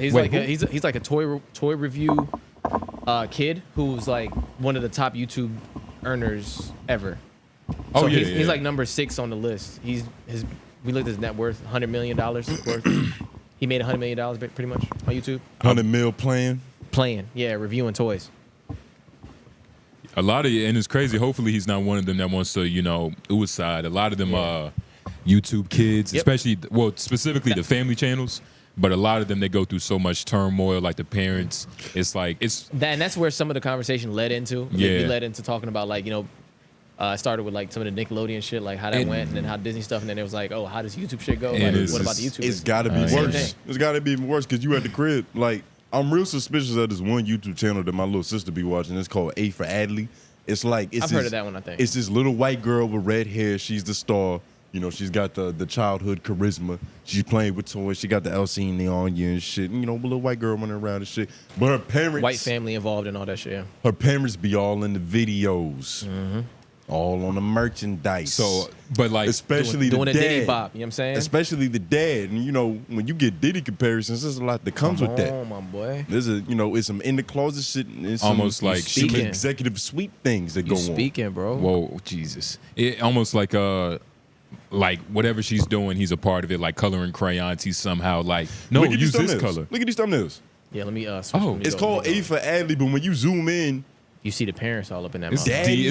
He's Wait, like he's like a toy review kid who's like one of the top YouTube earners ever. Oh So yeah, he's like number 6 on the list. We looked at his net worth, $100 million worth. He made $100 million pretty much on YouTube. 100 mil playing. Yeah, reviewing toys. A lot of, and it's crazy. Hopefully, he's not one of them that wants to, suicide. A lot of them YouTube kids, especially, well, specifically the family channels. But a lot of them, they go through so much turmoil, like the parents. It's like and that's where some of the conversation led into. We led into talking about it started with like some of the Nickelodeon shit, like how that went, and then how Disney stuff, and then it was like, oh, how does YouTube shit go? Like, what about the YouTube? It's got to be worse. It's got to be even worse because you at the crib. Like, I'm real suspicious of this one YouTube channel that my little sister be watching. It's called A for Adley. It's like I've heard of that one. I think it's this little white girl with red hair. She's the star. She's got the childhood charisma. She's playing with toys. She got the 𝙬𝙾𝚃𝚃 and shit. And, little white girl running around and shit. But her parents, white family involved in all that shit. Yeah. Her parents be all in the videos. All on the merchandise. So, but like especially doing the a dad. Diddy bop, you know what I'm saying? Especially the dad. And when you get Diddy comparisons, there's a lot that comes with that. Oh my boy. There's it's some in the closet shit. It's almost some, like some executive suite things that go on. Speaking, bro. Whoa, Jesus! It almost like whatever she's doing, he's a part of it. Like coloring crayons, he's somehow like, no, use this color. Look at these thumbnails. Yeah, let me. It's called A for Adley, but when you zoom in, you see the parents all up in that. It's daddy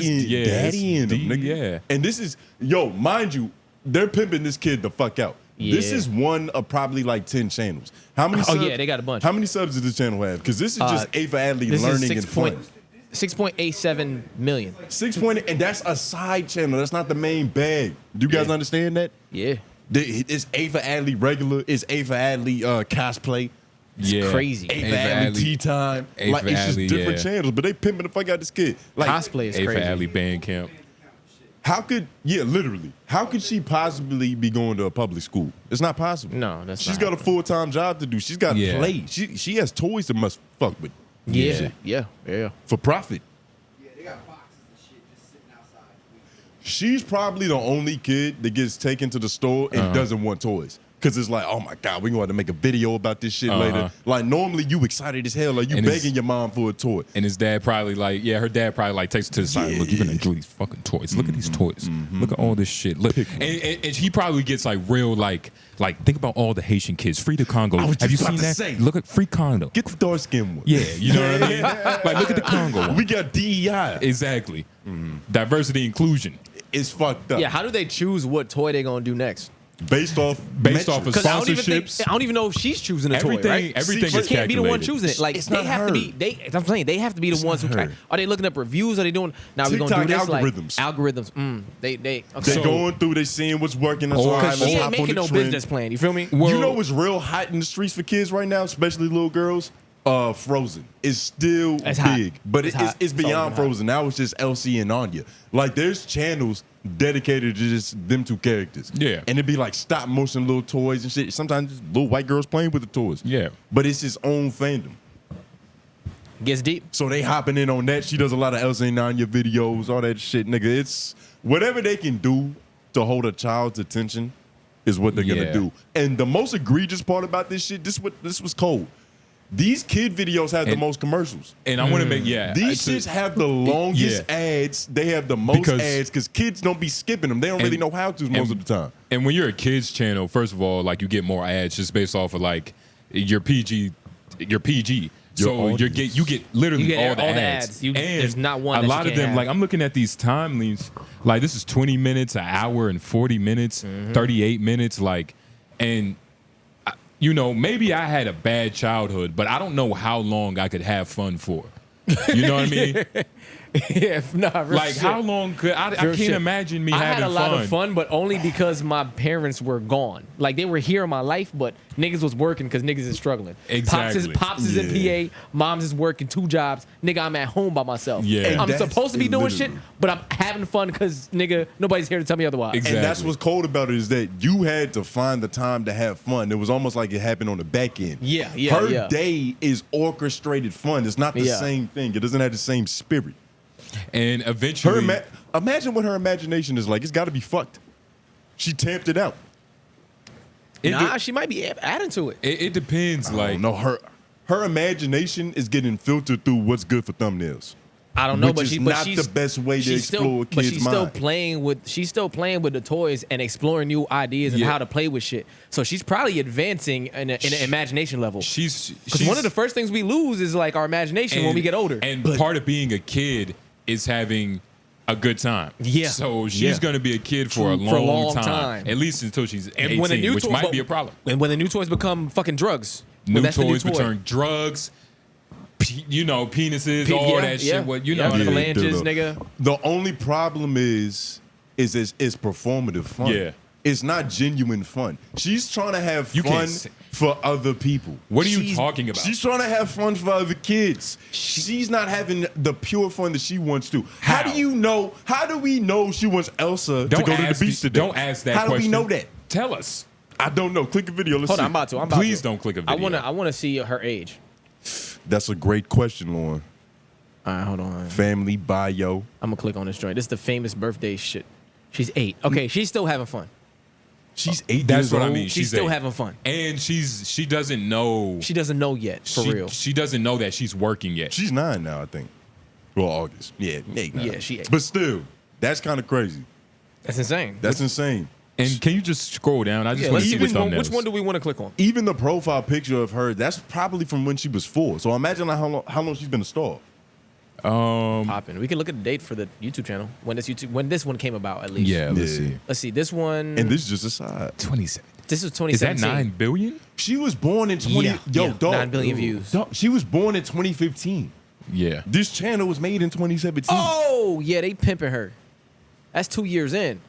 in them, nigga. Yeah. And this is, mind you, they're pimping this kid the fuck out. Yeah. This is one of probably like 10 channels. How many? Subs, they got a bunch. How many subs does this channel have? Because this is just A for Adley learning and fun. 6.87 million. 6. And that's a side channel. That's not the main bag. Do you guys understand that? Yeah. It's A for Adley regular. It's A for Adley cosplay. It's crazy. A for Adley tea time. Like it's just different channels, but they pimping the fuck out this kid. Like cosplay is crazy. A for Adley band camp. How could literally? How could she possibly be going to a public school? It's not possible. No, that's She's got a full-time job to do. She's got to play. She has toys that must fuck with. Yeah. For profit. Yeah, they got boxes and shit just sitting outside. She's probably the only kid that gets taken to the store and doesn't want toys. Because it's like, oh my God, we're going to have to make a video about this shit later. Like, normally you excited as hell. Like, you begging your mom for a toy. And his dad probably like, her dad probably like takes it to the side. Look, you're going to enjoy these fucking toys. Look at these toys. Look at all this shit. Look. And he probably gets like real, like think about all the Haitian kids. Free the Congo. Have you seen that? Look at Free Congo. Get the dark skin one. Yeah, you know what I mean? Like, look at the Congo one. We got DEI. Exactly. Diversity, inclusion. It's fucked up. Yeah, how do they choose what toy they going to do next? Based off of sponsorships. I don't even know if she's choosing a toy, right? Everything is calculated. She can't be the one choosing it. Like, it's they have to be. I'm saying they have to be the ones who. Are they looking up reviews? Are they doing? Now we're gonna do this algorithms. Like algorithms. They They're going through. They seeing what's working. Because she ain't making no business plan. You feel me? Well, you know what's real hot in the streets for kids right now, especially little girls. Frozen is still big, but it's beyond Frozen. Now it's just Elsie and Anya. Like, there's channels dedicated to just them two characters. Yeah. And it'd be like stop motion little toys and shit. Sometimes just little white girls playing with the toys. Yeah. But it's his own fandom. Gets deep. So they hopping in on that. She does a lot of Elsie and Anya videos, all that shit, nigga. It's whatever they can do to hold a child's attention is what they're gonna do. And the most egregious part about this shit, this was cold. These kid videos have the most commercials. And I want to make, these shits have the longest ads. They have the most ads because kids don't be skipping them. They don't really know how to most of the time. And when you're a kid's channel, first of all, like, you get more ads just based off of like your PG. So you get literally all the ads. And there's not one. A lot of them, like, I'm looking at these timelines. Like, this is 20 minutes, an hour and 40 minutes, 38 minutes, like, and. Maybe I had a bad childhood, but I don't know how long I could have fun for. You know what I mean? Like, how long could I can't imagine me having fun. I had a lot of fun, but only because my parents were gone. Like, they were here in my life, but niggas was working because niggas is struggling. Exactly. Pops is in PA, mom's is working 2 jobs. Nigga, I'm at home by myself. Yeah. I'm supposed to be doing shit, but I'm having fun because, nigga, nobody's here to tell me otherwise. Exactly. And that's what's cold about it is that you had to find the time to have fun. It was almost like it happened on the back end. Her day is orchestrated fun. It's not the same thing. It doesn't have the same spirit. And eventually, imagine what her imagination is like. It's got to be fucked. She tamped it out. Nah, she might be adding to it. It depends. Like, no, her imagination is getting filtered through what's good for thumbnails. I don't know, which but is she's not the best way to explore a kid's she's mind. She's still playing with the toys and exploring new ideas and how to play with shit. So she's probably advancing in an imagination level. Because one of the first things we lose is like our imagination when we get older. And part of being a kid is having a good time. Yeah. So she's going to be a kid for a long time. At least until she's 18, which might be a problem. And when the new toys become fucking drugs. New toys become drugs. Penises, all that shit. What phalanges, nigga. The only problem is it's performative fun. Yeah. It's not genuine fun. She's trying to have fun for other people. What are you talking about? She's trying to have fun for other kids. She's not having the pure fun that she wants to. How do you know? How do we know she wants Elsa to go to the beach today? Don't ask that question. How do we know that? Tell us. I don't know. Click a video. Let's Hold see. on, I'm about to. Please don't click a video. I want to see her age. That's a great question, Lauren. All right, hold on. Family bio. I'm gonna click on this joint. This is the famous birthday shit. She's 8. Okay, she's still having fun. She's 8 That's years what old. I mean. She's still 8. having fun. And she doesn't know. She doesn't know yet, for real. She doesn't know that she's working yet. She's 9 now, I think. Well, August. Yeah, 8 now. Yeah, she 8. But still, that's kind of crazy. That's insane. That's insane. And can you just scroll down? I just want let's to see see which one do we want to click on? Even the profile picture of her, that's probably from when she was 4. So imagine how long she's been a star. Popping. We can look at the date for the YouTube channel when this one came about, at least. Yeah, let's see. Let's see. This one. And this is just a side. 27. This is 2017. Is that 9 billion? She was born in 20. Dog, 9 billion views. Dog, she was born in 2015. Yeah. This channel was made in 2017. Oh yeah, they pimping her. That's 2 years in.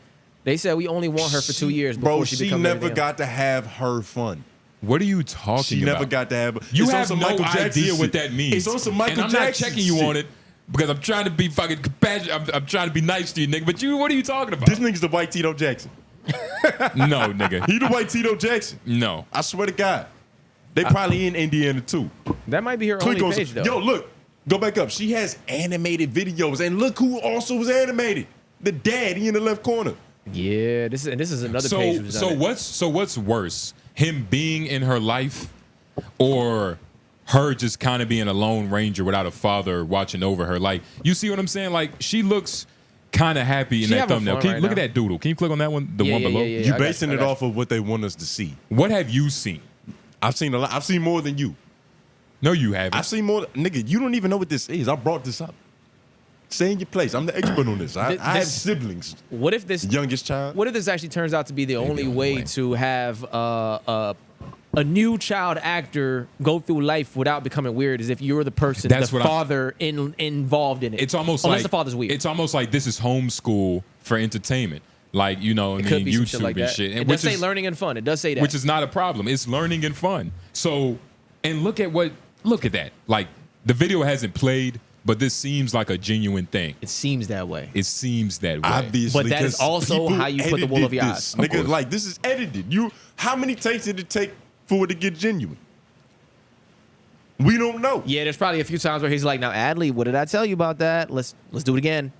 They said we only want her for 2 years before she becomes never got to have her fun. What are you talking about? She never got to have. You it's have on some no Michael Jackson idea shit. what that means. It's on some Michael and I'm Jackson not checking you shit. on it because I'm trying to be fucking compassionate. I'm trying to be nice to you, nigga. But what are you talking about? This nigga's the white Tito Jackson. No, nigga. He the white Tito Jackson. No. I swear to God. They probably in Indiana too. That might be her only page though. Yo, look. Go back up. She has animated videos. And look who also was animated. The dad, he in the left corner. Yeah, this is another page. So what's worse? Him being in her life or her just kind of being a lone ranger without a father watching over her? Like, you see what I'm saying? Like, she looks kind of happy in that thumbnail. Look at that doodle. Can you click on that one? The one below? You're basing it off of what they want us to see. What have you seen? I've seen a lot. I've seen more than you. No, you haven't. I've seen more. Nigga, you don't even know what this is. I brought this up. Stay in your place. I'm the expert on this. I have siblings. What if this youngest child? What if this actually turns out to be the only way to have a new child actor go through life without becoming weird? Is if you're the person, the father involved in it. It's almost unless like the father's weird. It's almost like this is homeschool for entertainment. Like, you know, I mean, YouTube like and that. shit. It does say learning and fun. It does say that. Which is not a problem. It's learning and fun. So, and look at that. Like, the video hasn't played, but this seems like a genuine thing. It seems that way. It seems that way. Obviously, but that is also how you put the wool over your eyes. Nigga, like, this is edited. How many takes did it take for it to get genuine? We don't know. Yeah, there's probably a few times where he's like, now, Adley, what did I tell you about that? Let's do it again.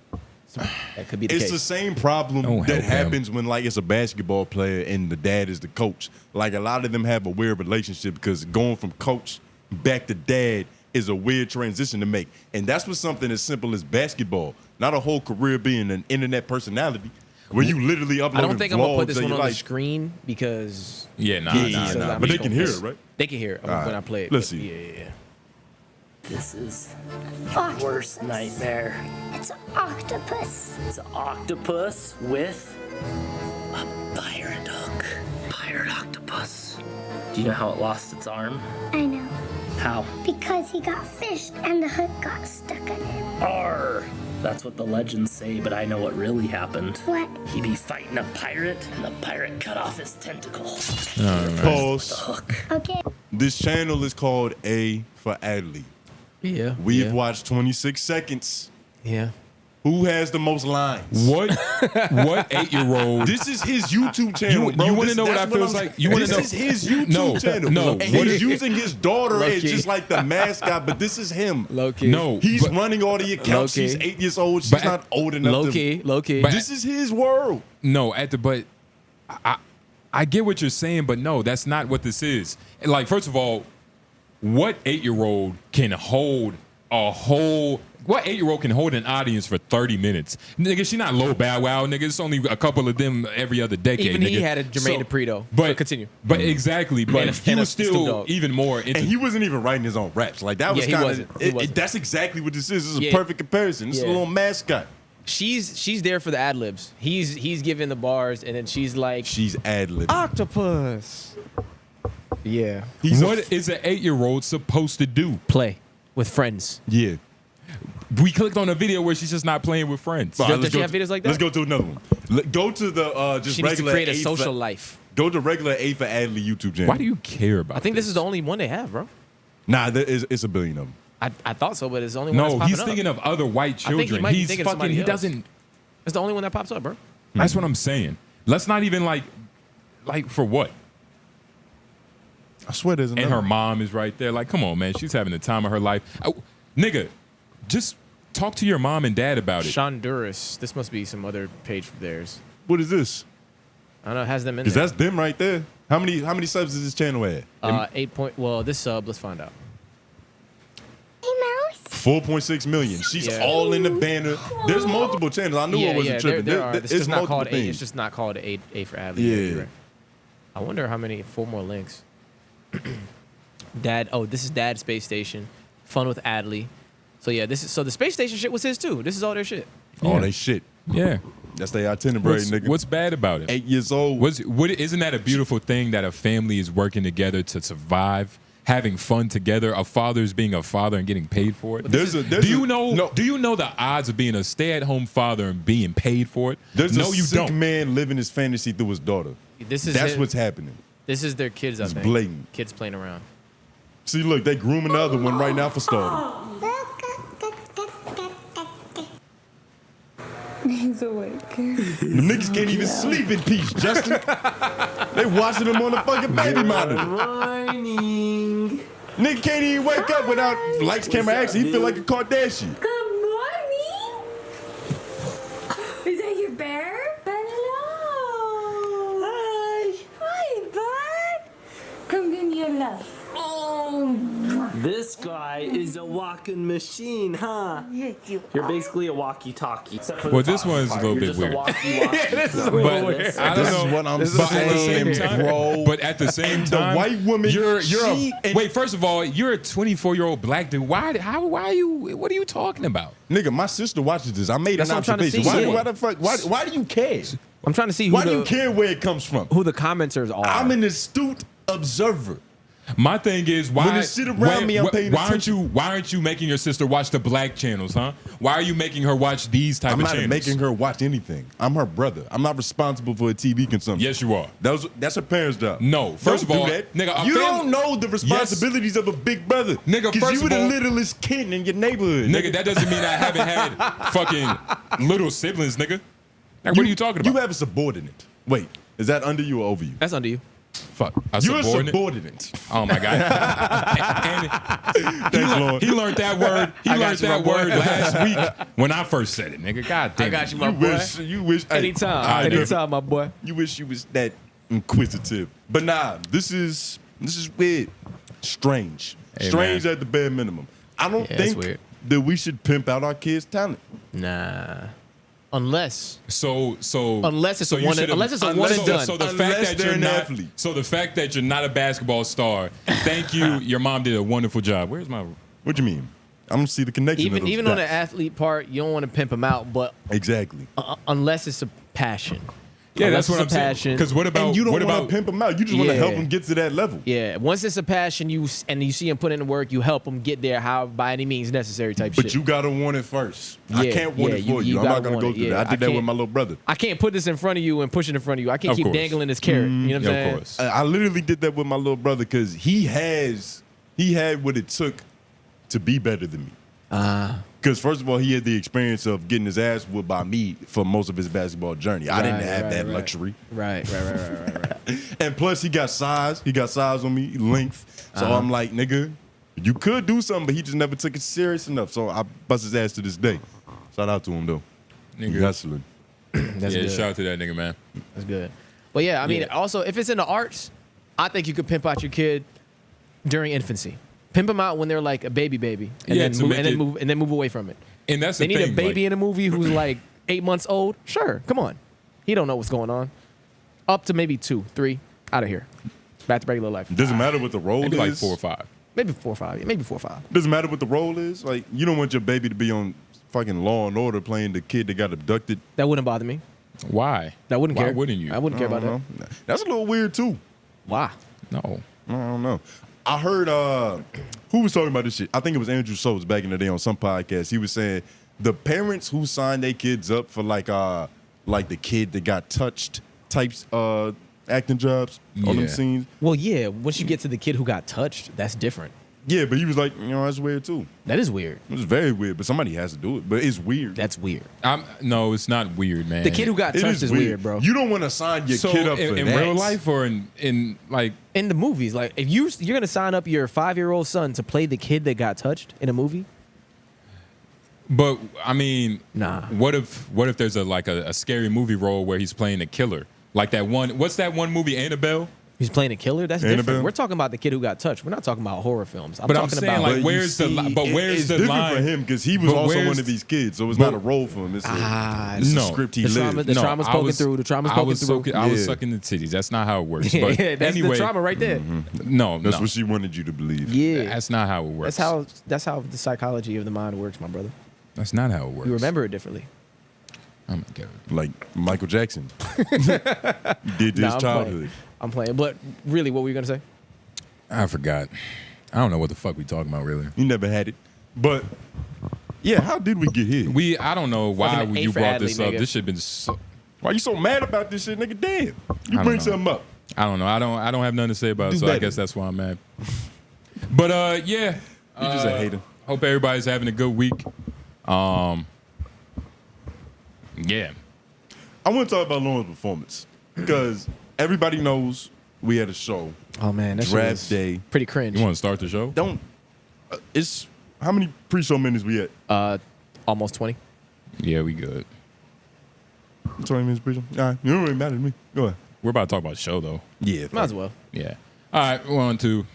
So that could be the case. It's the same problem that happens when, like, it's a basketball player and the dad is the coach. Like, a lot of them have a weird relationship because going from coach back to dad is a weird transition to make. And that's with something as simple as basketball, not a whole career being an internet personality where you literally upload. I don't think I'm going to put this one on the screen because... Nah. But they can hear it, right? They can hear it when I play it. Let's see. Yeah. This is my worst nightmare. It's an octopus. It's an octopus with a pirate hook. Pirate octopus. Do you know how it lost its arm? I know. How? Because he got fished and the hook got stuck in him. Arr! That's what the legends say, but I know what really happened. What? He be fighting a pirate, and the pirate cut off his tentacle. Pause. The hook. Okay. This channel is called A for Adley. Yeah. We've watched 26 seconds. Yeah. Who has the most lines? What 8-year-old? This is his YouTube channel. You want to know what I feel like? You want to know? This is his YouTube channel. No. And he's using his daughter as just like the mascot, but this is him. Low key. No. He's running all the accounts. She's 8 years old. She's not old enough. Low key. This is his world. No, I get what you're saying, but no, that's not what this is. Like, first of all, what 8-year-old can hold a whole? What 8-year-old can hold an audience for 30 minutes? Nigga, she not Lil Bow Wow, nigga. It's only a couple of them every other decade. Even nigga. he had a Jermaine Dupri though. But so continue. But exactly. But he was still even more. And he wasn't even writing his own raps. Like that was kind of. That's exactly what this is. This is a perfect comparison. This is a little mascot. She's there for the ad libs. He's giving the bars, and then she's like, she's ad libbing. Octopus. Yeah. What is an 8-year-old supposed to do? Play with friends. Yeah. We clicked on a video where she's just not playing with friends. Does she have videos like that? Let's go to another one. Go to the just she regular. Needs to create a social life. Go to regular A for Adley YouTube channel. Why do you care about? I think this is the only one they have, bro. Nah, it's a billion of them. I thought so, but it's the only one. That's popping he's thinking of other white children. He might be He's thinking of fucking. somebody He else. doesn't. It's the only one that pops up, bro. That's what I'm saying. Let's not even like for what? I swear there's another. And her mom is right there. Like, come on, man. She's having the time of her life. Nigga, just talk to your mom and dad about it. Shonduras. This must be some other page of theirs. What is this? I don't know. It has them in there. Because that's them right there. How many subs is this channel at? 8 point. Well, this sub. Let's find out. 4.6 million. She's all in the banner. There's multiple channels. I knew it wasn't tripping. There are. It's just not called things. It's just not called A for Adley. Yeah. Right. I wonder how many. 4 more links. Dad. Oh, this is Dad Space Station. Fun with Adley. So yeah, this is so the space station shit was his too. This is all their shit. All they shit. Yeah. That's their itinerary, nigga. What's bad about it? 8 years old. Isn't that a beautiful thing that a family is working together to survive, having fun together? A father's being a father and getting paid for it. Do you know the odds of being a stay-at-home father and being paid for it? There's no, a you sick don't. man living his fantasy through his daughter. That's what's happening. This is their kids. I It's think. blatant. Kids playing around. See, look, they grooming the other one right now for starting. He's awake. The niggas can't even sleep in peace, Justin. They watching them on the fucking baby monitor. Morning. Nigga can't even wake up without lights, camera, action. He feel like a Kardashian. Good morning. Is that your bear? Hello. Hi. Hi, bud. Come give me a love. Oh. This guy is a walking machine, huh? Yes, you You're basically a walkie-talkie. Well, this one's a little bit weird. This is a But little weird. I don't This know. is what I'm But at the saying, same time, bro. But at the same time, The white woman, wait. First of all, you're a 24-year-old black dude. Why are you? What are you talking about? Nigga, my sister watches this. I made That's an what I'm trying to observation. see, Why the fuck? Why do you care? I'm trying to see Why do you care where it comes from? who the commenters are. I'm an astute observer. My thing is why When there's shit around me, I'm paying attention. Why aren't you making your sister watch the black channels, huh? Why are you making her watch these type I'm of not channels? making her watch anything. I'm her brother. I'm not responsible for her TV consumption. Yes, you are. That's her parents' job. No, first Don't of all, do that. nigga, you don't know the responsibilities of a big brother. Nigga, because first you were of all- the littlest kid in your neighborhood. Nigga, that doesn't mean I haven't had fucking little siblings, nigga. Like, what are you talking about? You have a subordinate. Wait, is that under you or over you? That's under you. Fuck. You're a subordinate. Oh my god. And he learned that word. He learned that word last week when I first said it, nigga. God damn. I got it. you, my boy. You wish. Anytime. Anytime, my boy. You wish you was that inquisitive. But nah, this is weird. Strange. Hey, Strange man. at the bare minimum. I don't Yeah, it's think weird. that we should pimp out our kids' talent. Nah. Unless So it's a one you and- should've- unless it's a one and done. So the Unless fact that they're you're an not athlete. So the fact that you're not a basketball star, thank you. Your mom did a wonderful job. Where's my What you mean? I'm gonna see the connection. of those even on the dots. athlete part, you don't want to pimp them out, but Exactly. unless it's a passion. Yeah, Unless that's what I'm it's a saying. passion. Because what about And you don't what want about to pimp them out. You just want to Yeah. help them get to that level. Yeah, once it's a passion, you see them put in the work, you help them get there, how by any means necessary type But shit. you gotta want it first. I Yeah, can't want yeah, it for you you. I'm not gotta gonna want go it, through yeah. that. I did I that with can't- my little brother. I can't put this in front of you and push it in front of you. I can't Of keep course. dangling this carrot. You know what I'm Yeah, saying? of course. I literally did that with my little brother because he had what it took to be better than me. Because first of all, he had the experience of getting his ass whooped by me for most of his basketball journey. I didn't have that luxury. Right. And plus, he got size. He got size on me, length. So I'm like, nigga, you could do something, but he just never took it serious enough. So I bust his ass to this day. Shout out to him though. Nigga. He hustling. That's yeah, good. shout out to that nigga, man. That's good. But yeah, I mean, also if it's in the arts, I think you could pimp out your kid during infancy. Pimp them out when they're like a baby, and then move away from it. And that's they the need thing, a baby in a movie who's like 8 months old. Sure, come on, he don't know what's going on. Up to maybe 2, 3, out of here, back to regular life. It doesn't matter what the role maybe is. like 4 or 5. Maybe 4 or 5. Yeah, maybe 4 or 5. Doesn't matter what the role is. Like you don't want your baby to be on fucking Law and Order playing the kid that got abducted. That wouldn't bother me. Why? That wouldn't care. Why wouldn't you? I wouldn't care about that. That's a little weird too. Why? No. I don't know. I heard who was talking about this shit? I think it was Andrew Schultz back in the day on some podcast. He was saying the parents who signed their kids up for like the kid that got touched types acting jobs on them scenes. Well, yeah. Once you get to the kid who got touched, that's different. Yeah, but he was like, that's weird too. That is weird. It's very weird, but somebody has to do it. But it's weird. That's weird. No, it's not weird, man. The kid who got touched is weird, bro. You don't want to sign your kid up for in that. real life or in like in the movies. Like if you're gonna sign up your 5-year-old son to play the kid that got touched in a movie. But I mean, nah. What if there's a scary movie role where he's playing a killer? Like that one. What's that one movie, Annabelle? He's playing a killer. That's Annabelle? different. We're talking about the kid who got touched. We're not talking about horror films. I'm saying, like, where's the line? But where's the line for him? Because he was also one of these kids, so it's not a role for him. It's a script he lived. The trauma's poking through. The trauma's poking through. I was sucking the titties. That's not how it works. But that's anyway, the trauma right there. No, that's what she wanted you to believe. Yeah, that's not how it works. That's how the psychology of the mind works, my brother. That's not how it works. You remember it differently. Oh my God. Like Michael Jackson did this childhood. I'm playing. But really, what were you going to say? I forgot. I don't know what the fuck we talking about, really. You never had it. But, yeah, how did we get here? I don't know why you brought this up. This shit been so... Why you so mad about this shit, nigga? Damn. You bring something up. I don't know. I don't have nothing to say about it, so I guess that's why I'm mad. But, yeah. You just a hater. Hope everybody's having a good week. Yeah. I want to talk about Lauren's performance because everybody knows we had a show. Oh man, that draft day. Pretty cringe. You want to start the show? Don't. It's how many pre-show minutes we at? Almost 20. Yeah, we good. 20 minutes pre-show. All right, you don't really matter to me. Go ahead. We're about to talk about the show though. Yeah, might as well. Yeah. All right, we're on to.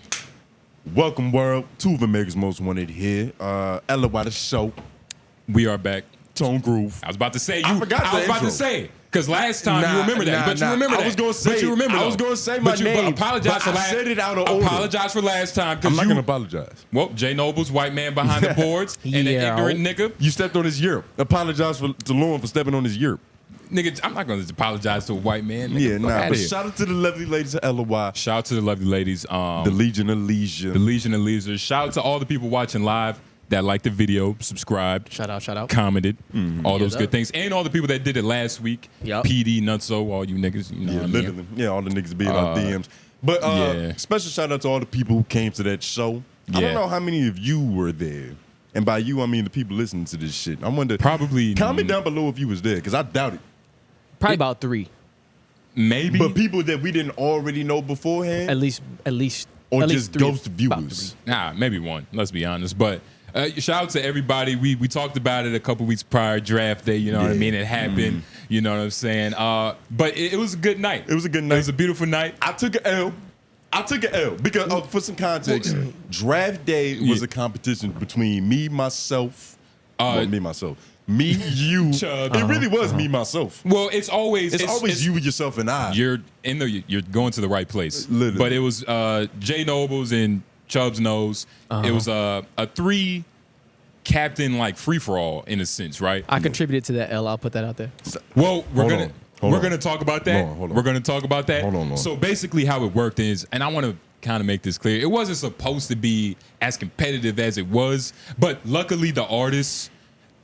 Welcome, world. 2 of America's Most Wanted here. LOI the show. We are back. Tone Groove. I was about to say. I forgot the I was about intro. to say. Because last time you remember that, but you remember that. I was going to say. But you remember I was going to say my name. Apologize for last. I said it out of order. Apologize for last time. I'm not going to apologize. Well, Jay Noble's white man behind the boards and an ignorant nigga. You stepped on his Europe. Apologize to Lauren for stepping on his Europe. Nigga, I'm not going to apologize to a white man. Nigga, yeah, nah. But shout out to the lovely ladies at LOI. Shout out to the lovely ladies. The Legion of Leisure. The Legion of Leisure. Shout out to all the people watching live that liked the video, subscribed, shout out, commented, all those good things, and all the people that did it last week. Yep. PD, Nutso, all you niggas. You know yeah, what I literally. mean? Yeah, all the niggas being on DMs. But special shout out to all the people who came to that show. I don't know how many of you were there. And by you, I mean the people listening to this shit. I wonder. Probably. Comment down below if you was there, because I doubt it. Probably about 3. Maybe. But people that we didn't already know beforehand? At least. Or at just least 3, ghost viewers? Nah, maybe 1. Let's be honest. But shout out to everybody. We talked about it a couple weeks prior draft day. You know what I mean? It happened. You know what I'm saying? But it was a good night. It was a good night. It was a beautiful night. I took an L because for some context, draft day was a competition between me, myself, me, you. Chubb. It really was me, myself. Well, it's always you, yourself, and I. You're going to the right place. Literally. But it was Jay Nobles and Chubb's Nose. It was a 3 captain like free for all in a sense, right? I contributed to that L. I'll put that out there. Well, we're gonna talk about that. Hold on. We're gonna talk about that. Hold on. So basically, how it worked is, and I want to kind of make this clear. It wasn't supposed to be as competitive as it was, but luckily the artists,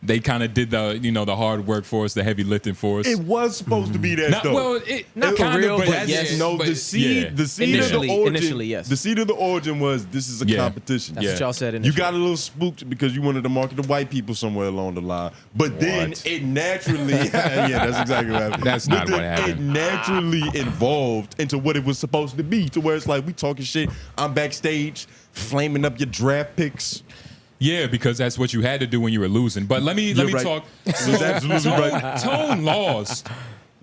they kind of did the hard work for us, the heavy lifting for us. It was supposed to be that though. Well, not for real, but yes. No, the seed of the origin. Initially, yes. The seed of the origin was this is a competition. That's what y'all said initially. You got a little spooked because you wanted to market the white people somewhere along the line. But then it naturally, yeah, that's exactly what happened. That's not what happened. It naturally evolved into what it was supposed to be, to where it's like we talking shit. I'm backstage, flaming up your draft picks. Yeah, because that's what you had to do when you were losing. But let me talk. That's absolutely right. Tone lost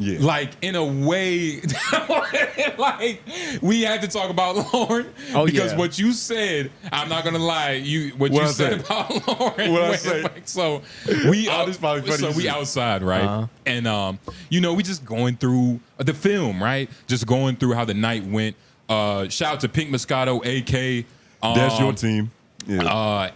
Yeah. Like in a way, like we had to talk about Lauren because what you said, I'm not gonna lie, what you said about Lauren. What I say? So we outside, right? And we just going through the film, right? Just going through how the night went. Shout out to 𝙃𝚃𝚃𝚃. That's your team. Yeah.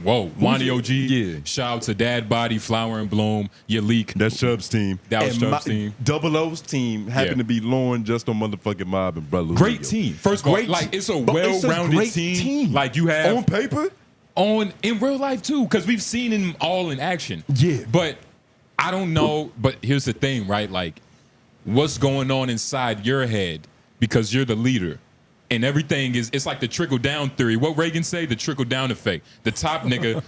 Wani OG. Yeah. Shout out to Dad Body, Flower and Bloom, Yalik. That's Chubb's team. That was Chubb's team. Double O's team happened to be Lauren, Just on motherfucking Mob, and Brother. Great team. First of all, like it's a well-rounded team. Like you have on paper, in real life too, because we've seen them all in action. Yeah. But I don't know. But here's the thing, right? Like, what's going on inside your head because you're the leader. And everything it's like the trickle down theory. What Reagan say? The trickle down effect. The top nigga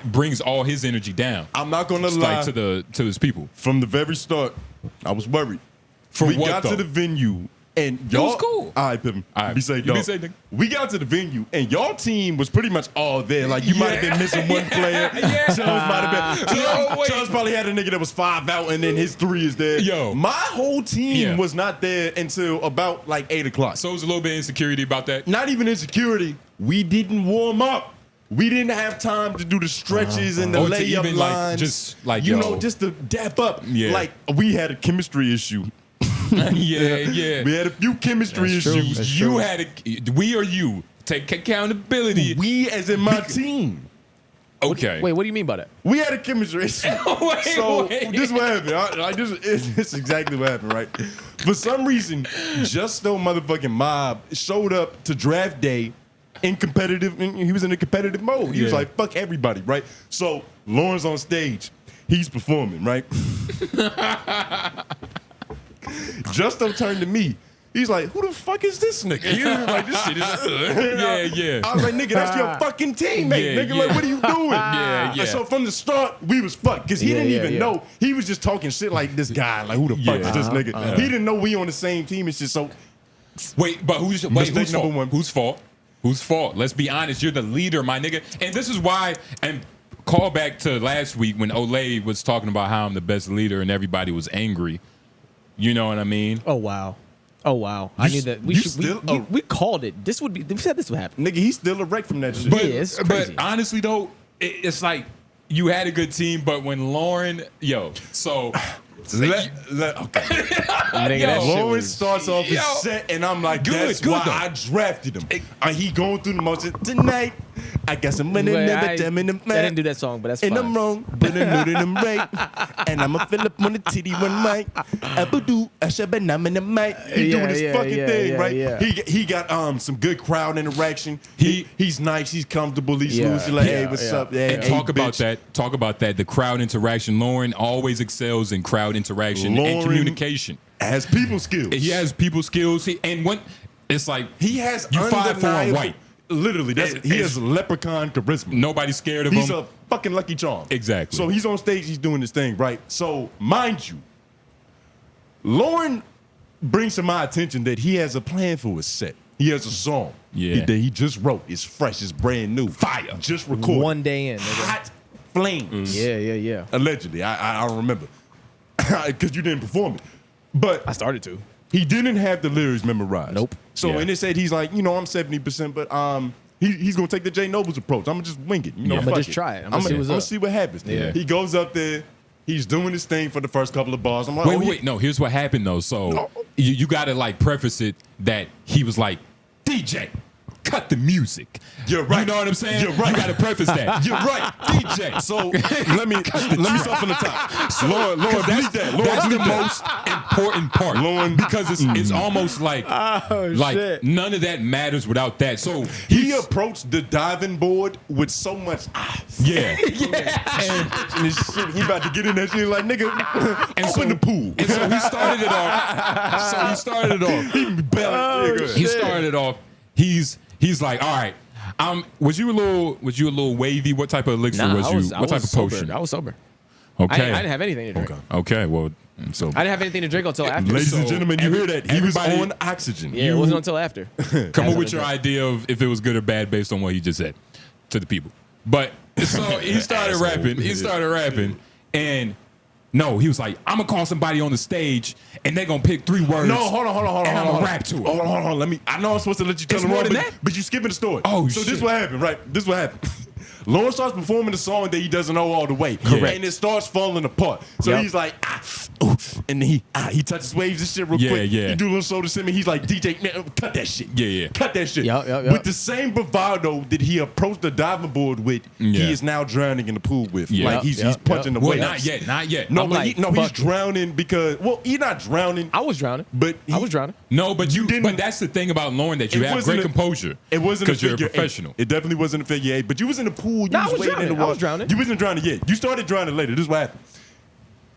brings all his energy down. I'm not gonna lie to his people. From the very start, I was worried. We got to the venue and y'all. It was cool. All right, Pippin. All right. Be safe, You be dog. safe, nigga. We got to the venue and y'all team was pretty much all there. Like you might have been missing one player. Chubbs might have been. Chubbs probably had a nigga that was 5 out and then his 3 is there. Yo. My whole team was not there until about like 8 o'clock. So it was a little bit of insecurity about that. Not even insecurity. We didn't warm up. We didn't have time to do the stretches and the Or to layup even, lines. Just to dap up. Yeah. Like we had a chemistry issue. yeah. We had a few chemistry issues. You had we or you take accountability. We as in my team. Okay. Wait, what do you mean by that? We had a chemistry issue. This is what happened. This is exactly what happened, right? For some reason, Just No motherfucking Mob showed up to draft day in competitive. He was in a competitive mode. He was like, fuck everybody, right? So Lauren's on stage. He's performing, right? Justo turned to me. He's like, who the fuck is this nigga? He was like, this shit is yeah. I was like, nigga, that's your fucking teammate, nigga. Like, what are you doing? Yeah. So from the start, we was fucked because he didn't even know. He was just talking shit like this guy. Like, who the fuck is this nigga? He didn't know we on the same team and shit. So wait, but whose fault? Whose fault? Whose fault? Let's be honest. You're the leader, my nigga. And this is why. And call back to last week when Olay was talking about how I'm the best leader and everybody was angry. You know what I mean? Oh wow. I knew that. We called it. This would be. We said this would happen. nigga, he's still a wreck from that shit. But, it's crazy. But honestly though, it's like you had a good team, but when Lauren, Lauren starts off his set, and I'm like, that's why I drafted him. He going through the motion tonight. I got some money, I didn't do that song, but that's fine. And I'm wrong, but I know that I'm right. And I'ma fill up on the titty one mic. He doing his fucking thing, right? Yeah. He got some good crowd interaction. He's nice. He's comfortable. He's loose. He's like, hey, what's up? Yeah, and talk about that. The crowd interaction. Lauren always excels in crowd interaction and communication. Has people skills. He has people skills. It's like he has you 5'4" and white. Literally, he has leprechaun charisma. Nobody's scared of him. He's a fucking Lucky Charm. Exactly. So he's on stage, he's doing this thing, right? So, mind you, Lauren brings to my attention that he has a plan for his set. He has a song that he just wrote. It's fresh, it's brand new. Fire. Just recorded. One day in. Hot flames. Yeah. Allegedly. I don't remember. Because you didn't perform it. But I started to. He didn't have the lyrics memorized. Nope. So and it said he's like, I'm 70%, but he's gonna take the J Noblez approach. I'm gonna just wing it. I'm gonna just try it. I'm gonna see what happens. Yeah. He goes up there. He's doing his thing for the first couple of bars. I'm like, wait. No, here's what happened though. So you gotta like preface it that he was like, DJ, cut the music. You're right. You know what I'm saying? You're right. You gotta preface that. You're right, DJ. So let me start from the top. Lauren, that's the most important part. Lauren, because it's almost like shit. none of that matters without that. So he approached the diving board with so much and this shit, he about to get in that shit like, nigga, open the pool. And so he started it off. He's like, all right. Was you a little wavy? What type of elixir was you? What type of potion? I was sober. Okay. I didn't have anything to drink. Okay. Well, so I didn't have anything to drink until after. Ladies and gentlemen, you hear that? He was everybody- on oxygen. Yeah, it wasn't until after. come up with your idea of if it was good or bad based on what he just said to the people. But so he started rapping. He started rapping, and No, he was like, I'm gonna call somebody on the stage and they're gonna pick 3 words. No, hold on. And I'm gonna rap to it. Hold on. I know I'm supposed to let you tell It's the more wrong, than that? but you skipping the story. Oh, so shit. this what happened, right? This what happened. Lauren starts performing the song that he doesn't know all the way. Correct. And it starts falling apart. So Yep. he's like, ooh, and then he touches waves and shit real quick. Yeah. He do a little shoulder shimmy. He's like, DJ, man, cut that shit. Yeah. Cut that shit. Yep. With the same bravado that he approached the diving board with, he is now drowning in the pool with. Yeah. Like he's punching the Well, waves. not yet. No, I'm but like, he's fuck it. drowning because, well, he's not drowning. I was drowning. But I was drowning. No, but you didn't- But that's the thing about Lauren, that you It have wasn't great a- composure. It wasn't because you're a figure eight. professional. It definitely wasn't a figure 8. But you was in the pool. You No, I was was wading in the drowning. I water. was drowning. You wasn't drowning yet. You started drowning later. This is what happened.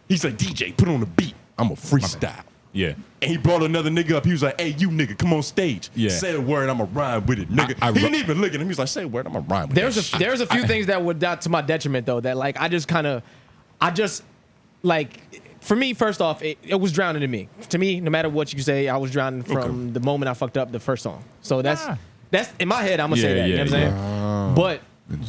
He's like, DJ, put on the beat. I'm a freestyle. Yeah. And he brought another nigga up. He was like, hey, you nigga, come on stage. Yeah. Say a word, I'm going to rhyme with it, nigga. I he didn't even look at him. He was like, say a word, I'm going to rhyme with it. There's a few things that would to my detriment though. That like for me, first off, it was drowning to me. To me, no matter what you say, I was drowning from the moment I fucked up the first song. So that's in my head. I'm gonna say that. You know what I'm saying?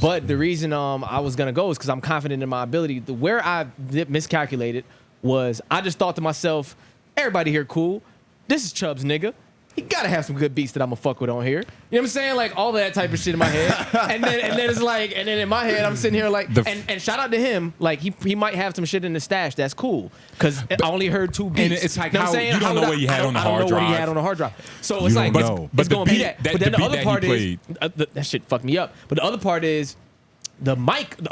But the reason I was gonna go is because I'm confident in my ability. Where I miscalculated was I just thought to myself, everybody here cool. This is Chubb's nigga. He gotta have some good beats that I'm gonna fuck with on here. You know what I'm saying? Like all that type of shit in my head. and then it's like, and then in my head I'm sitting here like, and shout out to him. Like he might have some shit in the stash that's cool. Cause I only heard 2 beats. And it's like you know how what I'm saying? you don't know what he had on the hard I don't know what he drive. had on the hard drive. So You it's don't like, know. it's gonna be that. But then the other part he is that shit fucked me up. But the other part is the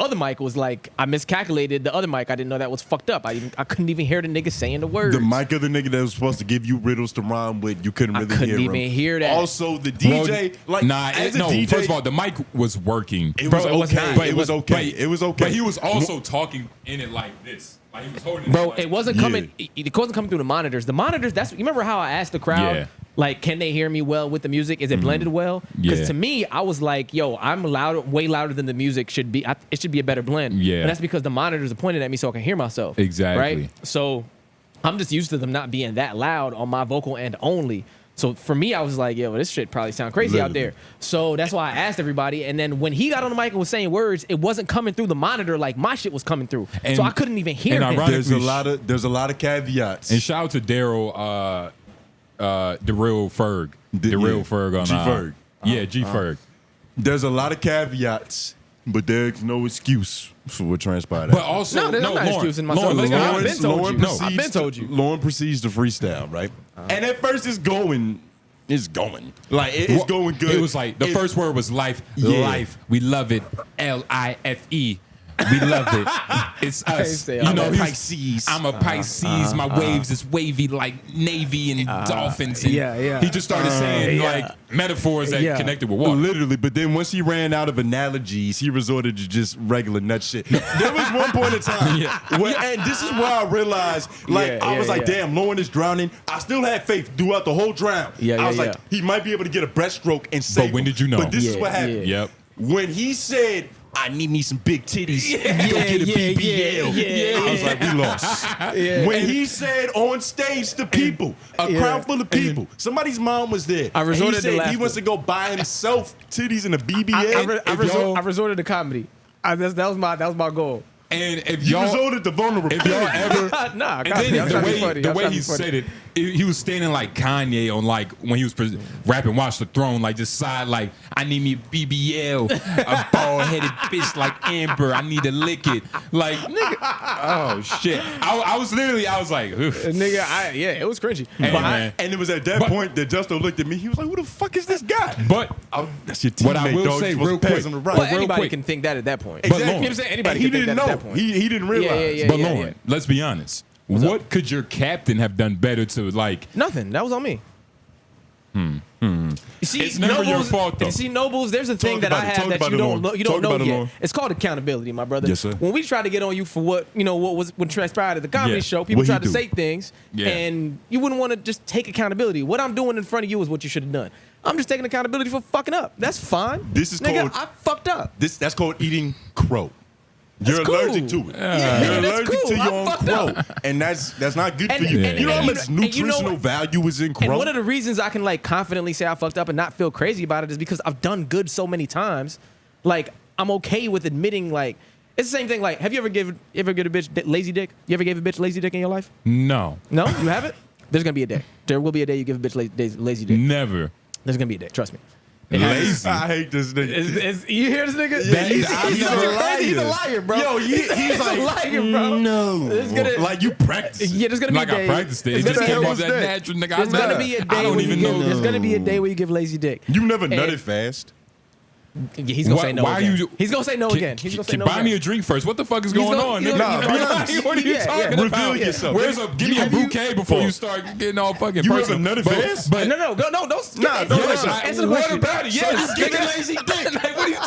other mic was like, I miscalculated the other mic. I didn't know that was fucked up. I couldn't even hear the nigga saying the words. The mic of the nigga that was supposed to give you riddles to rhyme with, you couldn't really hear him. even hear that. Also, the DJ, DJ, first of all, the mic was working. it was okay. not. It was okay. It was okay. But he was also talking in it like this. Like he was holding Bro, like, it wasn't coming. It wasn't coming through the monitors. The monitors. You remember how I asked the crowd, Yeah. like, can they hear me well with the music? Is it blended well? Because Yeah. to me, I was like, yo, I'm way louder than the music should be. It should be a better blend. Yeah. And that's because the monitors are pointed at me so I can hear myself. Exactly. Right. So I'm just used to them not being that loud on my vocal end only. So for me, I was like, yo, this shit probably sound crazy out there. So that's why I asked everybody. And then when he got on the mic and was saying words, it wasn't coming through the monitor like my shit was coming through. And- so I couldn't even hear and him. ironically, There's a lot of caveats. And shout out to Daryl, the real Ferg, the real Ferg on G-Ferg. G-Ferg. There's a lot of caveats, but there's no excuse for what transpired. But also, No, I'm not Lauren, excusing myself. Lauren, Nigga, I've Lauren, been told you. proceeds I've been told you. Lauren proceeds to freestyle, right? And at first it's going. Like, it's going good. It was like, the first word was life. Yeah. Life. We love it. L-I-F-E. We love it. It's us. say You know, I'm a he's- Pisces. I'm a Pisces. My waves is wavy like Navy and dolphins. And yeah. He just started saying like metaphors that connected with water. Literally, but then once he ran out of analogies, he resorted to just regular nut shit. There was one point in time, and this is where I realized, I was like, damn, Lauren is drowning. I still had faith throughout the whole drown. I was like, he might be able to get a breaststroke and save But when him. did you know? But this is what happened. Yep. When he said, I need me some big titties. Go get a BBL. I was like, we lost. When he said on stage to people, a crowd full of people, somebody's mom was there. I resorted and to he said laughter. he wants to go buy himself titties and a BBL. I resorted to comedy. That was my goal. And if You y'all resorted to vulnerability. if y'all ever Nah, and comedy. then I'm the trying to be way, funny. the I'm way trying to he be funny. said it, he was standing like Kanye on like when he was rapping Watch the Throne, like just side like, I need me a BBL, a bald-headed bitch like Amber, I need to lick it. Like, nigga, oh shit. I was like, oof. Nigga, it was cringy. Hey, But man. And it was at that point that Justo looked at me. He was like, who the fuck is this guy? But That's your teammate, what I will dog. say You're supposed real to pass quick, him the right. But real anybody quick. can think that at that point. Exactly. You know what I'm saying? Anybody he can think didn't that know. at that point. He didn't realize. Yeah, but yeah, Lauren, yeah. let's be honest. What could your captain have done better to like? Nothing. That was on me. You see, It's never your fault, though. You see, Nobles, there's a thing that I about it. have Talk that about you it, don't Lauren. know, you Talk don't know about it, yet. Lauren. It's called accountability, my brother. Yes, sir. When we tried to get on you for what what transpired at the comedy Yeah. show, people What he tried to do? say things, Yeah. and you wouldn't want to just take accountability. What I'm doing in front of you is what you should have done. I'm just taking accountability for fucking up. That's fine. This is Nigga, called- I fucked up. That's called eating crow. You're cool. allergic to it. Yeah, You're that's allergic cool. to I your own fucked crow, up. and that's not good And- for you. and- You know how and- much and you know nutritional what? value is in And crow. one of the reasons I can like confidently say I fucked up and not feel crazy about it is because I've done good so many times. Like I'm okay with admitting like, It's the same thing. Like, have you ever given a bitch lazy dick? You ever gave a bitch lazy dick in your life? No. No, you haven't. There's gonna be a day. There will be a day you give a bitch lazy dick. Never. There's gonna be a day. Trust me. Lazy. I hate this nigga. You hear this nigga? He's a liar, bro. Yo, he's like, a liar, bro. No. Like you practice. Yeah, there's gonna be a day. Like I practiced it. It just came off that natural nigga. There's gonna be a day. I don't even know. There's gonna be a day where you give lazy dick. You never nutted fast. Yeah, he's gonna say no again. He's gonna say no again. He's gonna say no buy again. me a drink first. What the fuck is going on, nigga? What are you talking about? Reveal yourself. Give me a bouquet before you start getting all fucking personal. You ever nutted fast? But no, don't answer the question. What about it? Yes, Get lazy dick.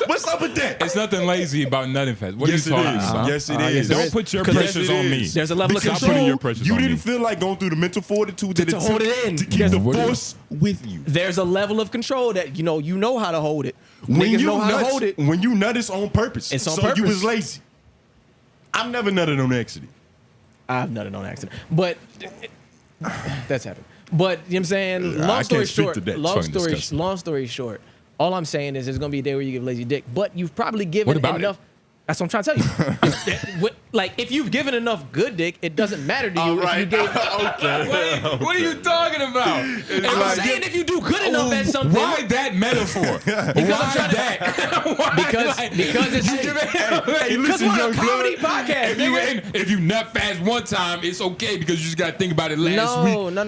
What's up with that? It's nothing lazy about nutting fast. What are you talking about? Yes, it is. Don't put your pressures on me. There's a level of Stop control. putting your pressures on me. You didn't feel like going through the mental fortitude to hold it in. to keep the force with you. There's a level of control that you know how to hold it. When Niggas you know how to hold it. When you nut, it's on purpose. It's on so purpose. you was lazy. I've never nutted on accident. I've nutted on accident, but that's happened. But you know what I'm saying? I can't speak to that. Long story short, all I'm saying is there's gonna be a day where you give lazy dick, but you've probably given enough. That's what I'm trying to tell you. Like, if you've given enough good dick, it doesn't matter to you if you gave. Okay. What are you talking about? I'm saying if you do good enough at something. Why that metaphor? Because it's because we're a comedy podcast. If you nut fast one time, it's okay because you just got to think about it last week. No.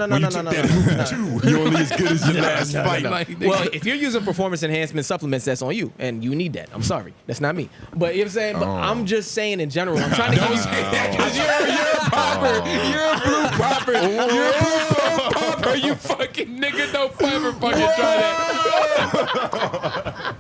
You're only as good as your last fight. Well, if you're using performance enhancement supplements, that's on you, and you need that. I'm sorry, that's not me. But you know what I'm saying. But I'm just saying in general. I'm trying to give you because you're a popper. You're a blue popper. You're a blue popper. You fucking nigga. Don't ever fucking try that.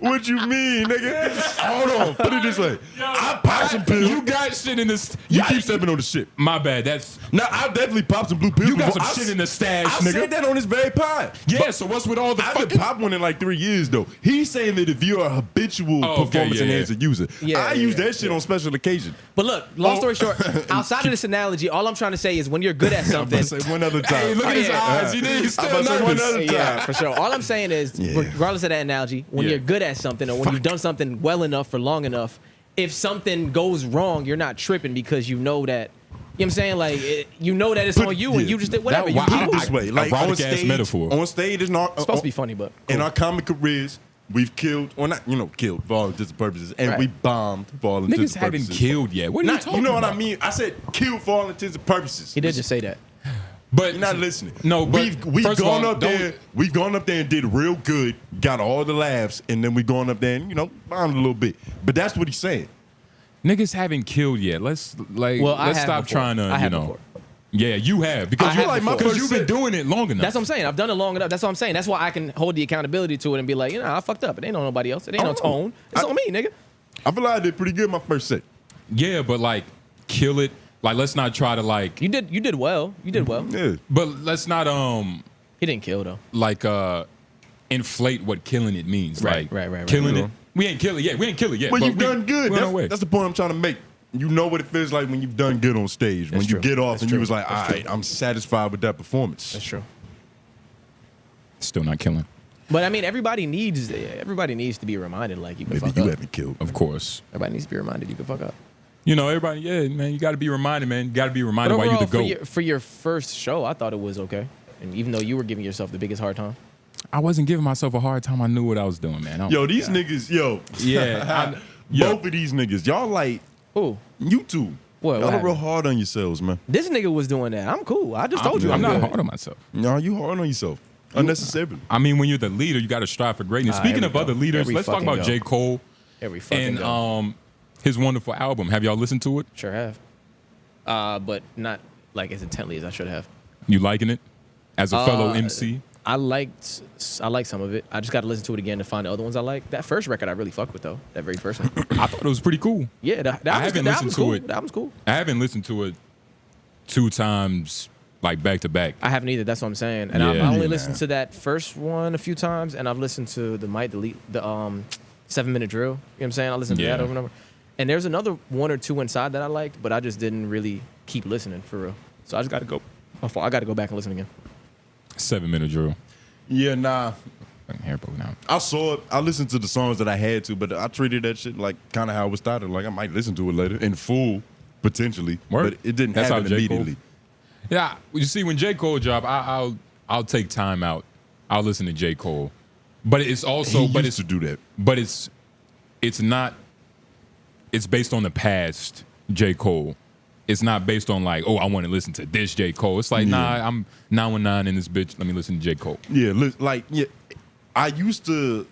What you mean, nigga? Hold on. Put it this way. I pop some pills. You got shit in the. You keep stepping on the shit. My bad. That's. Now I definitely popped some blue pills. You got before. some shit in the stash, I nigga. said that on this very pod. Yeah. But So what's with all the I fucking? haven't popped one in like 3 years though. He's saying that if you're a habitual performance enhancer user, I use that shit on special occasion. But look, long story short, outside of this analogy, all I'm trying to say is when you're good at something. I'm say one other time. Hey, look at his eyes. He's still I'm nervous. one other time. Yeah, for sure. All I'm saying is, regardless of that analogy, when you're good at something or when you've done something well enough for long enough, if something goes wrong, you're not tripping because you know that. You know what I'm saying? Like, you know that it's on you and you just did whatever. You put it this way. Like, on stage, metaphor. On stage, it's not supposed to be funny, but in our comic careers, we've killed, or not, killed for all intents and purposes, and we bombed for all intents Niggas and purposes. haven't killed yet. What are you talking about? You know what I mean? I said killed for all intents and purposes. He did just say that. But you're not listening. No, but we've gone up there. We've gone up there and did real good, got all the laughs, and then we gone up there and bombed a little bit. But that's what he's saying. Niggas haven't killed yet. Let's stop trying to. Before. Yeah, you have because you've been doing it long enough. That's what I'm saying. I've done it long enough. That's what I'm saying. That's why I can hold the accountability to it and be like, I fucked up. It ain't on nobody else. It ain't on Tone. It's on me, nigga. I feel like I did pretty good my first set. Yeah, but like kill it. Like let's not try to like. You did well. You did well. Yeah. But let's not He didn't kill though. Like inflate what killing it means. Right. Killing it. We ain't kill it yet. We ain't kill it yet. But you've done good. That's the point I'm trying to make. You know what it feels like when you've done good on stage. When you get off and you was like, all right, I'm satisfied with that performance. That's true. Still not killing. But I mean, everybody needs to be reminded, like, you can Maybe fuck you up. haven't killed. Of course. Everybody needs to be reminded you can fuck up. Everybody, man, you got to be reminded, man. You got to be reminded why you the GOAT. For your first show, I thought it was okay. And even though you were giving yourself the biggest hard time. I wasn't giving myself a hard time. I knew what I was doing, man. These niggas, Yeah. Both of these niggas, y'all like, who? You two. What y'all are real hard on yourselves, man. This nigga was doing that. I'm cool. I just told you I'm not good. hard on myself. No, you hard on yourself. Unnecessarily. I mean, when you're the leader, you got to strive for greatness. Speaking of other leaders, let's talk about J. Cole and his wonderful album. Have y'all listened to it? Sure have. But not like as intently as I should have. You liking it? As a fellow MC? I liked some of it. I just got to listen to it again to find the other ones I like. That first record I really fucked with though. That very first one. I thought it was pretty cool. Yeah, that was cool. That was cool. I haven't listened to it 2 times like back to back. I haven't either. That's what I'm saying. And I only listened to that first one a few times, and I've listened to the 7-minute drill. You know what I'm saying? I listened to that over and over. And there's another 1 or 2 inside that I liked, but I just didn't really keep listening for real. So I just got to go. I got to go back and listen again. 7-minute drill. Yeah, nah. fucking hair poking out. I saw it. I listened to the songs that I had to, but I treated that shit like kind of how it was started. Like I might listen to it later in full, potentially, but it didn't happen immediately. Yeah, you see, when J. Cole drop, I'll take time out. I'll listen to J. Cole, but it's also he used to do that. But it's not. It's based on the past J. Cole. It's not based on like, oh, I want to listen to this J. Cole. It's like, nah, I'm 919 in this bitch. Let me listen to J. Cole. Yeah, I used to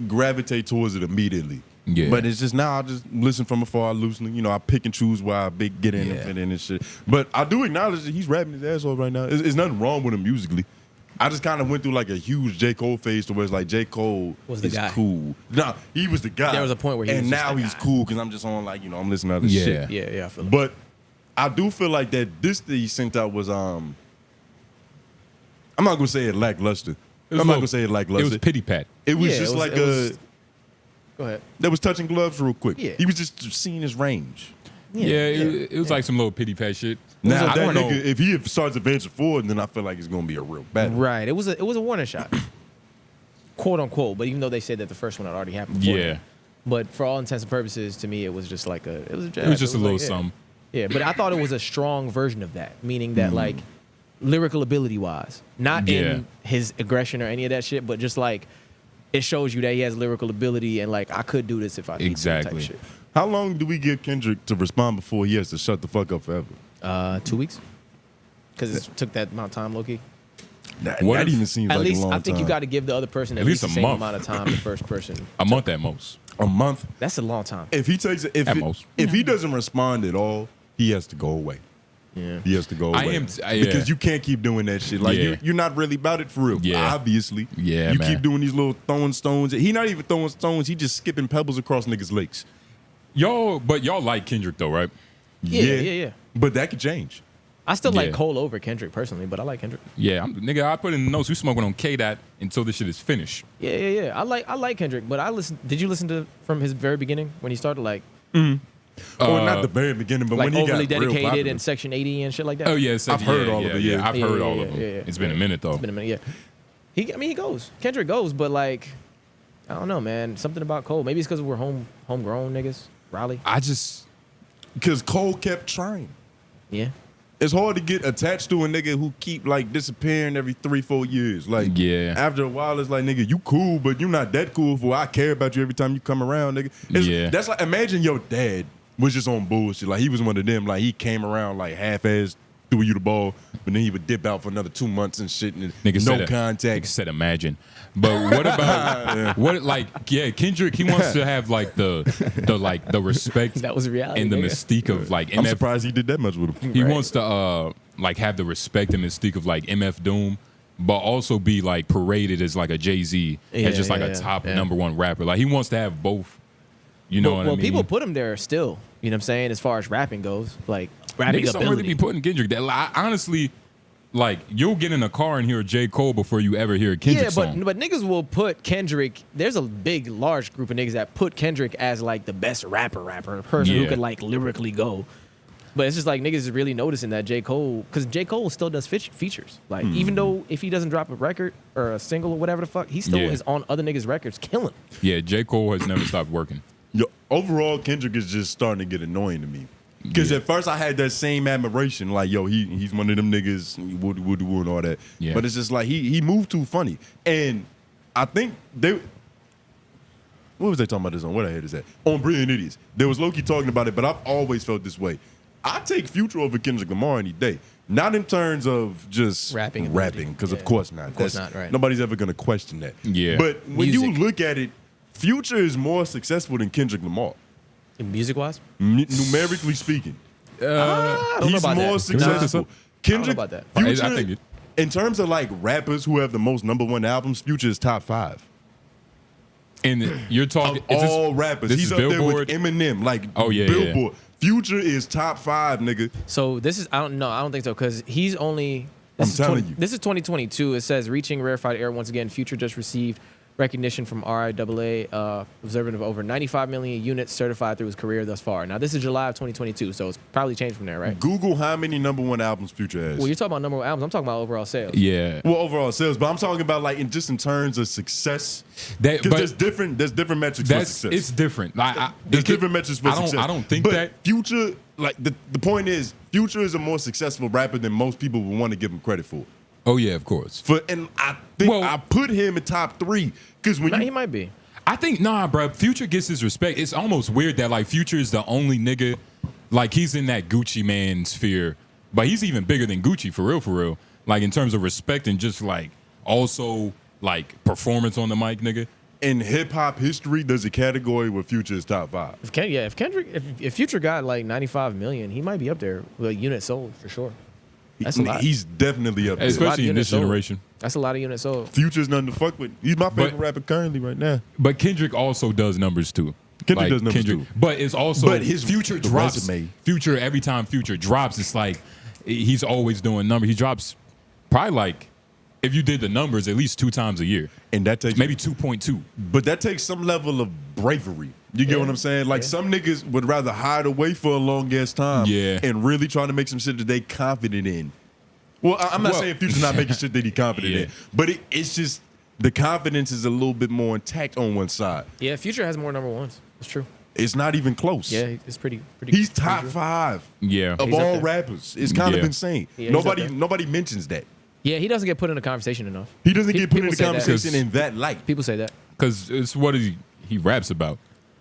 gravitate towards it immediately. Yeah. But it's just now I just listen from afar loosely. You know, I pick and choose where I get in and fit in and shit. But I do acknowledge that he's rapping his ass off right now. There's nothing wrong with him musically. I just kind of went through like a huge J. Cole phase to where it's like J. Cole was the guy. Cool. Nah, he was the guy. There was a point where he and was now just he's cool because I'm just on like, I'm listening to other shit. Yeah, I feel it. But I do feel like that this that he sent out was I'm not gonna say it lackluster. I'm not gonna say it lackluster. It was pity pat. It was just like go ahead. That was touching gloves real quick. Yeah. He was just seeing his range. It was like some little pity pat shit. Now I that don't know. nigga, if he starts advancing forward, then I feel like it's gonna be a real battle. Right. It was a warning shot, quote unquote. But even though they said that the first one had already happened. Before Yeah. But for all intents and purposes, to me, it was just like it was a jab. It was just a little like, something. Yeah, but I thought it was a strong version of that, meaning that like lyrical ability wise, not in his aggression or any of that shit, but just like it shows you that he has lyrical ability and like I could do this if I need to type shit. How long do we give Kendrick to respond before he has to shut the fuck up forever? 2 weeks, because it took that amount of time, low key. That even seems At like least a long I think time. you got to give the other person at At least least the a same month. amount of time. The first person, A month at most. A month. that's a long time. If he takes it, if he doesn't respond at all, he has to go away. Yeah, He has to go away. yeah. Because you can't keep doing that shit. Like you're not really about it for real. Yeah. Obviously. Yeah, You man. keep doing these little throwing stones. He not even throwing stones. He just skipping pebbles across niggas' lakes. But y'all like Kendrick though, right? Yeah. But that could change. I still like Yeah. Cole over Kendrick personally, but I like Kendrick. Yeah, nigga, I put in the notes. We smoking on 𝔂𝚃 until this shit is finished. Yeah. I like Kendrick, but did you listen to from his very beginning when he started like Or not the very beginning, but when he overly got real dedicated popular. and Section 80 and shit like that? Oh yeah, I've heard all of it, yeah. I've heard all of them. Yeah. It's been a minute though. It's been a minute, yeah. He goes. Kendrick goes, but like, I don't know, man. Something about Cole. Maybe it's because we're homegrown niggas. Raleigh. Because Cole kept trying. Yeah. It's hard to get attached to a nigga who keep like disappearing every 3-4 years. Like, after a while, it's like, nigga, you cool, but you not that cool for I care about you every time you come around, nigga. That's like, imagine your dad was just on bullshit. Like, he was one of them. Like, he came around like half-assed, threw you the ball, but then he would dip out for another 2 months and shit, and no contact. Nigga said imagine. But what about Kendrick, he wants to have like the respect That was reality, and the nigga. mystique of like MF. I'm surprised he did that much with him. He wants to like have the respect and mystique of like MF Doom, but also be like paraded as like a Jay-Z, as just like a top number one rapper. Like he wants to have both. You know what I mean? Well, people put him there still. You know what I'm saying? As far as rapping goes, like rapping Niggas don't really be putting Kendrick there. Like, honestly, like you'll get in a car and hear J. Cole before you ever hear a Kendrick song. but niggas will put Kendrick. There's a big, large group of niggas that put Kendrick as like the best rapper, a person who could like lyrically go. But it's just like niggas is really noticing that J. Cole, because J. Cole still does features. Like even though if he doesn't drop a record or a single or whatever the fuck, he still is on other niggas' records killing. Yeah, J. Cole has never stopped working. Yo, overall, Kendrick is just starting to get annoying to me. Because at first I had that same admiration, like, yo, he's one of them niggas, woody and all that. Yeah. But it's just like he moved too funny. And I think what was they talking about this on? What the head is that? On Brilliant Idiots. There was Loki talking about it, but I've always felt this way. I take Future over Kendrick Lamar any day. Not in terms of just rapping, because of course not. Of course not, right. Nobody's ever going to question that. Yeah. But when you look at it, Future is more successful than Kendrick Lamar. Music-wise? Numerically speaking. I don't know He's about more that. successful. Kendrick, about that. Future, I think it. in terms of like rappers who have the most #1 albums, Future is top 5. And you're talking Of all rappers. This He's is up Billboard? there with Eminem. Like, yeah. Billboard. Future is top 5, nigga. So this is, I don't think so, because he's only. I'm telling you. This is 2022. It says reaching rarefied air once again. Future just received recognition from RIAA, observant of over 95 million units certified through his career thus far. Now, this is July of 2022, so it's probably changed from there, right? Google how many #1 albums Future has. Well, you're talking about number one albums. I'm talking about overall sales. Yeah. Well, overall sales, but I'm talking about like in terms of success. Because there's different metrics for success. It's different. There's different metrics for success. I don't think but that Future, like the point is, Future is a more successful rapper than most people would want to give him credit for. Oh yeah, of course. And I think I put him in top 3 because when he might be. I think bro. Future gets his respect. It's almost weird that like Future is the only nigga, like he's in that Gucci man sphere, but he's even bigger than Gucci for real. Like in terms of respect and just like also like performance on the mic, nigga. In hip hop history, there's a category where Future is top 5. If Future got like 95 million, he might be up there with units sold for sure. That's a lot. He's definitely up there. Especially in this generation. That's a lot of units sold. Future's nothing to fuck with. He's my favorite rapper currently right now. But Kendrick also does numbers too. Kendrick does numbers too. But it's also his Future drops. resume. Future, every time Future drops, it's like he's always doing numbers. He drops probably like, if you did the numbers, at least 2 times a year. And that takes maybe 2.2. But that takes some level of bravery. You get what I'm saying? Like some niggas would rather hide away for a long ass time and really try to make some shit that they confident in. Well, I'm not saying Future's not making shit that he confident in, but it's just the confidence is a little bit more intact on one side. Yeah, Future has more #1s. It's true. It's not even close. Yeah, it's pretty. He's top 5. Yeah, of all rappers. It's kind of insane. Yeah, nobody mentions that. Yeah, he doesn't get put in the conversation enough. He doesn't get put in the conversation in that light. People say that because it's what he raps about.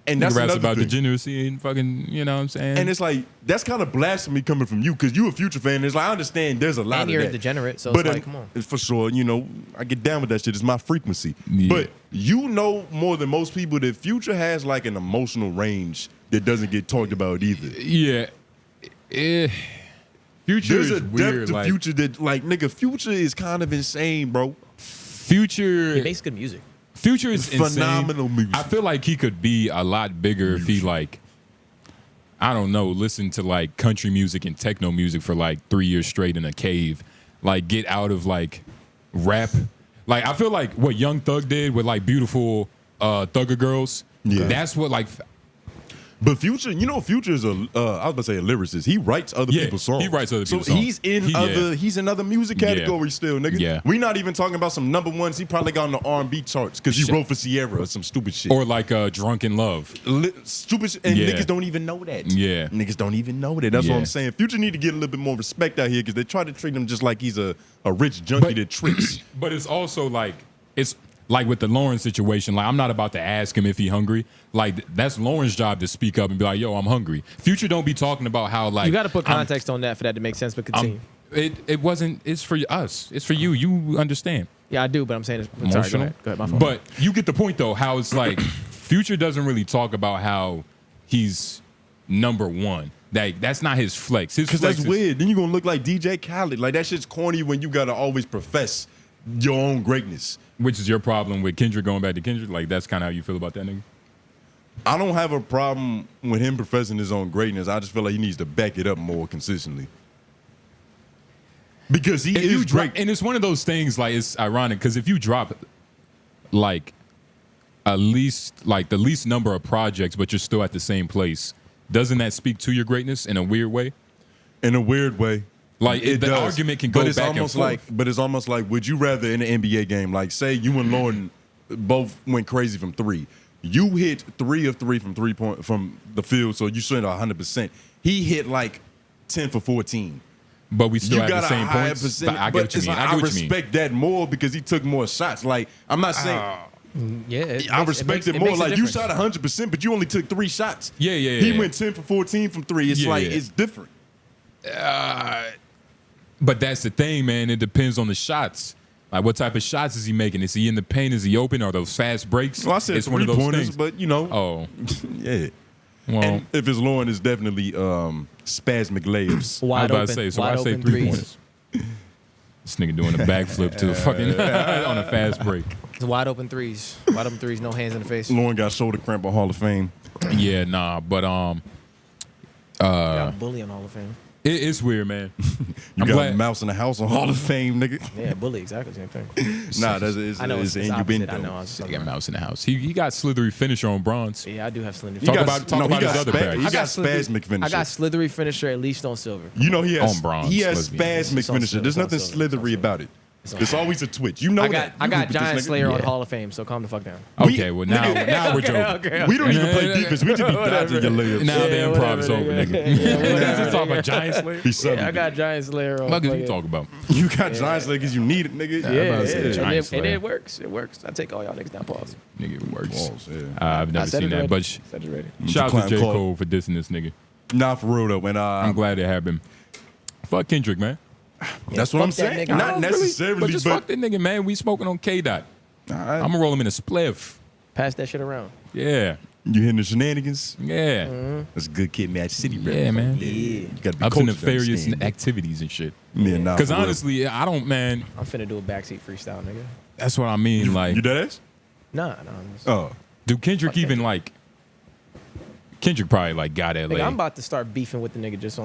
And that's he raps another about thing. degeneracy and fucking, you know what I'm saying? And it's like, that's kind of blasphemy coming from you because you a Future fan. It's like, I understand there's a lot and of you're that. a degenerate, so but it's like, come on. For sure, you know, I get down with that shit. It's my frequency. Yeah. But you know more than most people that Future has like an emotional range that doesn't get talked about either. Yeah. Future There's is a weird, depth to like, Future that, like, nigga, Future is kind of insane, bro. Future. He makes good music. Future is phenomenal insane. music. I feel like he could be a lot bigger if he like, I don't know, listen to like country music and techno music for like 3 years straight in a cave. Like get out of like rap. Like I feel like what Young Thug did with like Beautiful Thugger Girls. Yeah. That's what like. But Future, you know, Future is I was about to say a lyricist. He writes other people's songs. He writes other people's so songs. He's in other music categories still, nigga. Yeah. We not even talking about some #1s. He probably got on the R&B charts because he wrote for Sierra or some stupid shit. Or like Drunken Love. Stupid shit. And niggas don't even know that. Yeah. Niggas don't even know that. That's what I'm saying. Future need to get a little bit more respect out here because they try to treat him just like he's a rich junkie that tricks. But it's also like, it's like with the Lawrence situation, like I'm not about to ask him if he hungry. Like that's Lawrence's job to speak up and be like, yo, I'm hungry. Future don't be talking about how like you got to put context on that for that to make sense. But continue. It wasn't. It's for us. It's for you. You understand. Yeah, I do. But I'm saying it's emotional. Sorry, go ahead. My fault. But you get the point though. How it's like Future doesn't really talk about how he's #1. That's not his flex. His Because flex that's is weird. Then you're going to look like DJ Khaled. Like that shit's corny when you got to always profess your own greatness. Which is your problem with Kendrick going back to Kendrick? Like that's kind of how you feel about that nigga? I don't have a problem with him professing his own greatness. I just feel like he needs to back it up more consistently. Because he is great. And it's one of those things, like, it's ironic, because if you drop, like, at least, like, the least number of projects, but you're still at the same place, doesn't that speak to your greatness in a weird way? In a weird way. Like, it the does. argument can go but it's back almost and forth. But it's almost like, would you rather in an NBA game, like, say you and Lauren both went crazy from 3. You hit 3 of 3 from 3-point from the field, so you shot 100%. He hit like 10 for 14. But we still You have got the a same higher points. percentage. But I get But what you it's mean. like, I I get what you mean. respect that more because he took more shots. Like, I'm not saying. I respect it more. Like, you shot 100%, but you only took 3 shots. Yeah. He went 10 for 14 from 3. It's it's different. But that's the thing, man. It depends on the shots. Like, what type of shots is he making? Is he in the paint? Is he open? Are those fast breaks? Well, I said it's one of those pointers, things. but you know. Oh, yeah. Well, And if it's Lauren, it's definitely spasmic layups. I was about to say, so I say 3 pointers. This nigga doing a backflip to the fucking on a fast break. It's wide open threes. Wide open threes, no hands in the face. Lauren got shoulder cramp on Hall of Fame. Yeah, nah, but Got a bully on Hall of Fame. It's weird, man. You got Mouse in the House on Hall of Fame, nigga. Yeah, bully, exactly same thing. Nah, that's I know it's and you been opposite. I know. I though. was He got Mouse in the House. He got slithery finisher on bronze. Yeah, I do have slender. Talk about he his other bag. He got spasmic finisher. I got slithery finisher at least on silver. You know he has On bronze, he has let's be honest. spasmic It's on finisher. silver, There's it's on nothing silver, slithery it's on about it. It's always a twitch. You know that. I You got group with this Giant nigga. Slayer on Yeah. Hall of Fame, so calm the fuck down. Okay, well now we're joking. Okay. We don't even play defense. We just be dodging your layups. Now the Yeah, improv is whatever, over, nigga. nigga. Yeah, Let's talk about Giant Slayer. He's Yeah, I got Giant Slayer on. What you fucking- talk about? You got Giants like as you need it, nigga. Yeah, about to say yeah. Giant And Slayer. it works. It works. I take all y'all niggas down. Pause. Nigga, it works. Balls, yeah. I've I never said seen it that, already. but Said it already. shout out to J. Clown Cole for dissing this nigga. Nah, for real though. When I'm glad it happened. Fuck Kendrick, man. that's what fuck I'm that saying. nigga. Not necessarily, But just fuck that nigga, man. We smoking on K-Dot. I'm gonna roll him in a spliff. Pass that shit around. Yeah. You hitting the shenanigans? Yeah. That's a good kid, Match City, bro. Yeah, man. You gotta be Up to coached to nefarious understand. activities and shit. Yeah, nah. Because for real. honestly, I don't, man. I'm finna do a backseat freestyle, nigga. That's what I mean. Like, you dead ass? Nah. Oh, do Kendrick even like? Kendrick probably like got LA. Nigga, I'm about to start beefing with the nigga just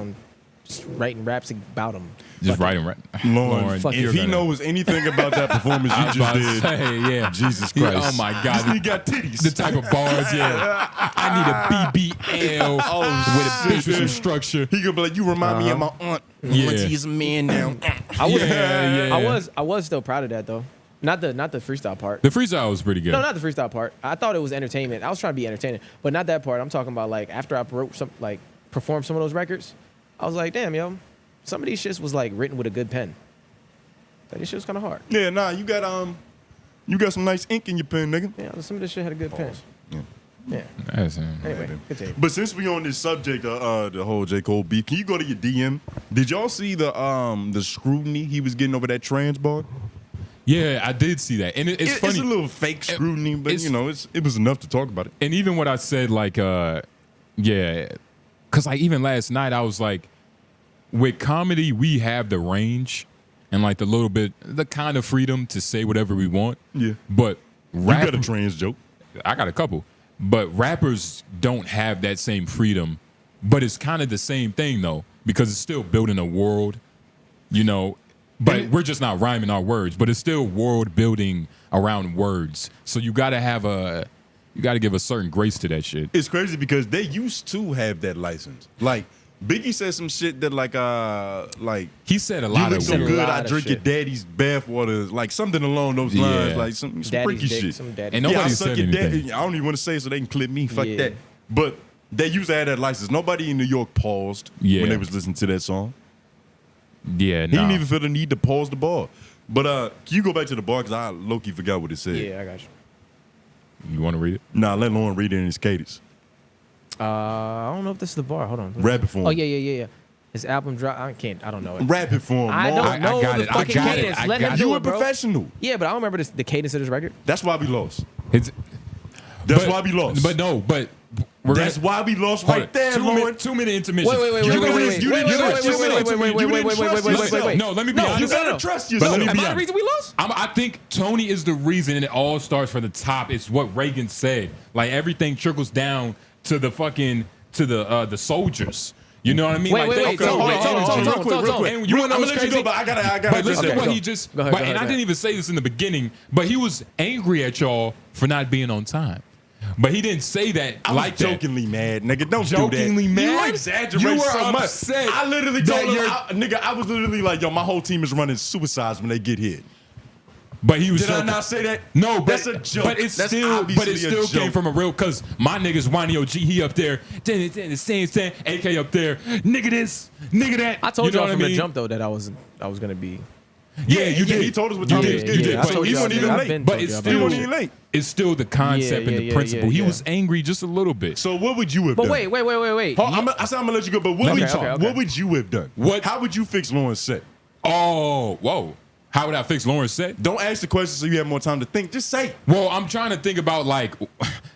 writing raps about him. just writing rap. Lauren, fuck if you're he gonna- knows anything about that performance I you was just about to did, say, yeah. Jesus Yeah, Christ. oh my This God. nigga got titties. The type of bars, yeah. I need a BBL with a bitch with some structure. He gonna be like, you remind me of my aunt. Yeah. Once he's a man now. I was still proud of that though. Not the freestyle part. The freestyle was pretty good. No, not the freestyle part. I thought it was entertainment. I was trying to be entertaining, but not that part. I'm talking about like after I performed some of those records, I was like, damn, yo, some of these shits was like written with a good pen. Like, this shit was kind of hard. Yeah, nah, you got some nice ink in your pen, nigga. Yeah, some of this shit had a good pen. Yeah. That's, Anyway, continue. But since we on this subject of the whole J. Cole beef, can you go to your DM? Did y'all see the scrutiny he was getting over that trans bar? yeah, I did see that, and it's funny. It's a little fake scrutiny, but it's- you know, it was enough to talk about it. And even what I said, like, yeah, because like even last night I was like, with comedy we have the range and like the kind of freedom to say whatever we want. Yeah. But You got a rap, trans joke. I got a couple, but rappers don't have that same freedom. But it's kind of the same thing though, because it's still building a world, you know. But we're just not rhyming our words, but it's still world building around words. So you got to give a certain grace to that shit. It's crazy because they used to have that license. Like Biggie said some shit that like He said a you lot look of so weird. good, lot I of drink shit. your daddy's bathwater, like something along those Yeah. lines, like some Daddy's freaky dick, shit. some daddy. And Yeah, I nobody suck said your anything. daddy. I don't even want to say it so they can clip me. Fuck Yeah. that. But they used to have that license. Nobody in New York paused Yeah. when they was listening to that song. Yeah, He nah. didn't even feel the need to pause the bar. But can you go back to the bar because I low-key forgot what it said. Yeah, I got you. You want to read it? Nah, let Lauren read it in his cadence. I don't know if this is the bar. Hold on. Rapid form. Oh yeah. His album drop. I don't know it. Rapid form. I Lauren. don't know got the it. I fucking got it. cadence. I Let got him it. do You a it, bro. professional. Yeah, but I don't remember the cadence of this record. That's why we lost. It's, That's why we lost. But no, but we're That's why we lost Hold right on. there, Lauren. 2 minute intermission. Wait. You didn't trust yourself. I think Tony is the reason, and it all starts from the top. It's what Reagan said. Like everything trickles down to the soldiers. You know what I mean? Wait, like, wait, they- hold on. Real quick. And you want to know what's crazy? But I gotta. But listen Okay, to what go. he just. Go ahead, but, go and ahead, I go didn't even say this in the beginning, but he was angry at y'all for not being on time. But he didn't say that I'm like that. jokingly mad, nigga. Don't Jokingly do that. mad? You exaggerate You were so much. upset I literally that told him, you're- nigga. I was literally like, yo, my whole team is running suicides when they get hit. But he was. Did I joking. not say that? No, but That's a joke. But it's That's still, but it obviously a still came joke. from a real. Cause my niggas, Wani OG, he up there, the same, AK up there, nigga this, nigga that. I told know y'all what from I mean? the jump though that I was gonna be. Yeah, you did. He told us what you time he did. was You getting. did. I But told he y'all, wasn't nigga, even I've late. been But told it's y'all still, He about wasn't it. even late. it's still the concept Yeah, and the yeah, principle. He yeah. was angry just a little bit. So what would you have But done? wait. I said I'm gonna let you go, but what, Okay, okay. what would you have done? What- How would you fix Lauren's set? Oh, whoa. How would I fix Lawrence set? Don't ask the question so you have more time to think. Just say. Well, I'm trying to think about like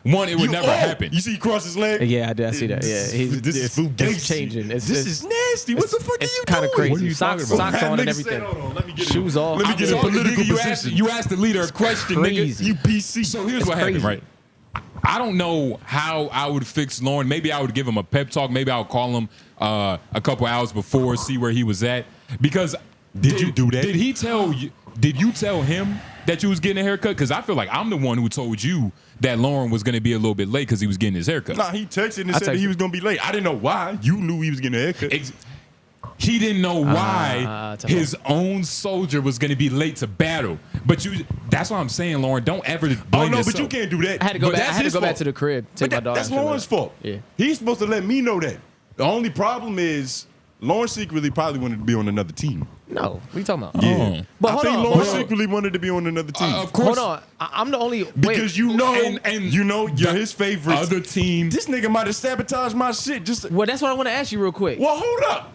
one, it would never happen. You see he cross his leg? Yeah, I did. I see that. Yeah, This is it's fugazi. changing. This is nasty. What the fuck are It's you kind doing? of crazy. What are you Socks, talking about? socks on and Nigga said, everything. hold on, let me get in. Shoes off. Let me get in Nigga, political you position. asked the leader a question, crazy. nigga. You PC. So here's It's what happened, crazy. right? I don't know how I would fix Lauren. Maybe I would give him a pep talk. Maybe I'll call him a couple hours before, see where he was at. Because did you do that? Did he tell you? Did you tell him that you was getting a haircut? Because I feel like I'm the one who told you that Lauren was going to be a little bit late because he was getting his haircut. Nah, he texted and said that he was going to be late. I didn't know why. You knew he was getting a haircut. He didn't know why his own soldier was going to be late to battle. But that's what I'm saying, Lauren. Don't ever blame yourself. But you can't do that. I had to go back. I had to go back to the crib. Take my dog. That's Lauren's fault. Yeah. He's supposed to let me know that. The only problem is Lauren secretly probably wanted to be on another team. No, what are you talking about? Yeah. But I hold think on. Lauren secretly wanted to be on another team. Of course. Hold on. I'm the only Because you know, and you know you're his favorite. Other team. This nigga might have sabotaged my shit. Well, that's what I want to ask you real quick. Well, hold up.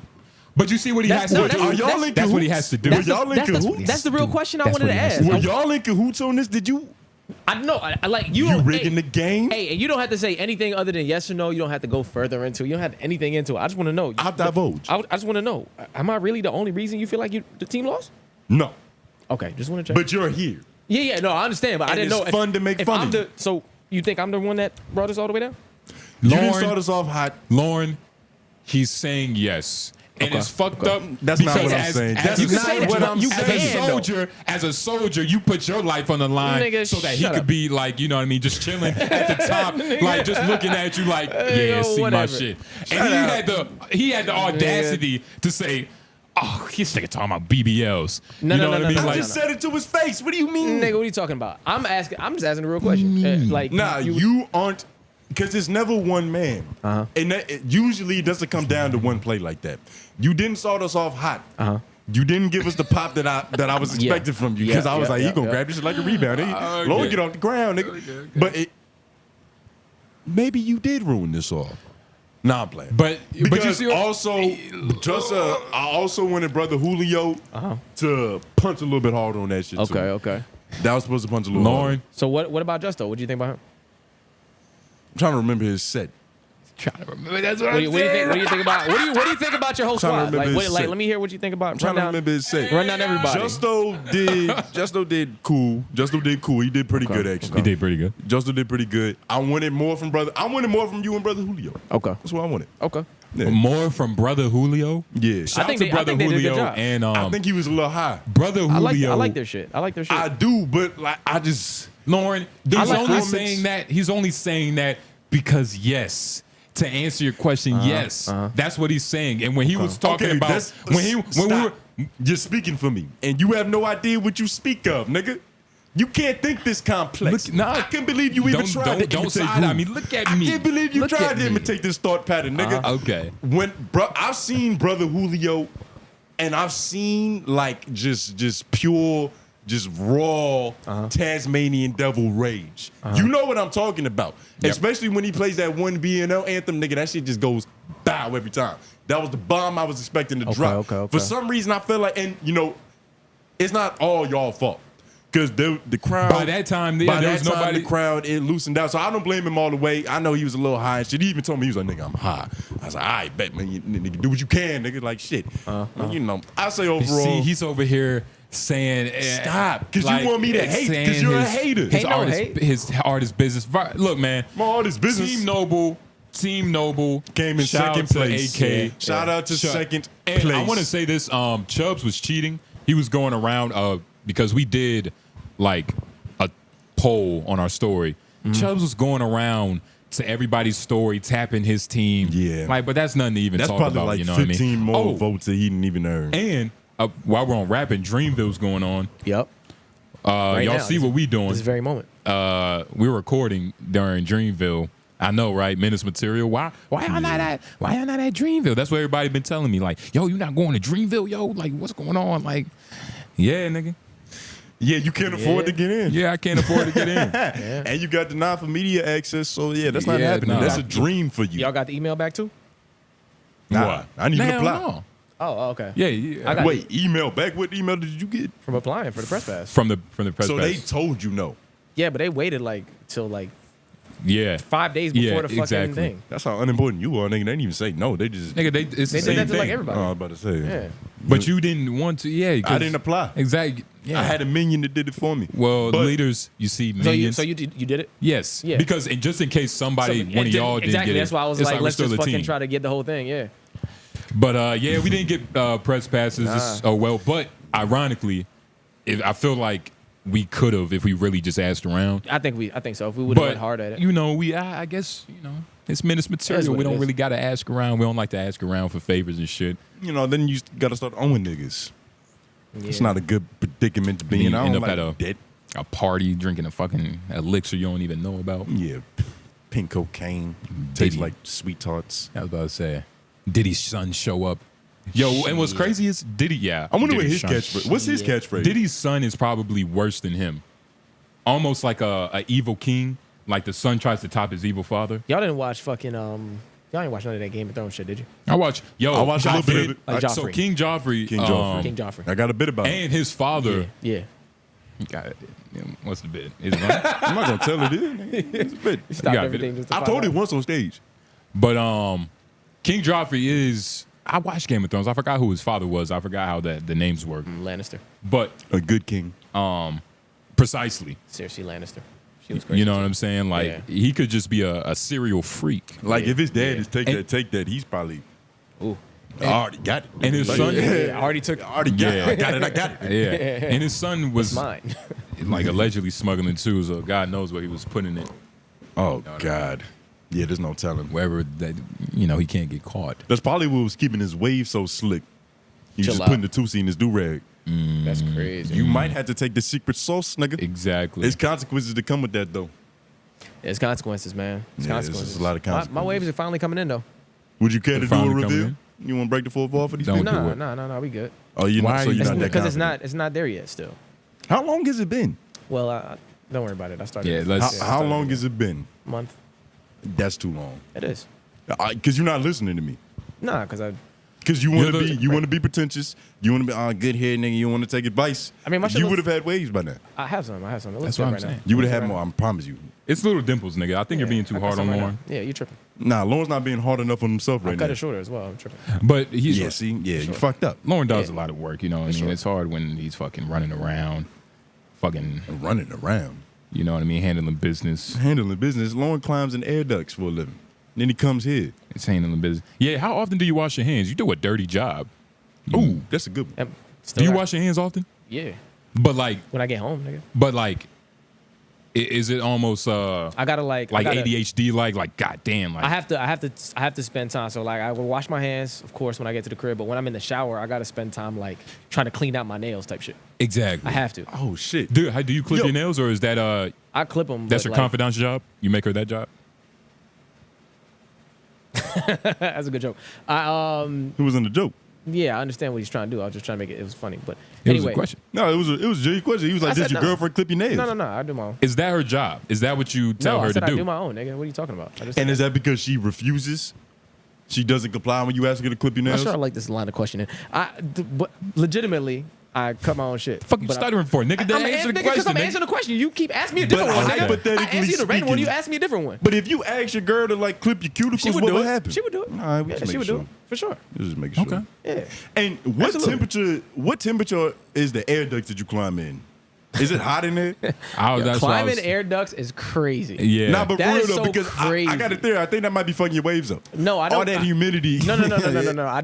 But you see what he has to do. Are y'all in That's what he cahoots? has to do. Were y'all in cahoots? That's the real question I wanted to ask. Were y'all in cahoots on this? Did you? I know. I like you. You rigging the game? Hey, and you don't have to say anything other than yes or no. You don't have to go further into it. You don't have anything into it. I just want to know. I'll divulge. I just want to know. Am I really the only reason you feel like the team lost? No. Okay, just want to check. But you're here. Yeah. No, I understand, but I didn't know. It's fun to make if fun I'm of the, So you think I'm the one that brought us all the way down? You didn't start us off hot. Lauren, he's saying yes. And it's fucked up. That's not what I'm saying. That's not what I'm saying. As a soldier, you put your life on the line Nigga, so that he shut could up. be like, you know what I mean, just chilling at the top, like just looking at you like, yeah, Yo, see my whatever. shit. And he had the audacity to say, oh, he's nigga talking about BBLs. No, you know no, what no, I mean? no, I Like, just said it to his face. What do you mean? Nigga, what are you talking about? I'm just asking a real question. Like, Nah, you aren't, because it's never one man. And it usually doesn't come down to one play like that. You didn't start us off hot. You didn't give us the pop that I was expecting from you, because I was like, you gonna grab this shit like a rebound. Lord, get off the ground, nigga. But maybe you did ruin this all. Nah, I'm playing. but you Because see what, I also wanted Brother Julio to punch a little bit harder on that shit too. okay. That was supposed to punch a little harder. Lauren, So what about Justo? What do you think about him? I'm trying to remember his set. trying to remember. That's what What do you think? What do you think about? What do you think about your whole Trying to squad? remember Like, his like, set. let me hear what you think about. I'm trying to remember his set. Run down everybody. Justo did cool. Justo did cool. He did pretty good, actually. He did pretty good. Justo did pretty good. I wanted more from you and Brother Julio. Okay. That's what I wanted. Okay. Yeah. More from Brother Julio. Yeah. Shout out think to they- I Brother think they did a good Julio job. and I think he was a little high. Brother Julio. I like their shit. I do, but like I just Lauren, There's he's like only comments- saying that. He's only saying that because yes. To answer your question, yes, that's what he's saying. And when he was talking about when we were, you're speaking for me, and you have no idea what you speak of, nigga. You can't think this complex. Look, nah, I can't believe you even tried to don't imitate side who. eye me. Look at I me. can't believe you Look tried at to me. imitate this thought pattern, nigga. Okay. I've seen Brother Julio, and I've seen like just pure, just raw Tasmanian devil rage. You know what I'm talking about, especially when he plays that one BNL anthem, nigga. That shit just goes bow every time. That was the bomb I was expecting to drop. okay. For some reason, I feel like, and you know, it's not all y'all fault. Because the crowd, By that time, yeah, there was nobody. The crowd, it loosened out. So I don't blame him all the way. I know he was a little high and shit. He even told me, he was like, nigga, I'm high. I was like, all right, bet, man. You, nigga, do what you can, nigga. Like, shit. You know, I say overall. See, he's over here saying, Stop, because you want me to hate, because you're a hater. His artist business. Look, man. My artist business. Team Noble Came in Shout second out to place. AK. Shout out to second and place. I want to say this, Chubbs was cheating. He was going around because we did like a poll on our story. Chubbs was going around to everybody's story, tapping his team. Yeah. Like, but that's nothing to even That's talk probably about. like you know what I 15 mean? more votes that he didn't even earn. And while we're on rapping, Dreamville's going on. Yep. Y'all now, see what we doing? This very moment. We're recording during Dreamville. I know, right? Menace Material. Why y'all not at Dreamville? That's what everybody been telling me. Like, yo, you not going to Dreamville, yo? Like, what's going on? Like, yeah, nigga. Yeah, you can't afford to get in. Yeah, I can't afford to get in. And you got denied for media access, so yeah, that's not Yeah, happening. nah. That's a dream for you. Y'all got the email back too? Nah, I didn't even Hell apply. no. Oh, okay. Yeah. I got Wait, email back? What email did you get? From applying for the press pass. from the press So pass. they told you no. Yeah, but they waited like till like Yeah. 5 days before the fucking thing. That's how unimportant you are, nigga. They didn't even say no. They just Nigga, it's They the did same that to thing. like everybody. Oh, I was about to say. Yeah. But you didn't want to. Yeah, I didn't apply. Exactly. Yeah. I had a minion that did it for me. Well, But- leaders, you see So millions. you did it? Yes. Yeah. Because just in case somebody, So- one of y'all didn't exactly. get it. That's why I was it's like, we're let's still just a fucking team. try to get the whole thing. Yeah. But yeah, we didn't get press passes. Well, but ironically, I feel like we could have if we really just asked around. I think so. If we would have But went hard at it. you know, I guess it's Menace material. what We it don't is. really got to ask around. We don't like to ask around for favors and shit. You know, then you got to start owing niggas. It's not a good predicament to be You in. I end don't up like at debt. a party drinking a fucking elixir you don't even know about. Yeah, pink cocaine tastes Diddy. like sweet tarts. I was about to say, Diddy's son show up. Yo, and what's crazy is Diddy. Yeah, I wonder what Diddy's his son. catchphrase. What's his catchphrase? Diddy's son is probably worse than him. Almost like a evil king. Like the son tries to top his evil father. Y'all didn't watch fucking Y'all didn't watch none of that Game of Thrones shit, did you? I watched a little bit of it. Like So Joffrey. King Joffrey. King Joffrey. King Joffrey. I got a bit about it. And his father. Yeah. Got it. What's the bit? Is it I'm not gonna tell it. It's a bit. Stop got a bit. everything just to I find told it out. once on stage. But King Joffrey is. I watched Game of Thrones. I forgot who his father was. I forgot how the names work. Lannister. But A good king. precisely, Cersei Lannister. She was crazy. you know what I'm saying? Like Yeah. he could just be a serial freak. Like if his dad Yeah. is take that, he's probably Ooh. I already got it. And his Like, son. Yeah, I already took I already got it. Yeah. I got it. I got it. Yeah, and his son was mine. like allegedly smuggling too, so God knows where he was putting it. Oh God. Yeah, there's no telling. Wherever that he can't get caught. That's probably what was keeping his wave so slick. He was Chill just out. putting the Tusi in his do-rag. That's crazy. You might have to take the secret sauce, nigga. Exactly. There's consequences to come with that, though. There's consequences, man. There's Yeah, there's consequences. just a lot of My consequences. waves are finally coming in though. Would you care to do a finally coming reveal? in? You want to break the fourth wall for these Don't people? do No, it. we good. Oh, you're Why not, are so you- you're not that Because confident. it's not there yet still. How long has it been? Well, don't worry about it. I started. Yeah, How, let's. how long has it been? month. That's too long. It is. Because you're not listening to me. Nah, because I Because you want You're to the- be, you want to be pretentious. You want to be good head nigga. You want to take advice. I mean, my shit you looks- would have had waves by now. I have some. It looks That's good what I'm right saying. now. You would have had more. I promise you. It's little dimples, nigga. I think you're being too I hard got on some right Lauren. now. Yeah, you tripping. Nah, Lauren's not being hard enough on himself I right cut now. it shorter as well. I'm tripping. But he's Yeah, see, yeah, you fucked up. Lauren does Yeah. a lot of work. You know what I mean? sure. It's hard when he's fucking running around, fucking. Running around, You know what I mean? Handling business. handling business. Lauren climbs in air ducts for a living. Then he comes here. It's handling business. Yeah. How often do you wash your hands? You do a dirty job. Ooh, that's a good one. Yep. Do Still you got- wash your hands often? Yeah. But like, When I get home, nigga. is it almost I gotta I gotta, ADHD? Like, goddamn, like I have to spend time. So like I will wash my hands, of course, when I get to the crib. But when I'm in the shower, I gotta spend time like trying to clean out my nails, type shit. exactly. I have to. Oh shit. Do you clip Yo. your nails, or is that I clip them. that's your confidential job? You make her that job? That's a good joke. Who was in the joke? Yeah, I understand what he's trying to do. I was just trying to make it. It was funny, but It anyway. was a question. No, it was a Jay question. He was like, I "Did said your no. girlfriend clip your nails?" No. I do my own. Is that her job? Is that what you tell No, her I said to I do? do my own, nigga. What are you talking about? I just And is that because she refuses? She doesn't comply when you ask her to clip your I'm not nails? sure I like this line of questioning. But legitimately, I cut my own shit. Fuck you But stuttering for, nigga? Then answer the Because question. I'm nigga. answering the question. You keep asking me a different But one, nigga. I hypothetically asked you the red one. You speaking- asked me a different one. But if you ask your girl to like clip your cuticles, She would what do would it. happen? She would do it. All right, we Yeah, just she make would sure. do it for sure. Just make sure. Okay. Yeah. And what Absolutely. temperature is the air duct that you climb in? Is it hot in there? That's what I Climbing was- air ducts is crazy. Yeah. Nah, but That for real is though, so because crazy. I got a theory. I think that might be fucking your waves up. No, I don't. All that humidity. No. I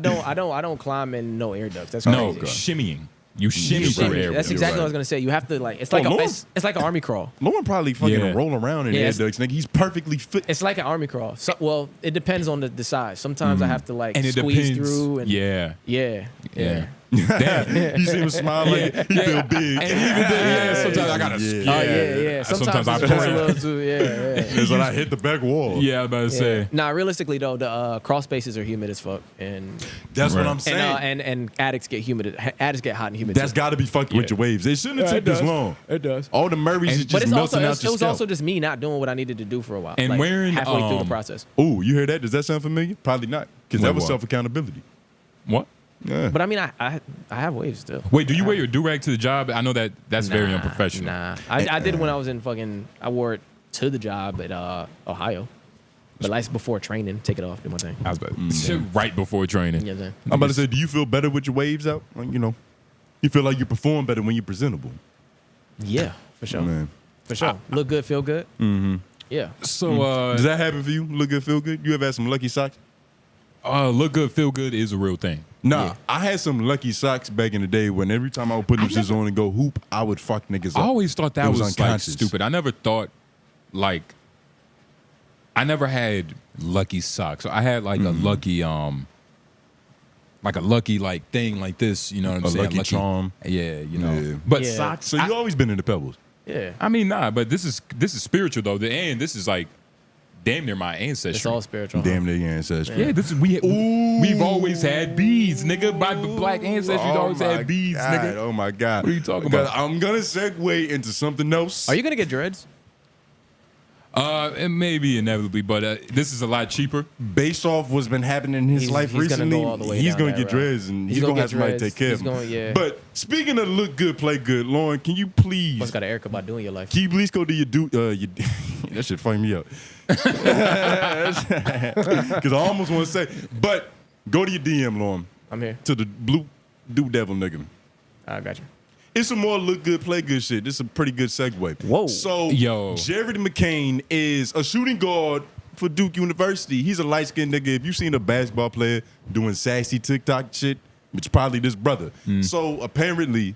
don't climb in no air ducts. That's no crazy. shimmying. You shimmy You through shimmy. air. That's You're exactly right. what I was gonna say. You have to like. It's like Lord. it's like an army crawl. Lauren probably fucking Yeah. roll around in Yeah, air it's- ducts. Nigga, he's perfectly fit. It's like an army crawl. So, well, it depends on the size. Sometimes I have to like And it squeeze depends. through. And Yeah. yeah. Damn. You see him smile like he feel big. And even then, sometimes I gotta. Yeah. Oh yeah. Sometimes I it's just a pray. little too. Yeah. It's like I hit the back wall. Yeah, I was about to Yeah. say. Nah, realistically though, the crawl spaces are humid as fuck, and That's what Right. I'm saying. and attics get humid. Attics get hot and humid. That's too. got to be fucking with Yeah. your waves. It shouldn't have Yeah, took it this does. long. It does. All the Murrays is But just it's also melting it out was, your it was scalp. also just me not doing what I needed to do for a while. And like, wearing, halfway through the process. Ooh, you heard that? Does that sound familiar? Probably not, because that Like was what? self accountability. What? Yeah. But I mean, I have waves still. Wait, do you wear your do rag to the job? I know that's very Nah, unprofessional. Nah, I did when I was in fucking. I wore it to the job at Ohio. But like before training, take it off, do my thing. I was about to right before training. Yeah, I'm about to say, do you feel better with your waves out? Like, you know, you feel like you perform better when you're presentable. yeah, for sure. Man. For sure. Look good, feel good. Mm-hmm. Yeah. So Does that happen for you? Look good, feel good? You ever had some lucky socks? look good, feel good is a real thing. Nah, Yeah. I had some lucky socks back in the day when every time I would put them shits on and go hoop, I would fuck niggas up. I always thought that It was like unconscious. stupid. I never thought like I never had lucky socks. I had like a lucky like thing like this, you know what I'm A saying? lucky charm. Yeah, you know. Yeah. But Yeah. socks. So you always been into pebbles. Yeah. I mean, nah. But this is spiritual though, and this is like damn near my ancestry. It's all spiritual. Damn near your ancestry. Yeah, this is we've always had beads, nigga. My black ancestors always had beads, nigga. Oh my God. What are you talking about? I'm gonna segue into something else. Are you gonna get dreads? It may be inevitably, but this is a lot cheaper. Based off what's been happening in his life he's gonna recently, go all the way he's down gonna that get route. dreads and He's he's gonna gonna have get somebody dreads. take care He's of him. going- yeah. But speaking of look good, play good, Lauren, can you please What's got an Erica about doing your life? Can you please go to your that shit fucked me up. Because I almost want to say, but go to your DM, Lauren. I'm here. To the blue devil nigga. I got you. It's some more look good, play good shit. This is a pretty good segue. Whoa. So, Yo. Jared McCain is a shooting guard for Duke University. He's a light-skinned nigga. If you've seen a basketball player doing sassy TikTok shit, it's probably this brother. So, apparently,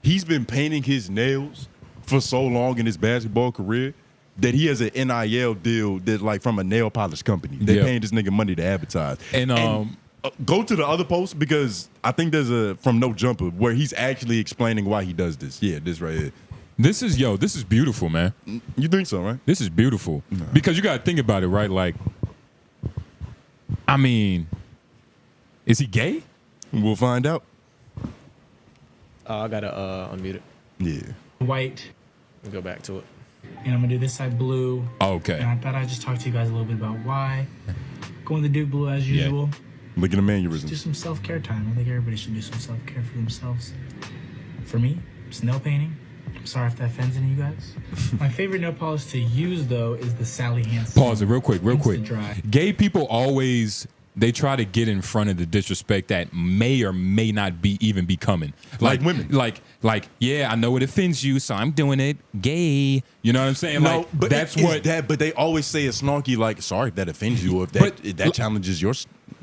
he's been painting his nails for so long in his basketball career that he has an NIL deal that like from a nail polish company. They're paying this nigga money to advertise. And go to the other post because I think there's a from No Jumper where he's actually explaining why he does this. Yeah, this right here. this is beautiful, man. You think so, right? This is beautiful because you got to think about it, right? Like, I mean, is he gay? We'll find out. I gotta unmute it. Yeah. White, And go back to it. and I'm gonna do this side blue. Okay. And I thought I'd just talk to you guys a little bit about why. Going to do blue as usual. Look at the Do mannerisms. some self-care time. I think everybody should do some self-care for themselves. For me, it's nail painting. I'm sorry if that offends any of you guys. My favorite nail polish to use though is the Sally Hansen. Pause it real quick. Insta-Dry. Gay people always they try to get in front of the disrespect that may or may not be even be coming. Like women. Like yeah, I know it offends you, so I'm doing it. Gay. You know what I'm saying? No, like but that's it's what that. But they always say it's snarky. Like, sorry if that offends you, or if that if that challenges your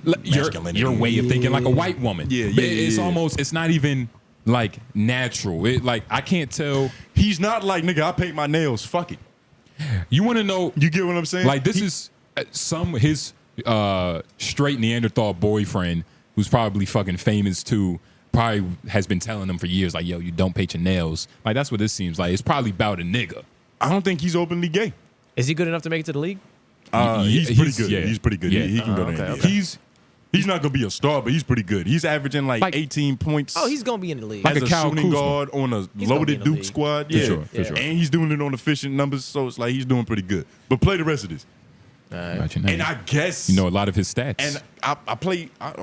masculinity. your way of thinking like a white woman. Yeah, But yeah, it's yeah. almost it's not even like natural. It like I can't tell. He's not like nigga. I paint my nails. Fuck it. You want to know? You get what I'm saying? Like this is his straight Neanderthal boyfriend who's probably fucking famous too. Probably has been telling them for years, like, yo, you don't paint your nails. Like that's what this seems like. It's probably about a nigga. I don't think he's openly gay. Is he good enough to make it to the league? He's pretty good. yeah. He's pretty good. Yeah. He can go there. okay. He's not gonna be a star, but he's pretty good. He's averaging like 18 points. Oh, he's gonna be in the league. as like a a Kyle shooting Kuzma. guard on a He's gonna be loaded in the Duke league. squad. For Yeah, sure, for sure. And he's doing it on efficient numbers, so it's like he's doing pretty good. But play the rest of this. Write your name. And I guess you know a lot of his stats. And I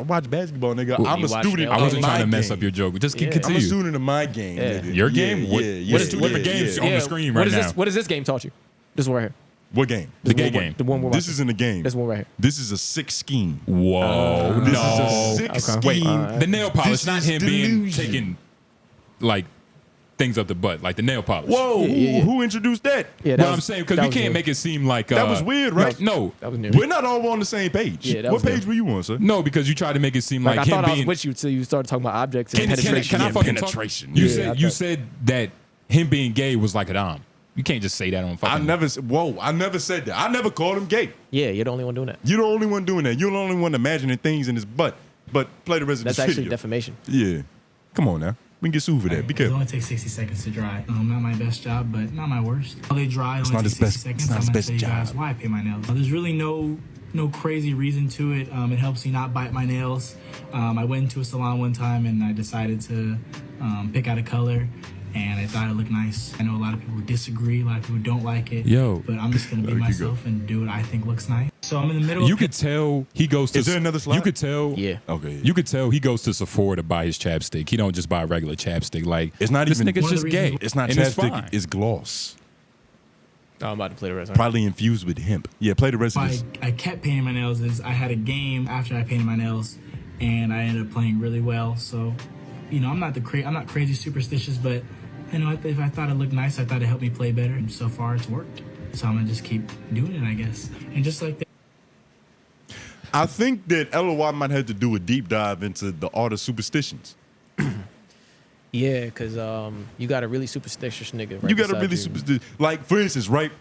watch basketball, nigga. Well, I'm you a watch student. that. I wasn't of trying to my mess game. up your joke. Just Yeah. I'm continue. a student of my game, Yeah. nigga. Your Yeah, game? What- yeah, what yeah, is two different yeah, games yeah. on the screen right now? What has this game taught you? This one right here. What game? The gay one we're- game. The one we're This watching. isn't a game. This one right here. This is a sick scheme. Whoa, This no. is a sick Okay. scheme. Wait, The nail polish, This not is him being delusion. taking like things up the butt, like the nail polish. Whoa, Yeah. who introduced that? Yeah, Well, I'm saying because that we was can't new. make it seem like That was weird, right? No, That was new. We're not all on the same page. Yeah, that what was page new. were you on, sir? no, because you tried to make it seem Like like I him thought I was being. with you till you started talking about objects and Can penetration. I Yeah, fucking penetration. talk? You Yeah, said you said that him being gay was like a dom. You can't just say that on fucking. I never said that. I never called him gay. Yeah, you're the only one doing that. You're the only one doing that. You're the only one imagining things in his butt. But play the rest of That's this actually video. defamation. Yeah. Come on now. We can get sued for that. Be It careful. only takes 60 seconds to dry. Not my best job, but not my worst. While they dry, it only not takes his 60 best- seconds. it's not I'm his gonna best tell you guys job. why I paint my nails. There's really no crazy reason to it. It helps me not bite my nails. I went into a salon one time and I decided to pick out a color. And I thought it looked nice. I know a lot of people disagree, a lot of people don't like it. Yo. But I'm just gonna be There you go. myself and do what I think looks nice. So I'm in the middle. You of could tell he goes to. Is there another slide? You could tell. Yeah. Okay. You could tell he goes to Sephora to buy his chapstick. He don't just buy a regular chapstick. Like It's not this even- nigga's One of just the gay. reasons- It's not and chapstick. fine. It's gloss. Oh, I'm about to play the rest. Probably infused with hemp. Yeah, play the rest of this. I kept painting my nails is I had a game after I painted my nails, and I ended up playing really well. So, you know, I'm not crazy superstitious, but you know, if I thought it looked nice, I thought it helped me play better. And so far, it's worked. So I'm gonna just keep doing it, I guess. And just like that. I think that LOI might have to do a deep dive into the art of superstitions. Yeah, because you got a really superstitious nigga. Right, You got a really superstitious. Like, for instance, right?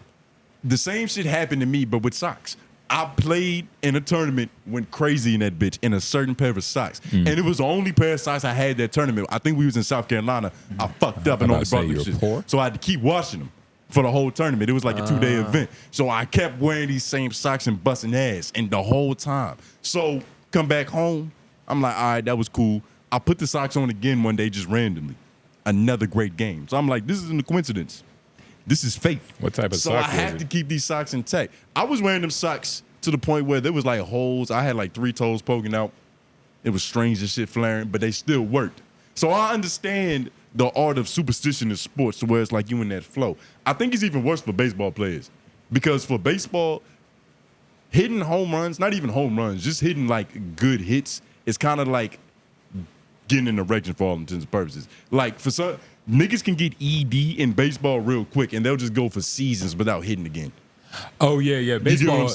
The same shit happened to me, but with socks. I played in a tournament, went crazy in that bitch in a certain pair of socks. And it was the only pair of socks I had that tournament. I think we was in South Carolina. I fucked up and only brought them shit. So I had to keep washing them for the whole tournament. It was like a 2-day event. So I kept wearing these same socks and busting ass and the whole time. So come back home, I'm like, all right, that was cool. I put the socks on again one day just randomly. Another great game. So I'm like, this isn't a coincidence. This is fate. What type of so sock I had to keep these socks intact. I was wearing them socks to the point where there was like holes. I had like 3 toes poking out. It was strange as shit flaring, but they still worked. So I understand the art of superstition in sports to where it's like you in that flow. I think it's even worse for baseball players because for baseball, hitting home runs, not even home runs, just hitting like good hits is kind of like getting an erection for all intents and purposes. Like for some niggas can get ED in baseball real quick and they'll just go for seasons without hitting again. Oh yeah. Baseball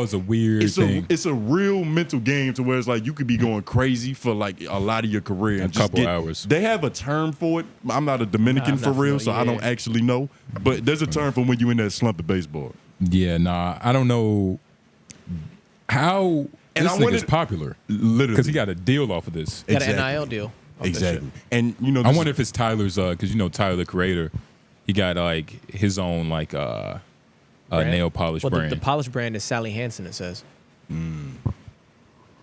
is a weird thing. It's a real mental game to where it's like you could be going crazy for like a lot of your career. And a couple hours. They have a term for it. I'm not a Dominican for real, so I don't actually know. But there's a term for when you in that slump of baseball. Yeah, nah, I don't know how this nigga's popular. Literally. Because he got a deal off of this. Got an NIL deal. Exactly. And you know, I wonder if it's Tyler's, because you know Tyler, the creator, he got like his own like nail polish brand. The polish brand is Sally Hansen, it says.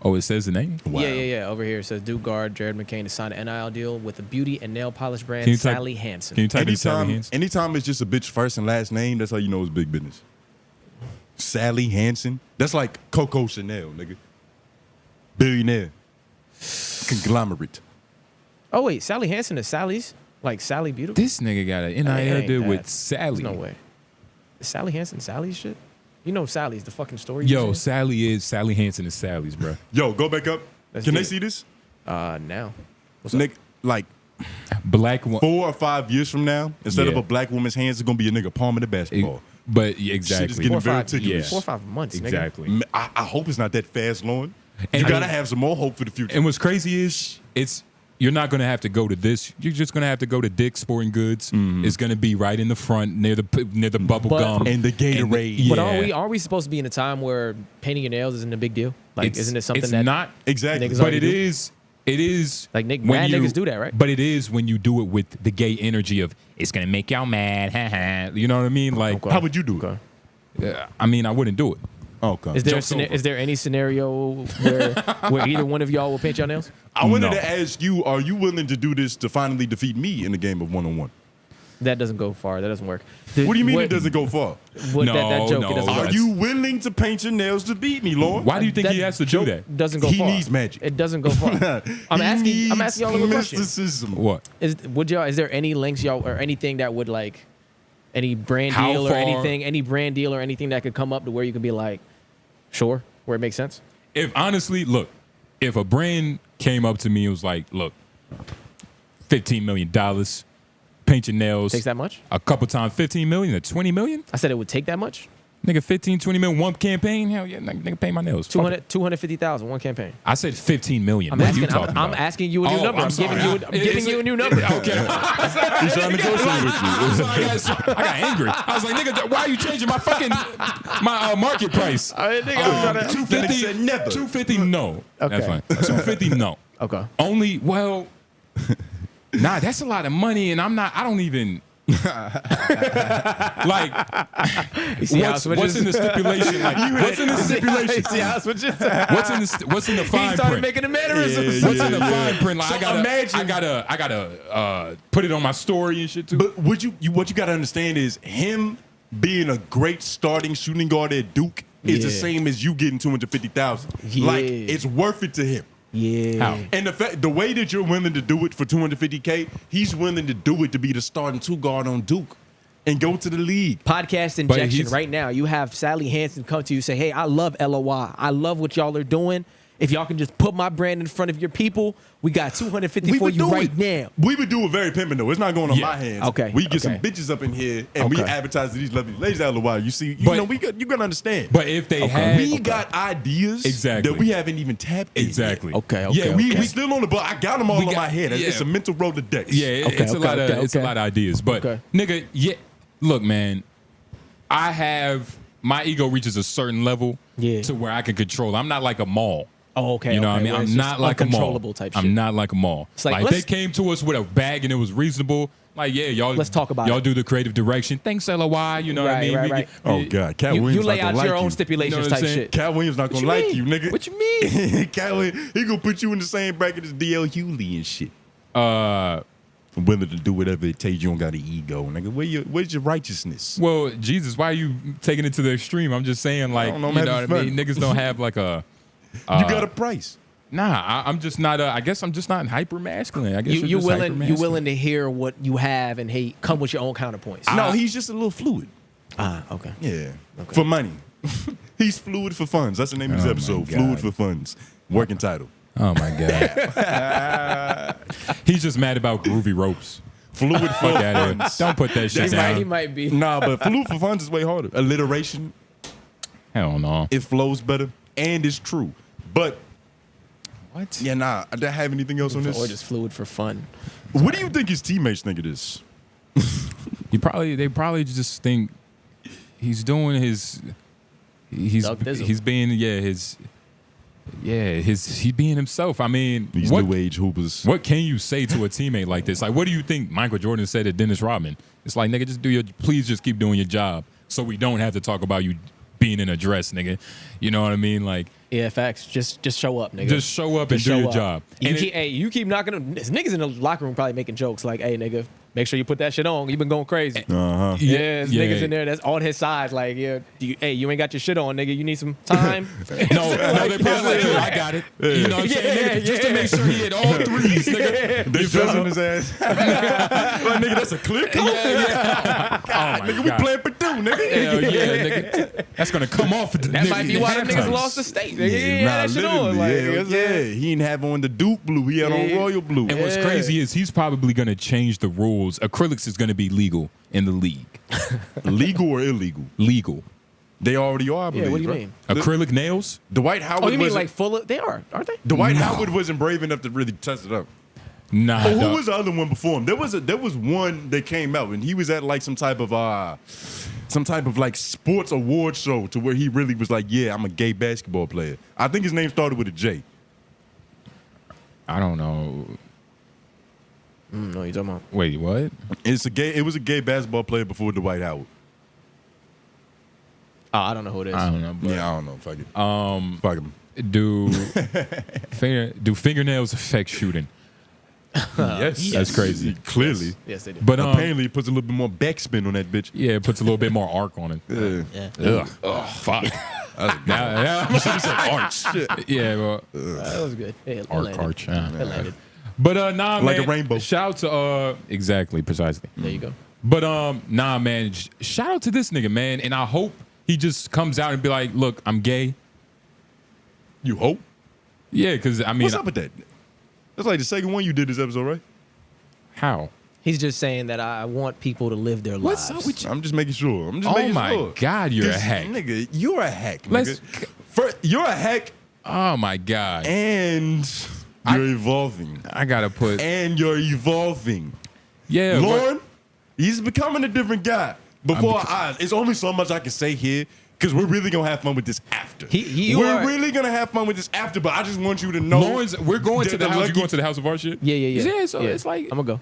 Oh, it says the name? Wow. Yeah. Over here it says Duke guard 𝙿𝙾𝚃 to sign an NIL deal with the beauty and nail polish brand Sally Hansen. Can you type in Sally Hansen? Anytime it's just a bitch first and last name, that's how you know it's big business. Sally Hansen. That's like Coco Chanel, nigga. Billionaire. Conglomerate. Oh, wait. Sally Hansen is Sally's? Like Sally Beautiful? This nigga got an NIL deal with Sally. There's no way. Is Sally Hansen Sally's shit? You know Sally's, the fucking story. Yo, Sally Hansen is Sally's, bro. Yo, go back up. Can they see this? Now. What's Nick, like black one. 4 or 5 years from now, instead of a black woman's hands, it's gonna be a nigga palm in the basketball. But exactly. Shit is getting very ticklish. 4 or 5 months, exactly. Nigga. I hope it's not that fast, Lauren. You gotta have some more hope for the future. And what's crazy is you're not gonna have to go to this. You're just gonna have to go to Dick's Sporting Goods. It's gonna be right in the front near the bubble gum and the Gatorade. But are we supposed to be in a time where painting your nails isn't a big deal? Like, isn't it something it's not exactly? But it is. It is like mad niggas do that, right? But it is when you do it with the gay energy of it's gonna make y'all mad. You know what I mean? Like, how would you do it? I mean, I wouldn't do it. Okay. Is there any scenario where either one of y'all will paint your nails? I wanted to ask you: are you willing to do this to finally defeat me in a game of 1-on-1? That doesn't go far. That doesn't work. What do you mean it doesn't go far? That joke. It doesn't Are work. you willing to paint your nails to beat me, Lord? Why do you think he has to do that? Doesn't go far. He needs magic. It doesn't go far. I'm asking y'all a question. Mysticism. What? Is there any links y'all or anything that would like any brand deal or anything that could come up to where you could be like, sure, where it makes sense? If honestly, look, if a brand came up to me and was like, look, $15 million, paint your nails. Takes that much? A couple times, 15 million or 20 million? I said it would take that much? Nigga, 15, 20 million, one campaign? Hell yeah, nigga, paint my nails. 250,000, one campaign. I said 15 million. I'm asking you a new number. I'm giving you a new number. Okay. He's trying to negotiate with you. I got angry. I was like, nigga, why are you changing my fucking market price? 250 said never. 250, no. Okay. That's fine. 250, no. Okay. Only, well, nah, that's a lot of money, and I don't even. Like, what's in the stipulation? Like, what's in the stipulation? What's in the fine print? Started making the mannerisms. What's in the fine print? Like, I gotta put it on my story and shit too. But what you gotta understand is him being a great starting shooting guard at Duke is the same as you getting 250,000. Yeah. Like, it's worth it to him. Yeah. How? And the way that you're willing to do it for 250K, he's willing to do it to be the starting 2 guard on Duke. and go to the league. Podcast injection right now. You have Sally Hansen come to you, say, hey, I love LOI. I love what y'all are doing. If y'all can just put my brand in front of your people, we got 250 for you right now. We would do it very pimping though. It's not going on my hands. Okay. We get some bitches up in here and we advertise to these lovely ladies LOI. You see, you know, you're gonna understand. But if they had, we got ideas that we haven't even tapped in. Exactly. Yeah, we still on the ball. I got them all in my head. It's a mental Rolodex. Yeah, it's a lot of ideas. But nigga, look, man, my ego reaches a certain level to where I can control. I'm not like a mall. Oh, okay. You know what I mean? I'm not like a mall. Type shit. I'm not like a mall. Like they came to us with a bag and it was reasonable. Like, yeah, y'all. Let's talk about y'all do the creative direction. Thanks, LOI. You know what I mean? Right. Oh God, Cat Williams. You lay out your own you. stipulations type shit. Cat Williams not gonna like you, nigga. What you mean? Cat Williams, he gonna put you in the same bracket as 𝙿𝙾𝚂𝚃 and shit. I'm willing to do whatever it takes. You don't got an ego, nigga. Where's your righteousness? Well, Jesus, why are you taking it to the extreme? I'm just saying, like, you know what I mean? Niggas don't have like a. You got a price. Nah, I'm just not. I guess I'm just not hyper masculine. I guess you willing to hear what you have and hey, come with your own counterpoints. No, he's just a little fluid. Okay. Yeah, for money. He's fluid for funds. That's the name of this episode. Fluid for funds. Working title. Oh my God. He's just mad about groovy ropes. Fluid for funds. Don't put that shit down. He might be. Nah, but fluid for funds is way harder. Alliteration. Hell no. It flows better and it's true. But what? Yeah, nah. I don't have anything else on this. Or just fluid for fun. What do you think his teammates think of this? They probably just think he's doing he's being he's being himself. I mean, these new age hoopers. What can you say to a teammate like this? Like, what do you think Michael Jordan said to Dennis Rodman? It's like, nigga, please just keep doing your job so we don't have to talk about you being in a dress, nigga. You know what I mean? Like, yeah, facts. Just show up, nigga. Just show up and do your job. You keep knocking them. Niggas in the locker room probably making jokes like, hey, nigga, make sure you put that shit on. You've been going crazy. Yeah, niggas in there that's on his side. Like, yeah, you ain't got your shit on, nigga. You need some time. no, they probably like, I got it. You know what I'm saying? Nigga, just to make sure he hit all threes, nigga. They dressing his ass. Like, nigga, that's a clear cut. God, oh nigga, we playing Purdue, nigga. Hell yeah, nigga. That's gonna come off. That might be why them niggas lost the state. Yeah, he didn't have on the Duke blue. He had on royal blue. And what's crazy is he's probably gonna change the rules. Acrylics is gonna be legal in the league. Legal or illegal? Legal. They already are, I believe. Yeah, what do you mean? Acrylic nails? Dwight Howard. Oh, you mean like full of? They are, aren't they? Dwight Howard wasn't brave enough to really test it up. Nah. Who was the other one before him? There was one that came out and he was at like some type of like sports award show to where he really was like, yeah, I'm a gay basketball player. I think his name started with a J. I don't know. No, you talking about? Wait, what? It was a gay basketball player before Dwight Howard. Oh, I don't know who it is. I don't know. But, yeah, I don't know. Fuck it. Fuck him. Do fingernails affect shooting? Yes, that's crazy. Clearly, yes, they do. But apparently, it puts a little bit more backspin on that bitch. Yeah, it puts a little bit more arc on it. Yeah. Ugh. Oh, fuck. now you should have said arch. Yeah, well, that was good. Yeah, arch. It landed. But nah, like man, a rainbow. Shout out to exactly, precisely. There you go. But nah, man. Shout out to this nigga, man, and I hope he just comes out and be like, look, I'm gay. You hope? Yeah, because I mean, what's up with that? That's like the second one you did this episode, right? How? He's just saying that I want people to live their lives. What's up with you? I'm just making sure. Oh my God, you're a hack. Nigga, you're a hack, nigga. First, you're a hack. Oh my God. And you're evolving. I gotta put. And you're evolving. Yeah. Lauren, he's becoming a different guy. Before our eyes. It's only so much I can say here. Because we're really going to have fun with this after. We're really going to have fun with this after, but I just want you to know. Lawrence, we're going to the house. You going to the house of art shit? Yeah. Yeah, so it's like. I'm going to go.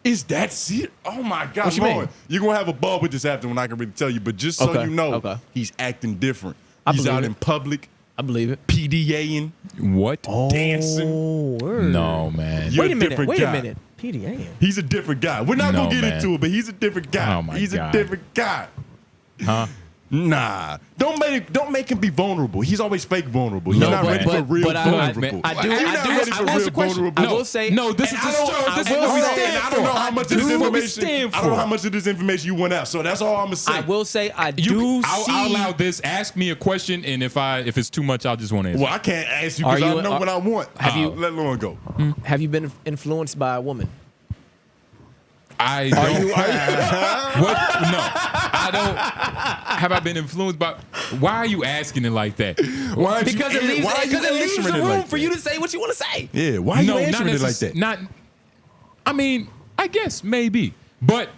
Is that serious? Oh, my God. What you mean? You're going to have a ball with this after when I can really tell you. But just so you know, he's acting different. He's out in public. I believe it. PDAing. What? Dancing. Word. No, man. Wait a minute. PDAing. He's a different guy. We're not going to get into it, but he's a different guy. Oh, my God. He's a different guy. Huh? Nah, don't make him be vulnerable. He's always fake vulnerable. He's not ready for real vulnerable. I will say no. This is I don't know how much of this information. I don't know how much of this information you want out. So that's all I'm gonna say. I will say I'll allow this. Ask me a question, and if it's too much, I'll just want to answer. Well, I can't ask you because I know what I want. Let Lauren go. Have you been influenced by a woman? I don't. What? No, I don't. Have I been influenced by? Why are you asking it like that? Because it leaves the room for you to say what you want to say. Yeah. Why are you answering it like that? Not. I mean, I guess maybe, but.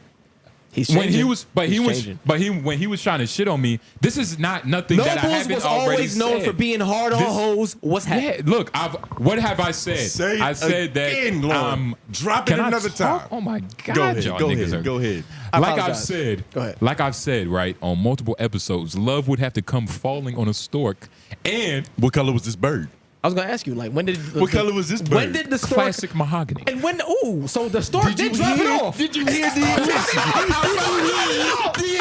When he was trying to shit on me, this is not nothing that I haven't already said. Noblez was always known for being hard on hoes. What's happening? Yeah, look, what have I said? I said that drop it another time. Oh my God, y'all niggas. Go ahead. Like I've said, right, on multiple episodes, love would have to come falling on a stork. And what color was this bird? I was gonna ask you, like, what color was this bird? When did the stork? Classic mahogany. And when? Ooh, so the stork did drop it off. Did you hear the admission? The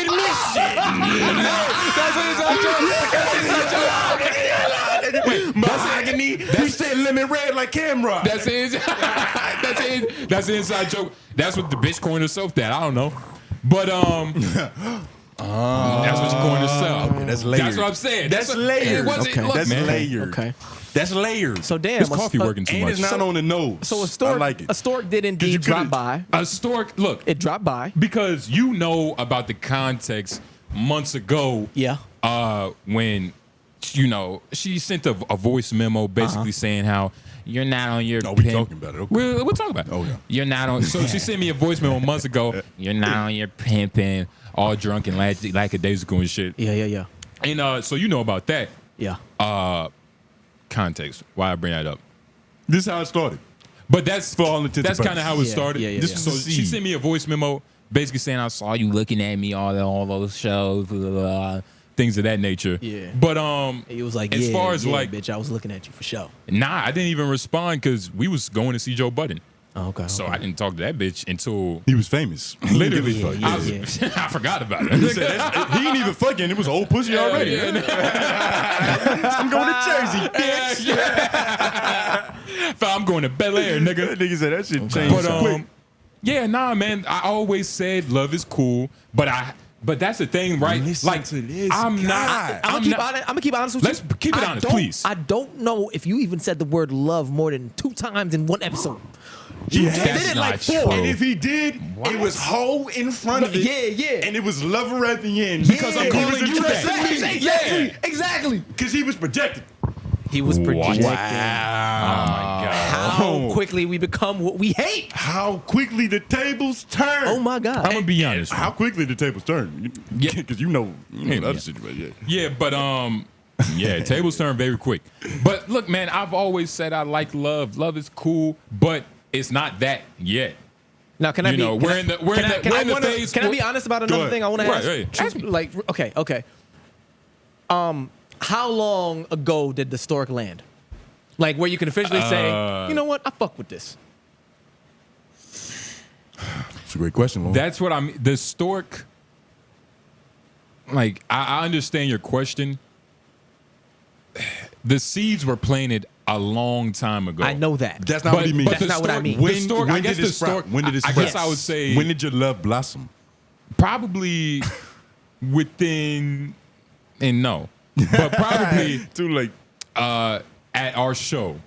admission. Mahogany. He said lemon red like Camera. That's it. That's an inside joke. That's what the bitch coined herself that. I don't know, but that's what you coined yourself. Okay, that's layered. That's what I'm saying. That's layered. That's layered. Okay. That's layered. So damn, this coffee working too much. It's not on the nose. So a stork did indeed drop by. A stork, look, it dropped by because you know about the context months ago. Yeah. When she sent a voice memo basically saying how you're not on your. Oh, we're talking about it. Okay. We're talking about it. Oh yeah. You're not on. So she sent me a voice memo months ago. You're not on your pimping, all drunk and lackadaisical and shit. Yeah. And so you know about that. Yeah. Context. Why I bring that up? This is how it started. But that's for all intents. That's kind of how it started. Yeah. So she sent me a voice memo, basically saying I saw you looking at me all those shows, blah, blah, blah, things of that nature. Yeah. But it was like, as far as like, bitch, I was looking at you for sure. Nah, I didn't even respond because we was going to see Joe Budden. Oh, okay. So I didn't talk to that bitch until he was famous. Literally, I forgot about it. He ain't even fucking. It was old pussy already. I'm going to Jersey, bitch. I'm going to Bel Air, nigga. That nigga said that shit changed quick. Yeah, nah, man. I always said love is cool, but that's the thing, right? Listen like to this I'm gonna keep honest with you. Let's keep it honest, please. I don't know if you even said the word love more than 2 times in one episode. He did it like 4. And if he did, it was hoe in front of it. Yeah. And it was lover at the end. Because I'm calling you that. Exactly. Because he was projected. He was projecting. Wow. Oh my God. How quickly we become what we hate. How quickly the tables turn. Oh my God. I'm gonna be honest. How quickly the tables turn. Yeah. Because you know the other situation. Yeah, but tables turn very quick. But look, man, I've always said I like love. Love is cool, but it's not that yet. Now, can I be honest about another thing I want to ask? Right. Ask me. Like, okay. How long ago did the stork land? Like, where you can officially say, you know what, I fuck with this. It's a great question, Lauren. That's what I'm. The stork. Like, I understand your question. The seeds were planted a long time ago. I know that. That's not what he means. That's not what I mean. When did it sprout? When did it sprout? I guess I would say. When did your love blossom? Probably within. And no. But probably. Too late. At our show.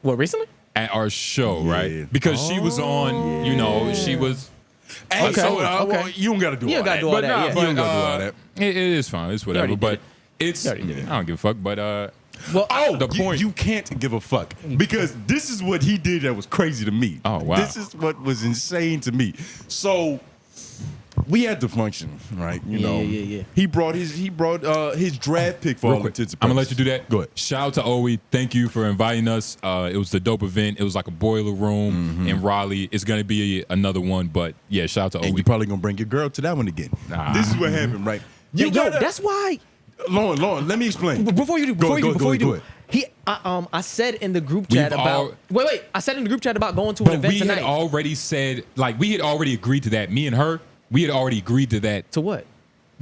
What, recently? At our show, right? Because she was on, she was. Hey, okay. You don't got to do all that. You don't got to do all that. It is fine. It's whatever. But it's. I don't give a fuck. But the point. You can't give a fuck because this is what he did that was crazy to me. Oh wow. This is what was insane to me. So we had the function, right? You know. He brought his draft pick for all intents and purposes. I'm gonna let you do that. Go ahead. Shout out to 𝙼𝙾𝚃. Thank you for inviting us. It was the dope event. It was like a boiler room in Raleigh. It's gonna be another one, but yeah, shout out to 𝙼𝙾𝚃. And you're probably gonna bring your girl to that one again. This is what happened, right? That's why. Lauren, let me explain. Before you do. I said in the group chat wait. I said in the group chat about going to an event tonight. We had already said, like, we had already agreed to that. Me and her, we had already agreed to that. To what?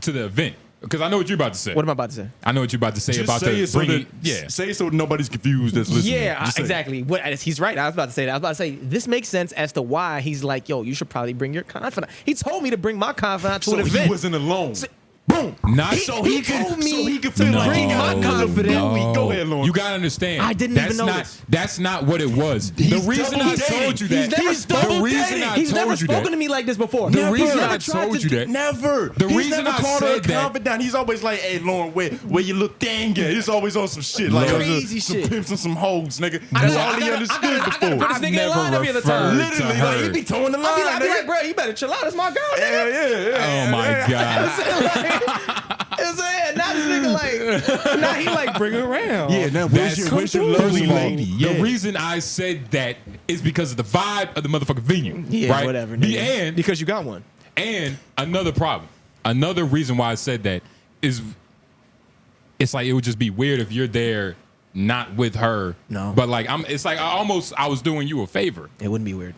To the event. because I know what you're about to say. What am I about to say? I know what you're about to say Just about say the it so bringing. that, say it so nobody's confused that's listening. Yeah, Just say it. exactly. He's right. I was about to say that. I was about to say this makes sense as to why he's like, yo, you should probably bring your confidant. He told me to bring my confidant to So an event. he wasn't alone. Boom. Not He told me to feel like bring my confidant. Go ahead, Lauren. You gotta understand. I didn't even know this. That's not what it was. The He's reason double I dating. told you that. He's I never told you spoken that. to me like this before. The Never. reason I He's never told you that. Never. The He's reason never I called her a said that- confidant. He's always like, "Hey, Lauren, where your little thing at?" He's always on some shit like Crazy some shit. pimps and some hoes, nigga. I That's know, all I he gotta- understood I gotta before. put this nigga in line every other time. Literally, like he be towing the line. I'll be like, nigga. bro, you better chill out. That's my girl, Yeah, nigga. yeah. Oh my god. I'm saying, now this nigga like, now he like bring her around. Yeah, now where's your First lovely of all, lady? The reason I said that is because of the vibe of the motherfucking venue. Yeah, right? whatever. The, Nigga. Because you got one. and another problem. Another reason why I said that is it's like it would just be weird if you're there not with her. No. But like it's like I was doing you a favor. It wouldn't be weird,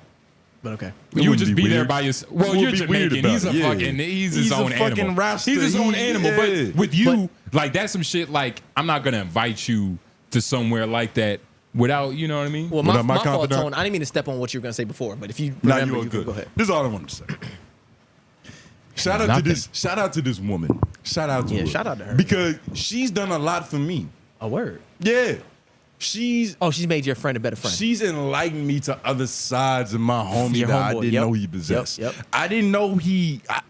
but okay. You would wouldn't just be be there weird. by yourself. Well, What you're would be weird Jamaican. about He's a it? Yeah. fucking. He's his He's a own fucking animal. Rasta. He's his own He- animal. yeah. But with you, like that's some shit. Like I'm not gonna invite you to somewhere like that without. You know what I mean? Well, Without my my fault, confidant? Tone. I didn't mean to step on what you were gonna say before, but if you Now remember, you are you can good. go ahead. This is all I wanted to say. Shout out to this. Shout out to this woman. Shout out to her. shout out to her. Because she's done a lot for me. A word. Yeah. She's made your friend a better friend. She's enlightened me to other sides of my homie Your that I homeboy, didn't yep. know he possessed. Yep. I didn't know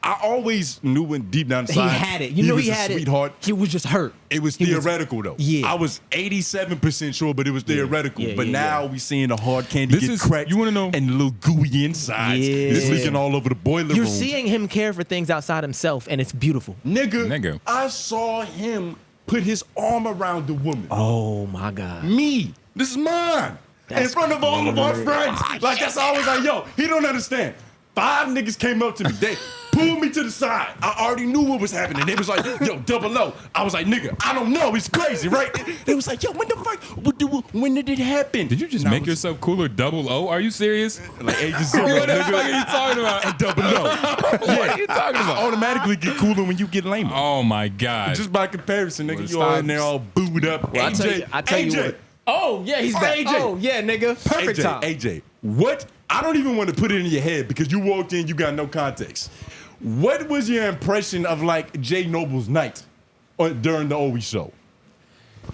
I always knew when deep down He inside had it. You know was he a had sweetheart. it. He was just hurt. It was He was- theoretical though. Yeah. I was 87% sure, but it was theoretical. Yeah, but yeah, now we seeing the hard candy This get is- cracked. you wanna know- And the little gooey insides. Yeah. It's leaking all over the boiler You're room. seeing him care for things outside himself, and it's beautiful. Nigga, I saw him put his arm around the woman. Oh my God. Me. This is mine. In front of all of our friends. Like, that's always like, yo, he don't understand. 5 niggas came up to me. They pulled me to the side. I already knew what was happening. They was like, yo, double O. I was like, nigga, I don't know. It's crazy, right? They was like, yo, when the fuck? When did it happen? Did you just And I make was yourself cooler? Double O? Are you serious? like Agent Zero, What the nigga. fuck are you talking about? And double O. What are you talking I about? automatically get cooler when you get lamer. Oh my god! Just by comparison, nigga, Well, you all stop. in there all booed up. Well, AJ, I tell you AJ, what. Oh yeah, he's back. AJ. Oh yeah, nigga. Perfect AJ, time. AJ, what? I don't even want to put it in your head because you walked in, you got no context. What was your impression of like Jay Noble's night during the OE show?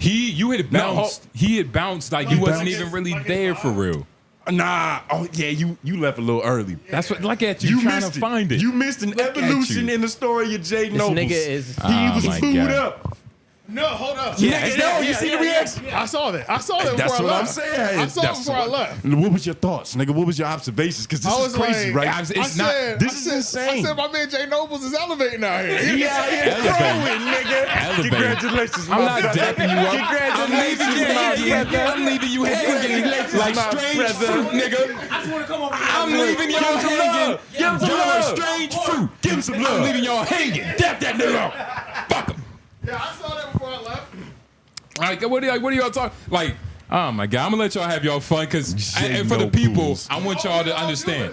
You had Now, bounced. He had bounced like he wasn't even really there for real. Nah, oh yeah, you left a little early. That's what. Look at you trying to missed it. find it. You missed an Look at evolution you. in the story of Jay This Nobles. nigga is. He was my booed God. up. No, hold up. Nigga, no, you see the reaction? I saw that. I saw that That's before what I I'm left. saying. I saw it before I left. What was your thoughts, nigga? What was your observations? Because this I is was crazy, like, right? It's not. This is insane. I said my man Jay Nobles is elevating out here. He out here Elevating. growing, nigga. Elevating. Congratulations, I'm my not brother. dapping you up. Congratulations, I'm leaving you hanging like my strange brother. fruit, nigga. I'm leaving y'all hanging. Give him some Y'all love. strange fruit. Give him some I'm love. leaving y'all hanging. Dap that nigga up. Fuck him. Yeah, I saw that before I left. Like, what are y'all talking? Like, oh my God, I'm gonna let y'all have y'all fun because Jay and for the people, Nobles. I want y'all to understand.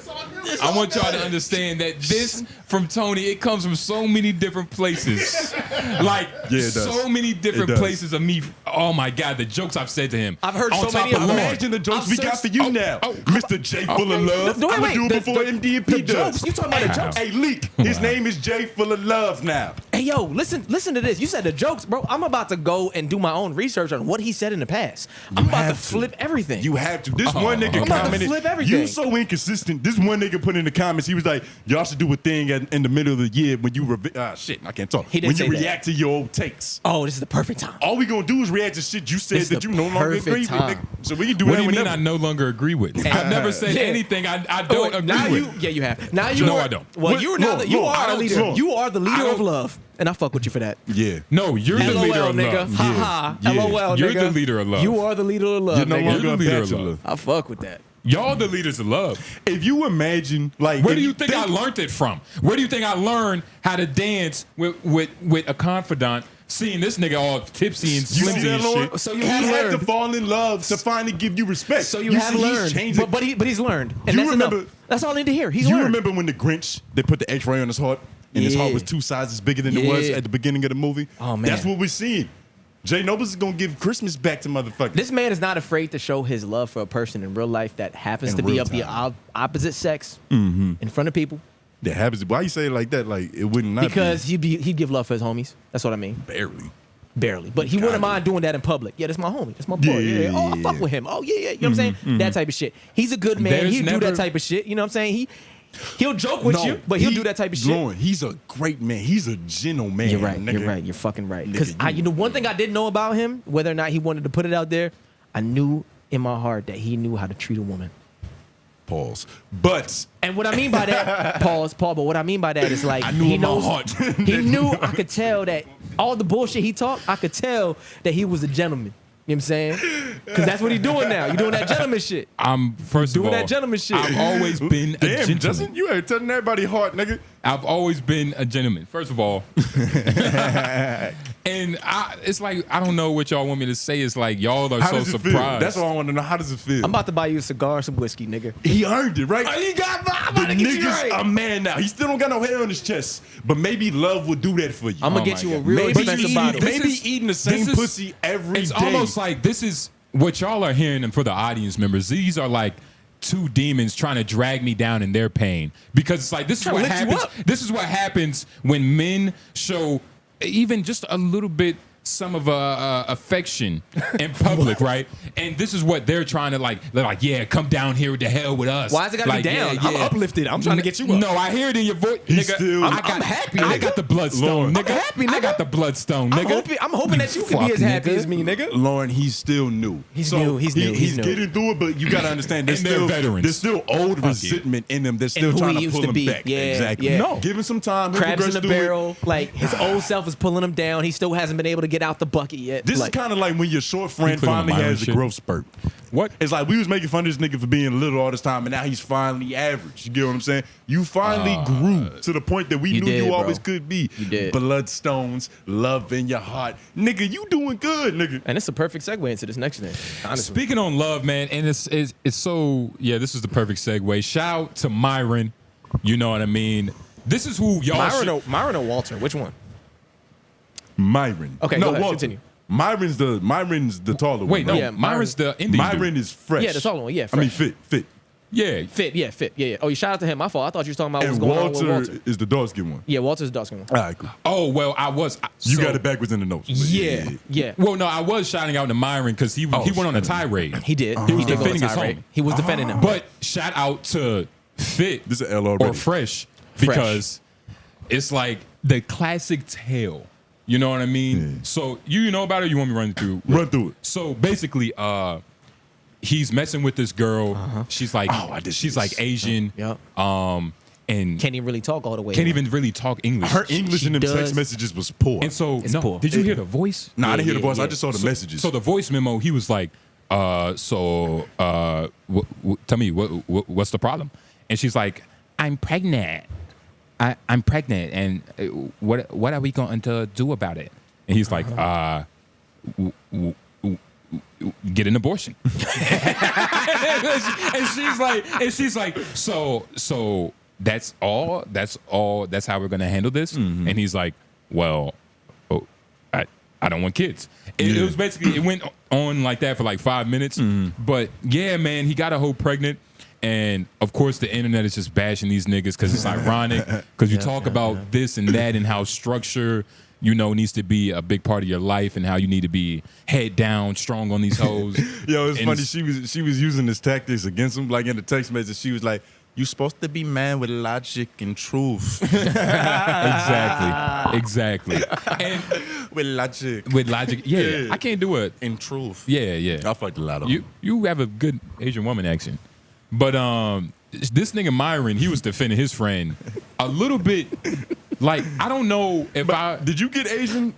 I want y'all to understand that this from Tony, it comes from so many different places. Like, Yeah, it does. so many different It does. places of me. Oh my God, the jokes I've said to him. I've heard on so top many of of them. Lord. Imagine the jokes I've we got for you now. Mr. J full of love. No, wait, I'ma wait. do it before MD&P the does. jokes. You talking about the jokes? Hey, Leak. His name is J full of love now. Hey yo, listen to this. You said the jokes, bro. I'm about to go and do my own research on what he said in the past. I'm about to have to. flip everything. You have to. This one nigga I'm about to commented. flip everything. You so inconsistent. This one nigga put in the comments. He was like, "Y'all should do a thing in the middle of the year when you shit. I can't talk. He didn't When you say that. react to your old takes. Oh, this is the perfect time. All we gonna do is react to shit you said This is that the you no longer perfect agree with. time. Nigga. So we can do What that do you mean whenever. I no longer agree with? I've never said Yeah. anything I Oh, don't wait, now agree with. Yeah, you have. Now you No, are, I don't. Well, What? you are now. Lord, You Lord, are I the don't- leader. Lord. You are the leader I of don't- love, and I fuck with you for that. Yeah. No, you're the leader LOL, of nigga. love. Ha ha. Yeah. LOL, You're nigga. the leader of love. You are the leader of love, You're no nigga. longer You're a the leader of bachelor. love. I fuck with that. Y'all the leaders of love. If you imagine, like, Where if do you think I learned it from? Where do you think I learned how to dance with a confidant? Seeing this nigga all tipsy and You see flimsy that, and Lord? shit. So you he have had to learned. fall in love to finally give you respect. So you have see, learned, He's changing. but he's learned, and You that's remember- enough. That's all I need to hear. He's You learned. remember when the Grinch, they put the X-ray on his heart? and his heart was 2 sizes bigger than it was at the beginning of the movie. Oh, man. That's what we're seeing. Jay Noblez is gonna give Christmas back to motherfuckers. This man is not afraid to show his love for a person in real life that happens to be of the opposite sex in front of people. That happens. Why you say it like that? Like it wouldn't not because he'd give love for his homies. That's what I mean. Barely. But he wouldn't mind doing that in public. Yeah, that's my homie. That's my boy. Yeah. Oh, I fuck with him. Oh, yeah. You know what I'm saying? That type of shit. He's a good man. He'd do that type of shit. You know what I'm saying? He'll joke with you, but he'll do that type of shit. Lauren, he's a great man. He's a gentleman. You're right. Nigga. You're right. You're fucking right. Because one thing I didn't know about him, whether or not he wanted to put it out there, I knew in my heart that he knew how to treat a woman. Pause. But and what I mean by that, pause. But what I mean by that is like I knew he in knows. my heart. He knew. I could tell that all the bullshit he talked. I could tell that he was a gentleman. You know what I'm saying? Because that's what he's doing now. You're doing that gentleman shit. I'm first doing of all, that gentleman shit. I've always been a gentleman. Justin, you ain't telling everybody heart, nigga. I've always been a gentleman. First of all, and it's like I don't know what y'all want me to say. It's like y'all are How so does it surprised. feel? That's what I want to know. How does it feel? I'm about to buy you a cigar and some whiskey, nigga. He earned it, right? He got. I'm The about to get you nigga's right. a man now. He still don't got no hair on his chest, but maybe love will do that for you. I'm gonna get you a real Maybe expensive bottle. Maybe eating the same pussy every day. It's almost like this is what y'all are hearing, and for the audience members, these are like two demons trying to drag me down in their pain, because it's like this is what happens. This is what happens when men show even just a little bit some of affection in public, right? And this is what they're trying to like. They're like, yeah, come down here to hell with us. Why is it gotta be down? I'm uplifted. I'm trying to get you up. No, I hear it in your voice, nigga. I'm happy. I got the bloodstone, nigga. I'm happy, nigga. I got the bloodstone, nigga. I'm hoping that you can be as happy as me, nigga. Lauren, he's still new. He's new. He's getting through it, but you gotta understand there's they're still veterans. There's still old resentment in them. They're still who trying he to used pull to him be. back. Yeah, exactly. yeah. No, give him some time. He'll Crabs in progress the through it. barrel. Like his old self is pulling him down. He still hasn't been able to get out the bucket yet. This is kind of like when your short friend put on finally Myron has a shit. growth spurt. What? It's like we was making fun of this nigga for being little all this time, and now he's finally average. You get what I'm saying? You finally grew to the point that we you knew did, you bro. always could be. You did. Bloodstones, love in your heart. Nigga, you doing good, nigga. And it's a perfect segue into this next thing. Honestly. Speaking on love, man, and it's so this is the perfect segue. Shout out to Myron. You know what I mean? This is who y'all Myron or Walter? Which one? Myron. Okay, no, go ahead, Walter. continue. Myron's the taller one. Wait, no, right? Yeah, Myron's the Indian Myron dude. is fresh. Yeah, the taller one. Yeah, I mean fresh. fit. Yeah. Fit. Yeah. Oh, you shout out to him. My fault. I thought you was talking about what was And going on with Walter Walter. is the dark skin one. Yeah, Walter's the dark skin one. All right, cool. Oh well, You got it backwards in the notes. but Yeah. Well, no, I was shouting out to Myron because he went on a tirade. He did. He was did go defending on his tirade. homie. He was defending him. But shout out to Fit This is L already. or Fresh because it's like the classic tale. You know what I mean? Yeah. So you know about it? Or you want me to run through? Run through it. So basically, he's messing with this girl. She's like, she's like Asian. Yep. And Can't even really talk all the way. can't even really talk English. Her English She in them text does. messages was poor. And so, It's poor. did you hear the voice? I didn't hear the voice. yeah. I just saw the messages. So the voice memo, he was like, tell me what's the problem? And she's like, I'm pregnant. I'm pregnant, and what are we going to do about it? And he's like, get an abortion. and she's like, so that's all. That's how we're gonna handle this. Mm-hmm. And he's like, well, I don't want kids. It was basically, it went on like that for like 5 minutes. Mm-hmm. But yeah, man, he got a hoe pregnant. And of course, the internet is just bashing these niggas because it's ironic. Because you talk about this and that and how structure, needs to be a big part of your life and how you need to be head down, strong on these hoes. Yo, it's And funny. She was using this tactics against him. Like in the text message, she was like, "You supposed to be man with logic and truth." Exactly. And with logic. Yeah, I can't do it. And truth. Yeah. I fucked a lot of them. You have a good Asian woman accent. But this nigga Myron, he was defending his friend a little bit. Like, I don't know if Did you get Asian?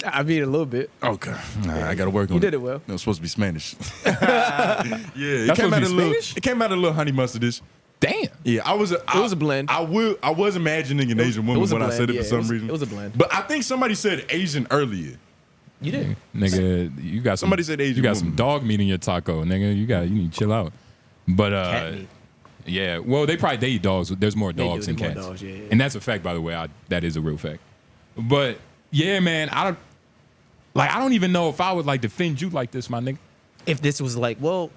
I mean, a little bit. Okay. I got to work on it. You did it well. No, it's supposed to be Spanish. It That's came out supposed to be Spanish? It came out a little honey mustardish. damn. Yeah, it was a blend. I was imagining an Asian woman when I said it for some reason. It was a blend. But I think somebody said Asian earlier. You did. Nigga, you got Somebody said Asian You got woman. some dog meat in your taco, nigga. You need to chill out. But Cat meat. Yeah, well, they eat dogs. There's more dogs than more cats, dogs, yeah. And that's a fact, by the way. That is a real fact. But yeah, man, I don't even know if I would like defend you like this, my nigga. If this was like, well,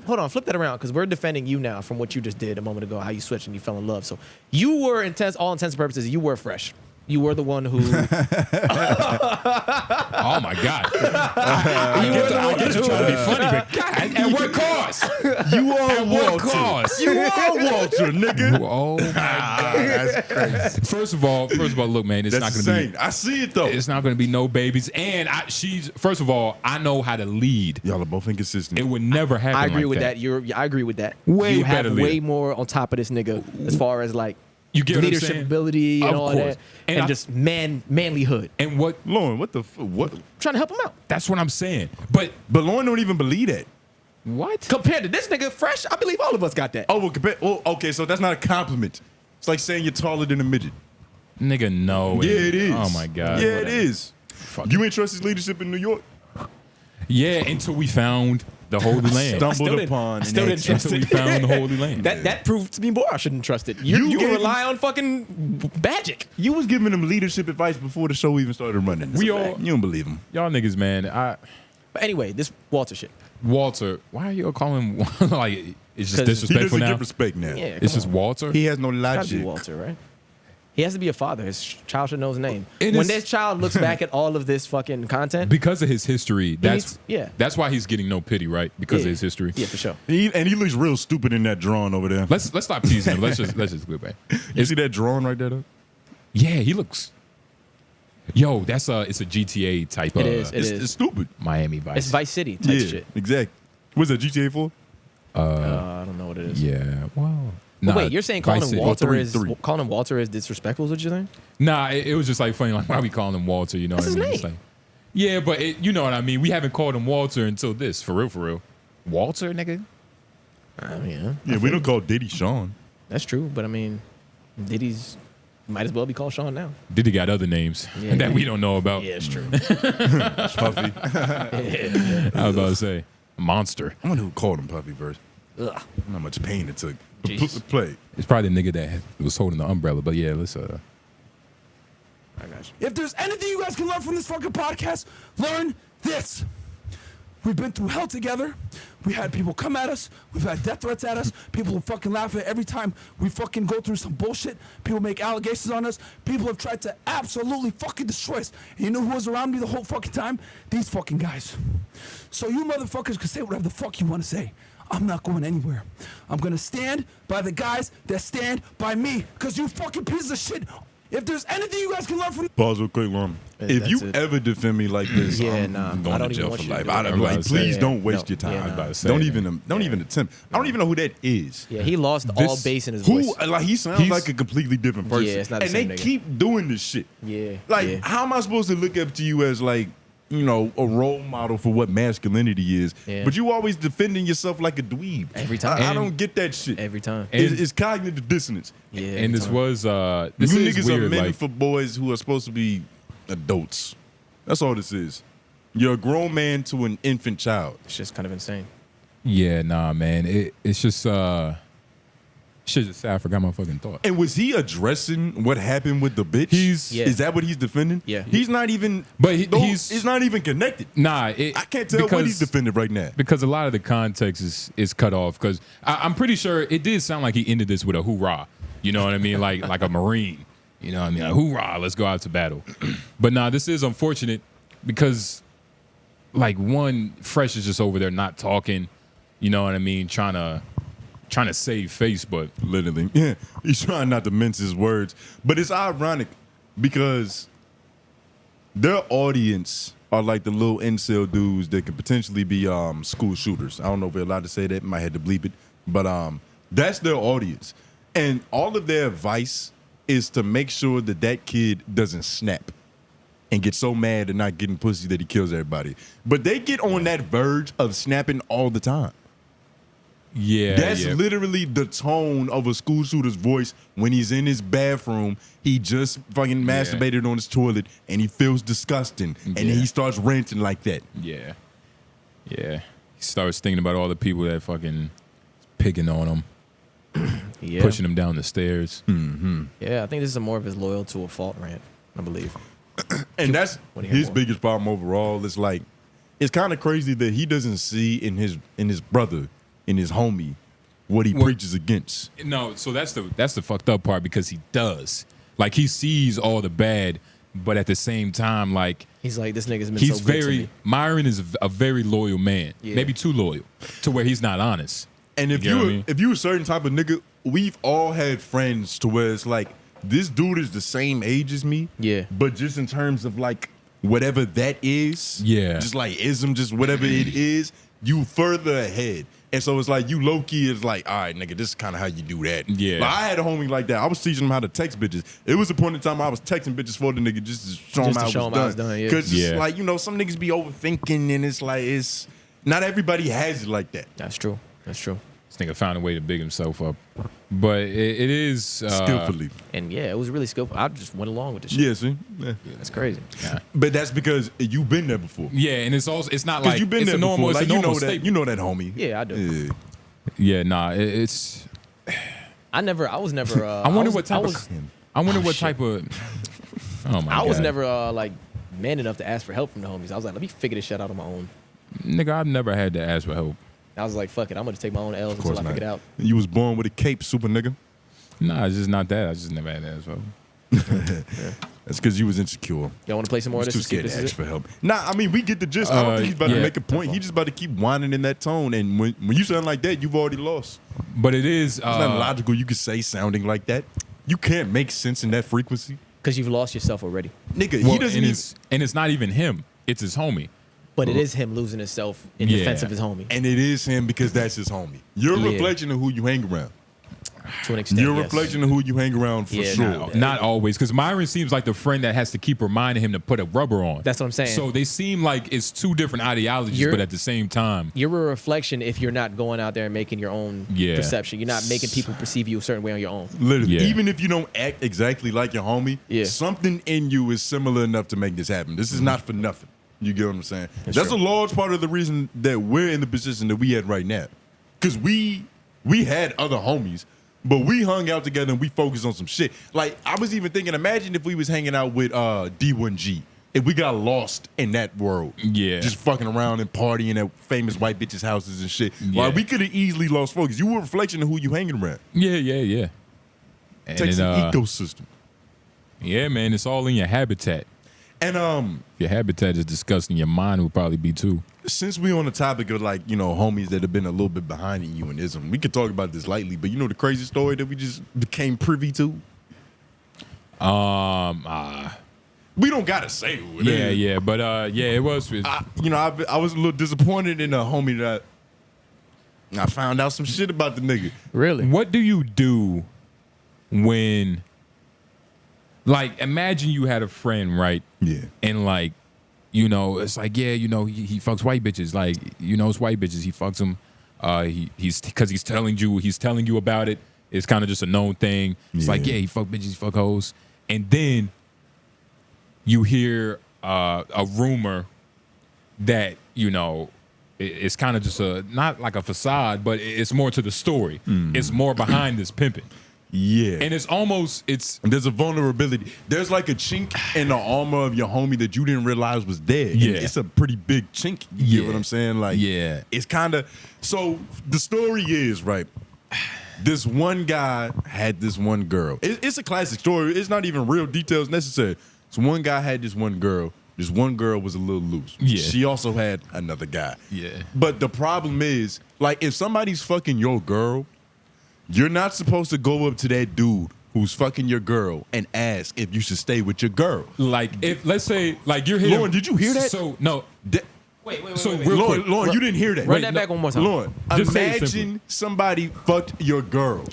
hold on, flip that around, because we're defending you now from what you just did a moment ago, how you switched and you fell in love. So you were all intents and purposes, you were fresh. You were the one who. Oh my God! I get you trying to be funny, but God, at what cost? You are At what cost? You are Walter, nigga. Oh my God, that's crazy. First of all, look, man, it's not going to be. I see it though. It's not going to be no babies, and first of all, I know how to lead. Y'all are both inconsistent. It would never happen. I agree like with that. I agree with that. Way you better have way leader. more on top of this nigga as far as like You get what I'm leadership saying? ability and Of all course. that, And and just manlyhood. And what? Lauren, what? Trying to help him out. That's what I'm saying. But Lauren don't even believe that. What? Compared to this nigga fresh, I believe all of us got that. Oh, well, okay, so that's not a compliment. It's like saying you're taller than a midget. Nigga, no. Yeah, it is. Oh my God. Yeah, it is. You ain't trust his leadership in New York? Yeah, until we found the Holy Land. Stumbled upon. I still didn't trust Until we it. found the Holy Land. That proved to me more. I shouldn't trust it. You gave can him- rely on fucking magic. You was giving him leadership advice before the show even started running. We That's a all- fact. You don't believe him. Y'all niggas, man. But anyway, this Walter shit. Walter, why are you calling him like it's just 'Cause He disrespectful doesn't now? get respect now. Yeah, It's come just on. Walter. He has no It's gotta be logic. Walter, right? He has to be a father. His child should know his name. It When is- this child looks back at all of this fucking content, Because of his history, needs- that's why he's getting no pity, right? Because of his history. yeah, for sure. And he looks real stupid in that drawing over there. Let's stop teasing him. Let's just go back. You see that drawing right there, though? Yeah, he looks. Yo, it's a GTA type It of. is. It is. It's stupid. Miami Vice. It's Vice City type shit. exactly. What's that, GTA 4? I don't know what it is. Yeah. Well. But wait, you're saying calling Vice him City. Walter three, is three. calling him Walter is disrespectful? Is what you saying? Nah, it was just like funny. Like, why we calling him Walter? You know That's what I mean? his It's like, yeah, but you know what I mean. We haven't called him Walter until this. For real. Walter, nigga. I mean, Yeah, we don't call Diddy Sean. that's true. But I mean, Diddy's might as well be called Sean now. Diddy got other names Yeah. that we don't know about. Yeah, it's true. Puffy. I was about to say Monster. I wonder who called him Puffy first. Ugh. I don't know how much pain it took. Jesus. Play. It's probably the nigga that was holding the umbrella. But yeah, let's. I got you. If there's anything you guys can learn from this fucking podcast, learn this. We've been through hell together. We had people come at us. We've had death threats at us. People who fucking laugh at every time we fucking go through some bullshit. People make allegations on us. People have tried to absolutely fucking destroy us. And you know who was around me the whole fucking time? These fucking guys. So you motherfuckers can say whatever the fuck you want to say. I'm not going anywhere. I'm gonna stand by the guys that stand by me. Cause you fucking pieces of shit. If there's anything you guys can learn from Pause real quick, Lauren. If That's you it. ever defend me like this, Yeah, I'm nah, I going don't to even jail want for you to life. do it. I'm I'm like, about to please say, don't waste no, your time. yeah, I'm about to say, Don't man. even attempt. I don't even know who that is. Yeah, he lost all This- bass in his Who voice. like he sounds He's- like a completely different person. Yeah, it's not the and same they nigga. keep doing this shit. Yeah, Like, yeah. how am I supposed to look up to you as like, you know, a role model for what masculinity is? Yeah. But you always defending yourself like a dweeb. Every time. I And- don't get that shit. Every time. It's cognitive dissonance. Yeah, And every this time. was this You is niggas weird. are meant Like, for boys who are supposed to be adults. That's all this is. You're a grown man to an infant child. It's just kind of insane. yeah, nah, man. It's just shit. Just sad. I forgot my fucking thought. And was he addressing what happened with the bitch? Yeah. Is that what he's defending? Yeah. He's not even. But he's not even connected. Nah, I can't tell what he's defending right now. because a lot of the context is cut off. Because I'm pretty sure it did sound like he ended this with a hoorah. You know what I mean? Like a Marine. You know what I mean? Like, hoorah, let's go out to battle. But nah, this is unfortunate because, like, one, Fresh is just over there not talking. You know what I mean? Trying to save face, but Literally, yeah. He's trying not to mince his words, but it's ironic because their audience are like the little incel dudes that could potentially be school shooters. I don't know if we're allowed to say that. Might have to bleep it, but that's their audience, and all of their advice is to make sure that that kid doesn't snap and get so mad and not getting pussy that he kills everybody. But they get on that verge of snapping all the time. yeah, That's yeah. literally the tone of a school shooter's voice when he's in his bathroom. He just fucking masturbated on his toilet and he feels disgusting. And then Yeah. he starts ranting like that. Yeah. Yeah. He starts thinking about all the people that fucking picking on him. Yeah. pushing him down the stairs. Yeah, I think this is more of his loyal to a fault rant, I believe. And that's Wanna hear his more? biggest problem overall. It's like it's kind of crazy that he doesn't see in his brother, in his homie, what he preaches against. No, so that's the fucked up part because he does. Like he sees all the bad, but at the same time, like He's like, this nigga's been he's so good to very me. Myron is a very loyal man. Yeah. Maybe too loyal to where he's not honest. And if You get what I you mean? if you a certain type of nigga, we've all had friends to where it's like this dude is the same age as me. Yeah. But just in terms of like whatever that is, Yeah. just like ism, just whatever it is, you further ahead. And so it's like you low key is like, all right, nigga, this is kind of how you do that. Yeah. Like, I had a homie like that. I was teaching him how to text bitches. It was a point in time I was texting bitches for the nigga just to show him Just to how show it him how was it's done. done, yeah. Because Yeah. it's like, you know, some niggas be overthinking and it's like, it's not everybody has it like that. That's true. That's true. This nigga found a way to big himself up, but it is Skillfully. And yeah, it was really skillful. I just went along with this shit. Yeah, see? Yeah. That's crazy. But that's because you've been there before. Yeah, and it's also it's not Because like you've been it's there a normal. before. It's Like, a you normal know that. statement. You know that, homie. Yeah, I do. Yeah. Yeah, nah, it's. I was never. I wonder what type of. I wonder what shit. type of. Oh my god! I was never like man enough to ask for help from the homies. I was like, let me figure this shit out on my own. Nigga, I've never had to ask for help. I was like, fuck it, I'm gonna take my own L's until I figure it out. You was born with a cape, super nigga. Nah, it's just not that. I just never had to ask for help. That's because you was insecure. Y'all want to play some more of Too this? scared This to is ask it? for help. Nah, I mean, we get the gist. I don't think he's about to yeah. make a point. He's just about to keep whining in that tone. And when you sound like that, you've already lost. But it is. It's not logical you could say sounding like that. You can't make sense in that frequency. Because you've lost yourself already. Nigga, well, he doesn't and even... it's not even him. It's his homie. But it is him losing himself in Yeah. defense of his homie. And it is him because that's his homie. You're a Yeah. reflection of who you hang around. To an extent, You're a yes. reflection of who you hang around for Yeah, sure. Not always, because Myron seems like the friend that has to keep reminding him to put a rubber on. That's what I'm saying. So they seem like it's two different ideologies, You're- but at the same time, You're a reflection if you're not going out there and making your own Yeah. perception. You're not making people perceive you a certain way on your own. Literally, Yeah. even if you don't act exactly like your homie, Yeah. something in you is similar enough to make this happen. This is not for nothing. You get what I'm saying? That's true. a large part of the reason that we're in the position that we had right now. Because we had other homies, but we hung out together and we focused on some shit. Like, I was even thinking, imagine if we was hanging out with 𝙿𝙾𝚂𝚃. If we got lost in that world. Yeah. Just fucking around and partying at famous white bitches' houses and shit. Yeah. Like, we could have easily lost focus. You were a reflection of who you hanging around. yeah. And Takes it, an ecosystem. yeah, man, it's all in your habitat. And If your habitat is disgusting, your mind will probably be too. since we on the topic of like, you know, homies that have been a little bit behind in you and ism, we could talk about this lightly, but you know the crazy story that we just became privy to? We don't gotta say who it is. Yeah, but yeah, it was. I was a little disappointed in a homie that I found out some shit about the nigga. Really? What do you do when, like, imagine you had a friend, right? Yeah. And like, you know, it's like, yeah, you know, he fucks white bitches. Like, you know, it's white bitches. He fucks them. He's because he's telling you about it. It's kind of just a known thing. It's like, yeah, he fuck bitches, he fuck hoes. And then you hear a rumor that, you know, it's kind of just not like a facade, but it's more to the story. It's more behind this pimping. Yeah. And And there's a vulnerability. There's like a chink in the armor of your homie that you didn't realize was there. And Yeah. it's a pretty big chink. You get what I'm saying? Like, Yeah. It's kind of, so the story is, right, this one guy had this one girl. It's a classic story. It's not even real details necessary. So one guy had this one girl. This one girl was a little loose. Yeah. She also had another guy. Yeah. But the problem is, like, if somebody's fucking your girl, you're not supposed to go up to that dude who's fucking your girl and ask if you should stay with your girl. Like, if let's say, like, you're here. Lauren, did you hear that? So no. Wait. So real quick, Lauren, you didn't hear that. Run that back one more time. Lauren, Just say it imagine somebody fucked your girl,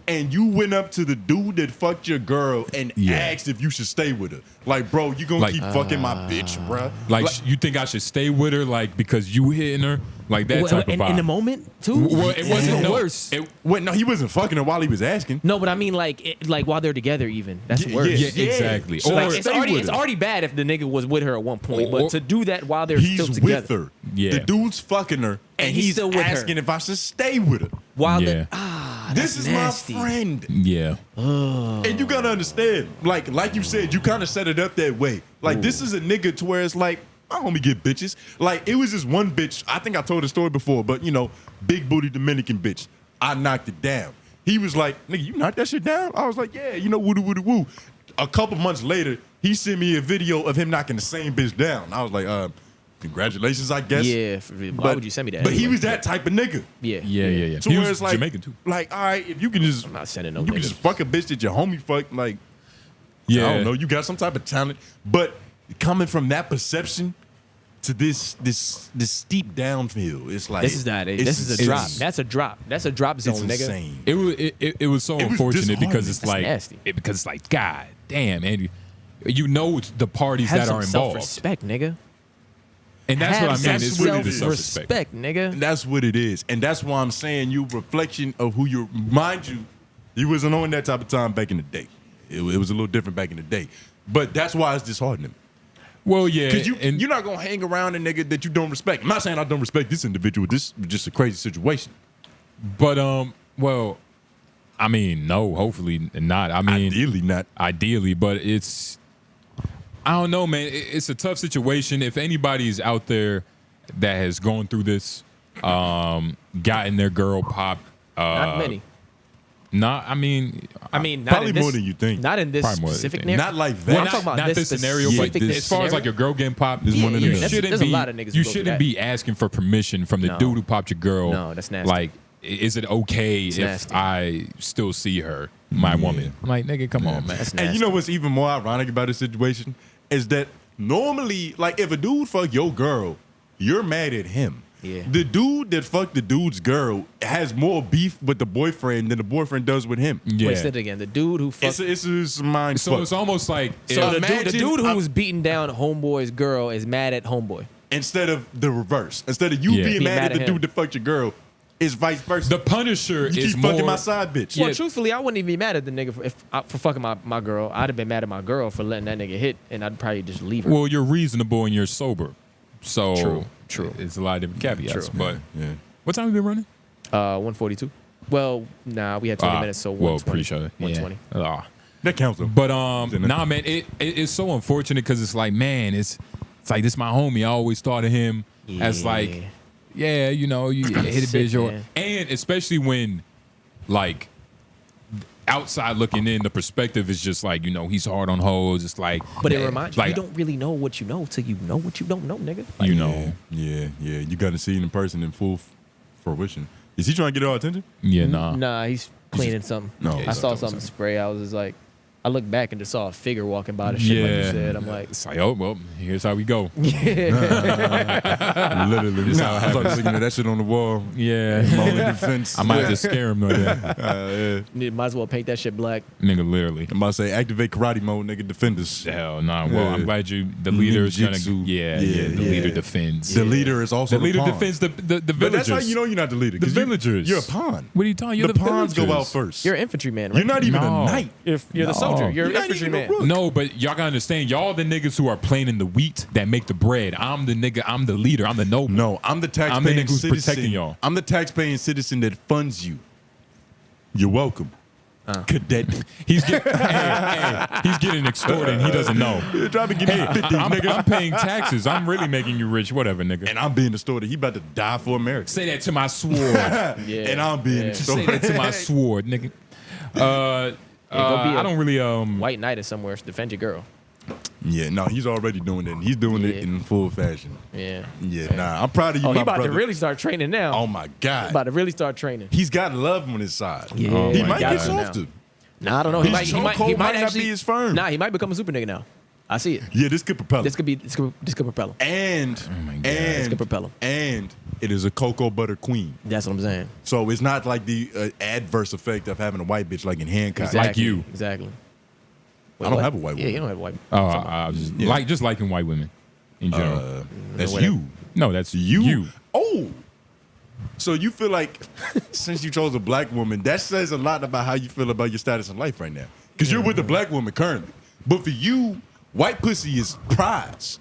and you went up to the dude that fucked your girl and asked if you should stay with her. Like, bro, you gonna Like, keep fucking my bitch, bruh? Like, you think I should stay with her, like, because you hitting her, like that type of vibe. in the moment too. Well, it wasn't even no, worse. No, he wasn't fucking her while he was asking. No, but I mean like while they're together, even that's worse. Yeah, exactly. So, Or like, It's stay with it's her. already bad if the nigga was with her at one point, Or- but to do that while they're still He's together, with her. Yeah. The dude's fucking her, and he's he's still with her. asking if I should stay with her. while Yeah. This is nasty. my friend. Yeah. And you gotta understand, like you said, you kind of set it up that way. Like this is a nigga to where it's like, my homie get bitches. Like it was this one bitch. I think I told the story before, but you know, big booty Dominican bitch. I knocked it down. He was like, nigga, you knocked that shit down? I was like, yeah, you know, woo. A couple months later, he sent me a video of him knocking the same bitch down. I was like, congratulations, I guess. Yeah, why would you send me that? But anyway? he was that type of nigga. Yeah. So He where was it's like, Jamaican too. like, all right, if you can just, I'm not sending no you can niggas. just fuck a bitch that your homie fucked, like, Yeah. I don't know, you got some type of talent. But coming from that perception to this steep downhill, it's like This is not it. This is a drop. That's a drop. That's a drop zone, it's nigga. insane. It was so It was unfortunate because disheartening. it's That's like nasty. because it's like, God damn, man. You know it's the parties Have that some are involved. self-respect, nigga. And that's what I Have mean. some It's really the self-respect. self-respect, nigga. And that's what it is. And that's why I'm saying you reflection of who you're. Mind you, you wasn't on that type of time back in the day. It was a little different back in the day. But that's why it's disheartening. Well, yeah. Because and you're not going to hang around a nigga that you don't respect. I'm not saying I don't respect this individual. This is just a crazy situation. But well, I mean, no, hopefully not. I mean, Ideally not. Ideally, but it's, I don't know, man. It's a tough situation. If anybody's out there that has gone through this, gotten their girl popped, Not many. I mean, not Probably in this, more than you think. Not in this Probably more than you specific think. narrative. Not like that. Well, I'm talking about not this scenario, but specific as far as like a girl getting popped, Is one of them. Yeah, shouldn't there's be. a lot of niggas You who go through shouldn't that. be asking for permission from the No. dude who popped your girl. No, that's nasty. Like, is it okay if nasty. I still see her, my woman? I'm like, nigga, come on, man. That's And you nasty. know what's even more ironic about this situation is that normally, like, if a dude fuck your girl, you're mad at him. Yeah. The dude that fucked the dude's girl has more beef with the boyfriend than the boyfriend does with him. Yeah. Wait, say it again. The dude who fucked. It's mind So fuck. it's almost like So the imagine dude who I'm- was beating down homeboy's girl is mad at homeboy. Instead of the reverse. Instead of you Yeah. being Be mad at the him. dude that fucked your girl, it's vice versa. the Punisher you is keep more. fucking my side bitch. Well, truthfully, I wouldn't even be mad at the nigga for fucking my girl. I'd have been mad at my girl for letting that nigga hit, and I'd probably just leave her. Well, you're reasonable and you're sober. So True. It's a lot of different caveats. True. But Yeah. what time have you been running? 142. Well, nah, we had 20 minutes, so 120. well, appreciate it. 120. Yeah. That counts though. But in it. nah, man, it's so unfortunate because it's like, man, it's like this my homie. I always thought of him as like, yeah, you know, you hit a Sick, bitch or, man. and especially when like outside looking in, the perspective is just like, you know, he's hard on hoes. It's like, But it man, reminds you, like, you don't really know what you know till you know what you don't know, nigga. you know, Yeah. You got to see it in person in full fruition. Is he trying to get our attention? yeah, nah. Nah, he's cleaning something. No, I he's saw doing something spray. I was just like, I looked back and just saw a figure walking by the shit like you said. I'm like, it's like, oh well, here's how we go. Literally. This Nah, how I it was happens. looking at that shit on the wall. Yeah, My only defense. I might just scare him though. Yeah. might as well paint that shit black. Nigga, literally. I'm about to say activate karate mode, nigga. Defend us. Hell no. Well, Yeah. I'm glad the leader is gonna. Ninjutsu. Yeah, Yeah, the yeah. leader defends. The leader is also The leader pawn. defends the But villagers. that's how you know you're not the leader. The 'cause villagers. You're a pawn. What are you talking? You're The the pawns go villagers. out first. You're an infantryman, right? You're not even No. a knight. You're the No. soldier. You're an You're not even a infantryman. rook. No, but y'all gotta understand, y'all the niggas who are planting the wheat that make the bread. I'm the nigga. I'm the leader. I'm the noble. No, I'm the taxpaying I'm the nigga who's citizen. protecting y'all. I'm the taxpaying citizen that funds you. You're welcome. Cadet. He's getting, he's getting extorted. And he doesn't know. You're trying to give me 50, I'm nigga. paying taxes. I'm really making you rich. Whatever, nigga. And I'm being extorted. He about to die for America. Say that to my sword. Yeah. And I'm being Yeah. Say extorted. that to my sword, nigga. go be I a don't really White knight is somewhere. Defend your girl. Yeah, no, he's already doing it. And he's doing it Yeah. in full fashion. Yeah. Yeah, nah, I'm proud of you, Oh, he my about brother. to really start training now. Oh my God. About to really start training. He's got love on his side. Yeah. Oh He my might get God. softer. Nah, I don't know. His He might chokehold might not actually be as firm. Nah, he might become a super nigga now. I see it. Yeah, this could propel him. This could propel him. And, my God. This could propel him. and it is a cocoa butter queen. That's what I'm saying. So it's not like the adverse effect of having a white bitch like in Hancock. Exactly. Like you. Exactly. I don't have a white Yeah, woman. you don't have a white. Oh, I was just liking white women in general. That's No, you. No, that's You. Oh. So you feel like since you chose a black woman, that says a lot about how you feel about your status in life right now. Because you're with a black woman currently. But for you, white pussy is prize.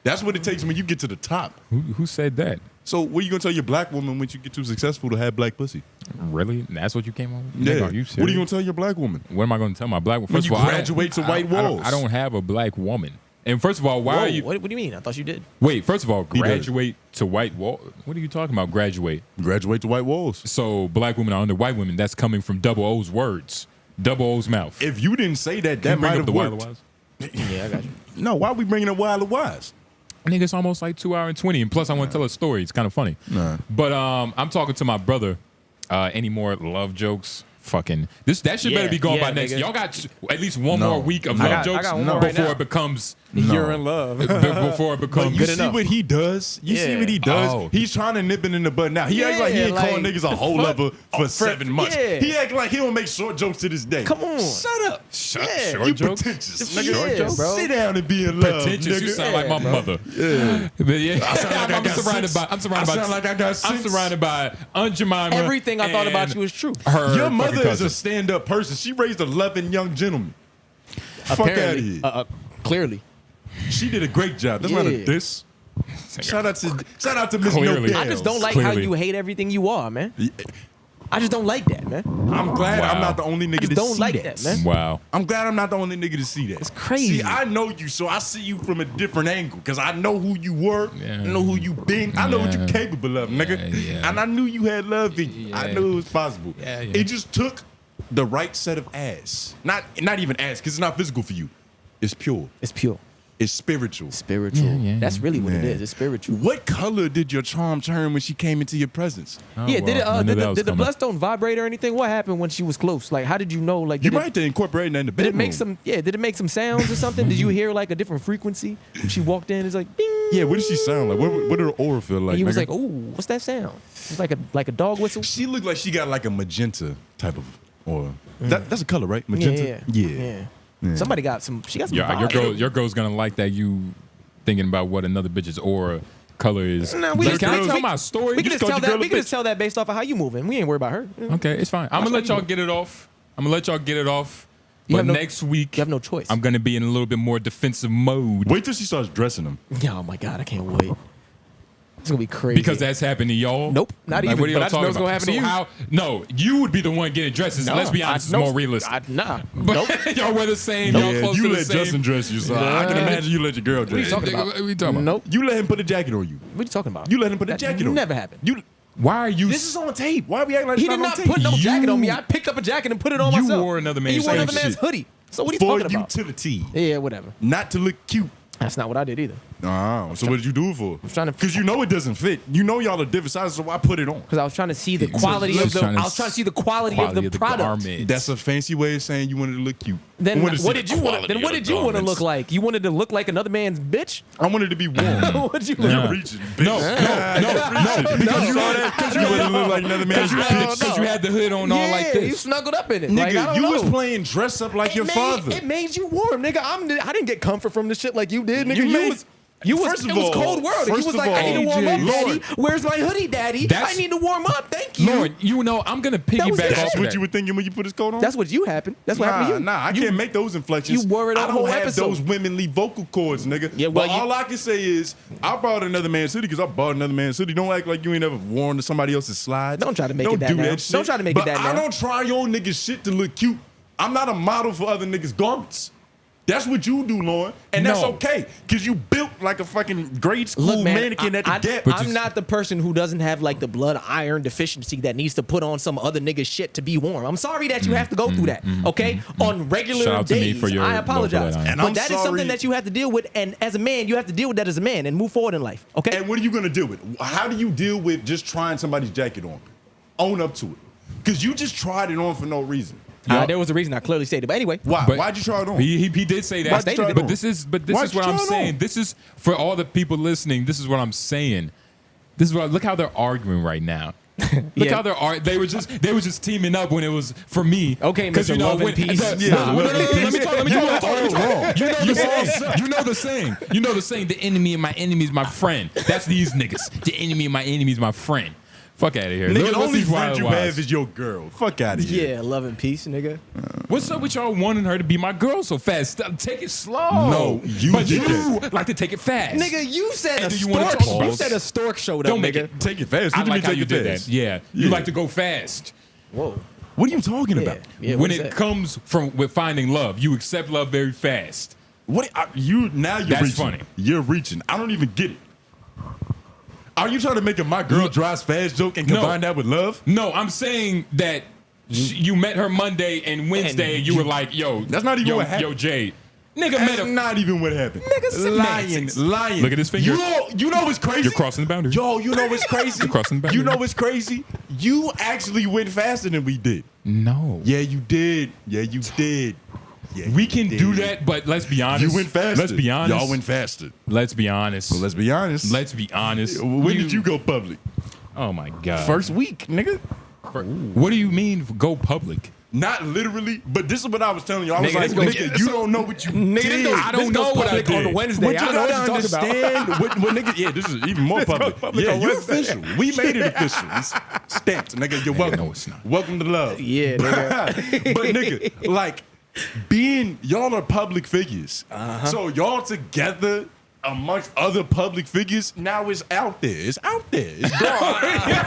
That's what it takes when you get to the top. Who said that? So what are you gonna tell your black woman when you get too successful to have black pussy? Really? That's what you came on with? Yeah. Nigga, are you What are you gonna tell your black woman? What am I going to tell my black woman? When First you of all, graduate to white walls. I don't have a black woman. And first of all, why are you? What do you mean? I thought you did. Wait, first of all, He does. graduate to white wall. What are you talking about? Graduate. Graduate to white walls. So black women are under white women. That's coming from Double O's words. Double O's mouth. If you didn't say that, Can that you bring might up have the Wild worked. Wise? Yeah, I got you. No, why are we bringing up Wild Wise? Nigga, it's almost like 2 hours and 20. And plus, I want to tell a story. It's kind of funny. Nah. But I'm talking to my brother. Any more love jokes? Fucking that shit better be gone by next. nigga. Y'all got at least one No. more week of I love got jokes one more right before now. it becomes You're in love. before it But becomes you Good see enough. what he does? You see Yeah. what he does? Oh. He's trying to nip it in the bud now. He acts like he Yeah, ain't calling like, niggas a the whole fuck? lover for 7 months. yeah. He act like he don't make short jokes to this day. Come on. Shut up. short You jokes. pretentious. Yeah, Nigga. jokes, bro. Sit down and be in love, Pretentious. You nigga. sound like my mother. Yeah. But yeah, I sound like I I'm got surrounded sense. by. I'm surrounded I by. sound like I got I'm sense. surrounded by Aunt Jemima. Everything I thought about and you is true. Her Your mother fucking is a cousin. stand-up person. She raised 11 young gentlemen. Fuck out of Apparently. here. Clearly. She did a great job. That's not a Yeah. diss. Shout out to Miss Clearly. No I just don't like Clearly. how you hate everything you are, man. I just don't like that, man. I'm glad Wow. I'm not the only nigga just to don't see like that. that, man. Wow. I'm glad I'm not the only nigga to see that. It's crazy. See, I know you, so I see you from a different angle because I know who you were, Yeah. I know who you been, I know what you Yeah. capable of, nigga. Yeah. And I knew you had love in you. I Yeah. knew it was possible. Yeah. It just took the right set of ass. Not even ass, because it's not physical for you. It's pure. It's pure. It's spiritual. Spiritual. Yeah, yeah, That's really what it Man. is. It's spiritual. What color did your charm turn when she came into your presence? Oh, Yeah, did well, I knew that was did the coming. bloodstone vibrate or anything? What happened when she was close? Like, how did you know? Like, You did might have to incorporate that in the did bedroom. it make some? Yeah, did it make some sounds or something? Did you hear like a different frequency? When she walked in, it's like, ding. Yeah, what did she sound like? What did her aura feel like? And he was nigga? like, oh, what's that sound? It's like a dog whistle. She looked like she got like a magenta type of aura. That's a color, right? Magenta. Yeah. Somebody got some. She got some. Yeah, vibes. your girl's gonna like that you thinking about what another bitch's aura color is. Nah, we Like, just can I we- tell we- my story? We can You just tell called your that. girl We a can bitch. just tell that based off of how you moving. We ain't worried about her. Okay, it's fine. I'm gonna let y'all get it off. I'm gonna let y'all get it off. You But have no- next week, You have no choice. I'm gonna be in a little bit more defensive mode. Wait till she starts dressing them. Yeah, oh my god, I can't wait. It's gonna be crazy. Because that's happened to y'all. Nope, not even, What are but y'all I just know talking it's gonna about? happen to So you. how? No, you would be the one getting dresses. No, Let's be honest, it's nope. more realistic. Nah. But Nope. y'all wear the same. Y'all Yeah, close you to the let same. Justin dress you, so I can imagine you let your girl dress. What are you talking about? What are we talking about? Nope. You let him put a jacket on you. What are you talking about? You let him put a That jacket on. never happened. You. Why are you? This is on tape. Why are we acting like He it's did not not on tape? put no You- jacket on me. I picked up a jacket and put it on You myself. wore another And man's you wore another shit. man's hoodie. So what are you For talking about? utility, Yeah, whatever. not to look cute. That's not what I did either. So what did you do it for? trying to- Because you know it doesn't fit. You know y'all are different sizes, so why put it on? Because I was trying to see the He's quality just of the. trying to I was trying to see the quality of the product. garment. That's a fancy way of saying you wanted to look cute. Then I wanted to see what the did you want? quality Then what of did the you want to garments. look like? You wanted to look like another man's bitch? I wanted to be warm. What'd you You're want? reaching, bitch. No. Because you saw that. Because you wanted to look like another man's bitch. Because you had the hood on all like You this. snuggled up in it. Nigga, Like, I don't you know. was playing dress up like your father. It made you warm, nigga. I didn't get comfort from the shit like you did, nigga. You You was. First of It was all- cold world. And first you was of like, I all, need to warm up, Lord. daddy. Where's my hoodie, daddy? That's- I need to warm up. Thank you. Lord, you know, I'm gonna piggyback was- off That's of what that. you were thinking when you put his coat on? That's what you happened. That's what happened to you. I can't make those inflections. you wore it I all don't whole have episode. those womanly vocal cords, nigga. Yeah, well, but all I can say is I bought another man's hoodie because I bought another man's hoodie. Don't act like you ain't ever worn to somebody else's slide. Don't try to make don't it that do now. that shit. Don't try to make but it that I now. don't try your niggas shit to look cute. I'm not a model for other niggas' garments. That's what you do, Lauren. And that's No. okay. Because you built like a fucking grade school Look, man, mannequin at the Gap. I'm not the person who doesn't have like the blood iron deficiency that needs to put on some other nigga's shit to be warm. I'm sorry that you have to go through that, okay? On regular Shout out to me days. for your I love for apologize. that iron. And But I'm that is sorry- something that you have to deal with. And as a man, you have to deal with that as a man and move forward in life, okay? And what are you gonna deal with? How do you deal with just trying somebody's jacket on? Own up to it. Because you just tried it on for no reason. There was a reason I clearly stated. But anyway, Why? But Why'd you try it on? He did say Why'd that. you try it But on? this is Why'd what you I'm try it saying. on? This is for all the people listening. This is what I'm saying. This is what look how they're arguing right now. Look Yeah. how they were just teaming up when it was for me. Okay, because Mr. Love and Peace. Let Stop. me talk. You know the all saying. You know the saying. You know the saying. The enemy of my enemy is my friend. That's these niggas. The enemy of my enemy is my friend. Fuck out of here. Nigga, the What's only these friend wild you wives? have is your girl. Fuck out of here. yeah, love and peace, nigga. What's up with y'all wanting her to be my girl so fast? Take it slow. No, you but did you that. like to take it fast. Nigga, you said And a do you wanna stork. talk You balls? said a stork showed up, Don't make nigga. it. Take it fast. I What do you like mean how take you it did fast? that. Yeah. You like to go fast. Whoa. What are you talking about? Yeah, when what's it that? comes from with finding love, you accept love very fast. What you're That's reaching. funny. You're reaching. I don't even get it. Are you trying to make a my girl drives fast joke and combine that with love? No, I'm saying that you met her Monday and Wednesday. You were like, yo, that's not even what happened. Yo, Jade. Nigga That's met her. not even what happened. Nigga, lying. Look at his finger. You know what's crazy? You're crossing the boundary. Yo, you know what's crazy? You're crossing the boundary. You know what's crazy? You actually went faster than we did. No. Yeah, you did. Yeah, you did. Yeah, we can do that, but let's be honest. You went faster. Let's be honest. Y'all went faster. Let's be honest. Well, let's be honest. Let's be honest. When did you go public? Oh my god. First week, nigga. What do you mean go public? Not literally, but this is what I was telling you. I was Nigga, like, this goes- nigga, you don't know what you did. I don't know what I did. On Wednesday. What you I don't know gotta what you're talking about. understand, what nigga, yeah, this is even more public. public Yeah, on you're Wednesday. official. We made it official. It's stamped, nigga. You're welcome. No, it's not. Welcome to love. Yeah, nigga. But nigga, like, y'all are public figures. So y'all together amongst other public figures, now it's out there. It's out there. It's gone.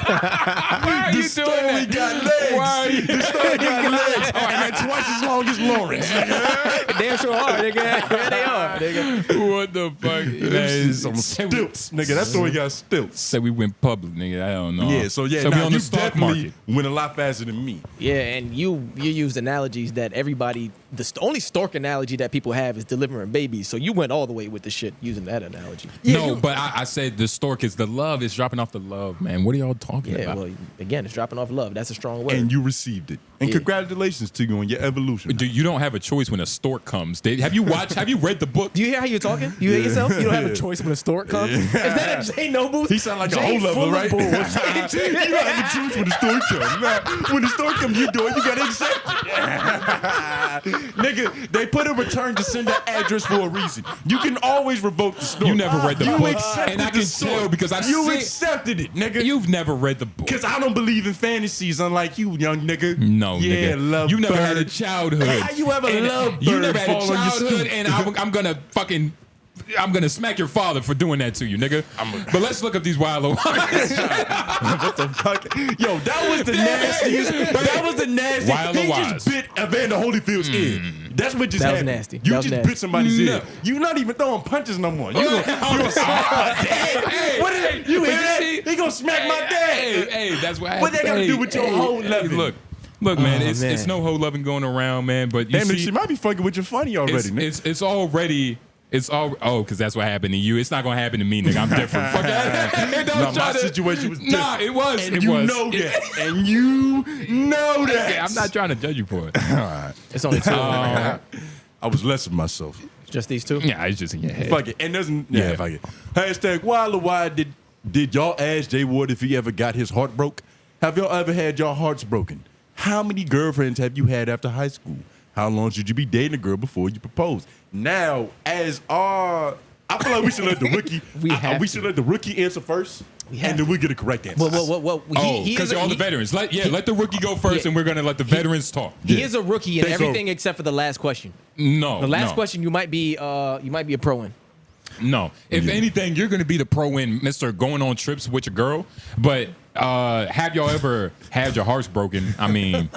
Why are The you story doing that? got legs. Why are you The story got legs. And they're twice as long as Lawrence. Damn sure are, nigga. Yeah, they are, nigga. What the fuck? This is some stilts, nigga. That story got stilts. Said we went public, nigga. I don't know. Yeah, so yeah, so nah, we on you the stock definitely market. went a lot faster than me. Yeah, and you used analogies that everybody, only stork analogy that people have is delivering babies. So you went all the way with the shit using that analogy. No, but I said the stork is the love. It's dropping off the love, man. What are y'all talking Yeah, about? well, again, it's dropping off love. That's a strong word. And you received it. And Yeah. congratulations to you on your evolution. You don't have a choice when a stork comes. Have you read the book? Do you hear how you're talking? You hear yourself? You don't have a choice when a stork comes? Is that a J Noblez? He sound like a Jay whole level, full of right? bull. You don't have a choose when the story comes. Nah, when the story comes, you do it. You gotta accept it. Nigga, they put a return to sender address for a reason. You can always revoke the story. You never read the You book, accepted and I the can story. tell because I you see- accepted it, nigga. You've never read the book. Because I don't believe in fantasies, unlike you, young nigga. No, yeah, nigga. love You never had a bird. childhood. How you ever And love You bird never had a fall on your childhood, stoop? and I'm gonna smack your father for doing that to you, nigga. But let's look up these wild LOIs. What the fuck? Yo, that was the nastiest. That was the nastiest. Wild He LOIs. just bit Evander Holyfield's ear. That's what just That was happened. nasty. You That was just nasty. bit somebody's No. ear. You're not even throwing punches no more. You Oh, gonna hey, what is it? You hear that? He gonna smack my dad. Hey, that's what What they gotta do with your whole loving? Look, man, Oh, it's man. no whole loving going around, man. But you Damn, see, she might be fucking with your funny already. nigga. it's already. It's all because that's what happened to you. It's not gonna happen to me, nigga. I'm different. Fuck it. No, my situation was different. Nah, it was. And it you was. know that. And you know that. Yeah, I'm not trying to judge you for it. All right. It's only two. I was less of myself. Just these two? Yeah, it's just in your head. Fuck it. And doesn't. Yeah. Yeah, fuck it. Hashtag why did y'all ask Jay Ward if he ever got his heart broke? Have y'all ever had your hearts broken? How many girlfriends have you had after high school? How long should you be dating a girl before you propose? Now, I feel like we should let the rookie. we should let the rookie answer first, and then we get a correct answer. Well, Because all the veterans. Let the rookie go first, and we're gonna let the veterans talk. He is a rookie in Thanks, everything except for the last question. No, The last no. question you might be a pro in. No. If anything, you're gonna be the pro in Mr. Going on trips with your girl. But have y'all ever had your hearts broken? I mean,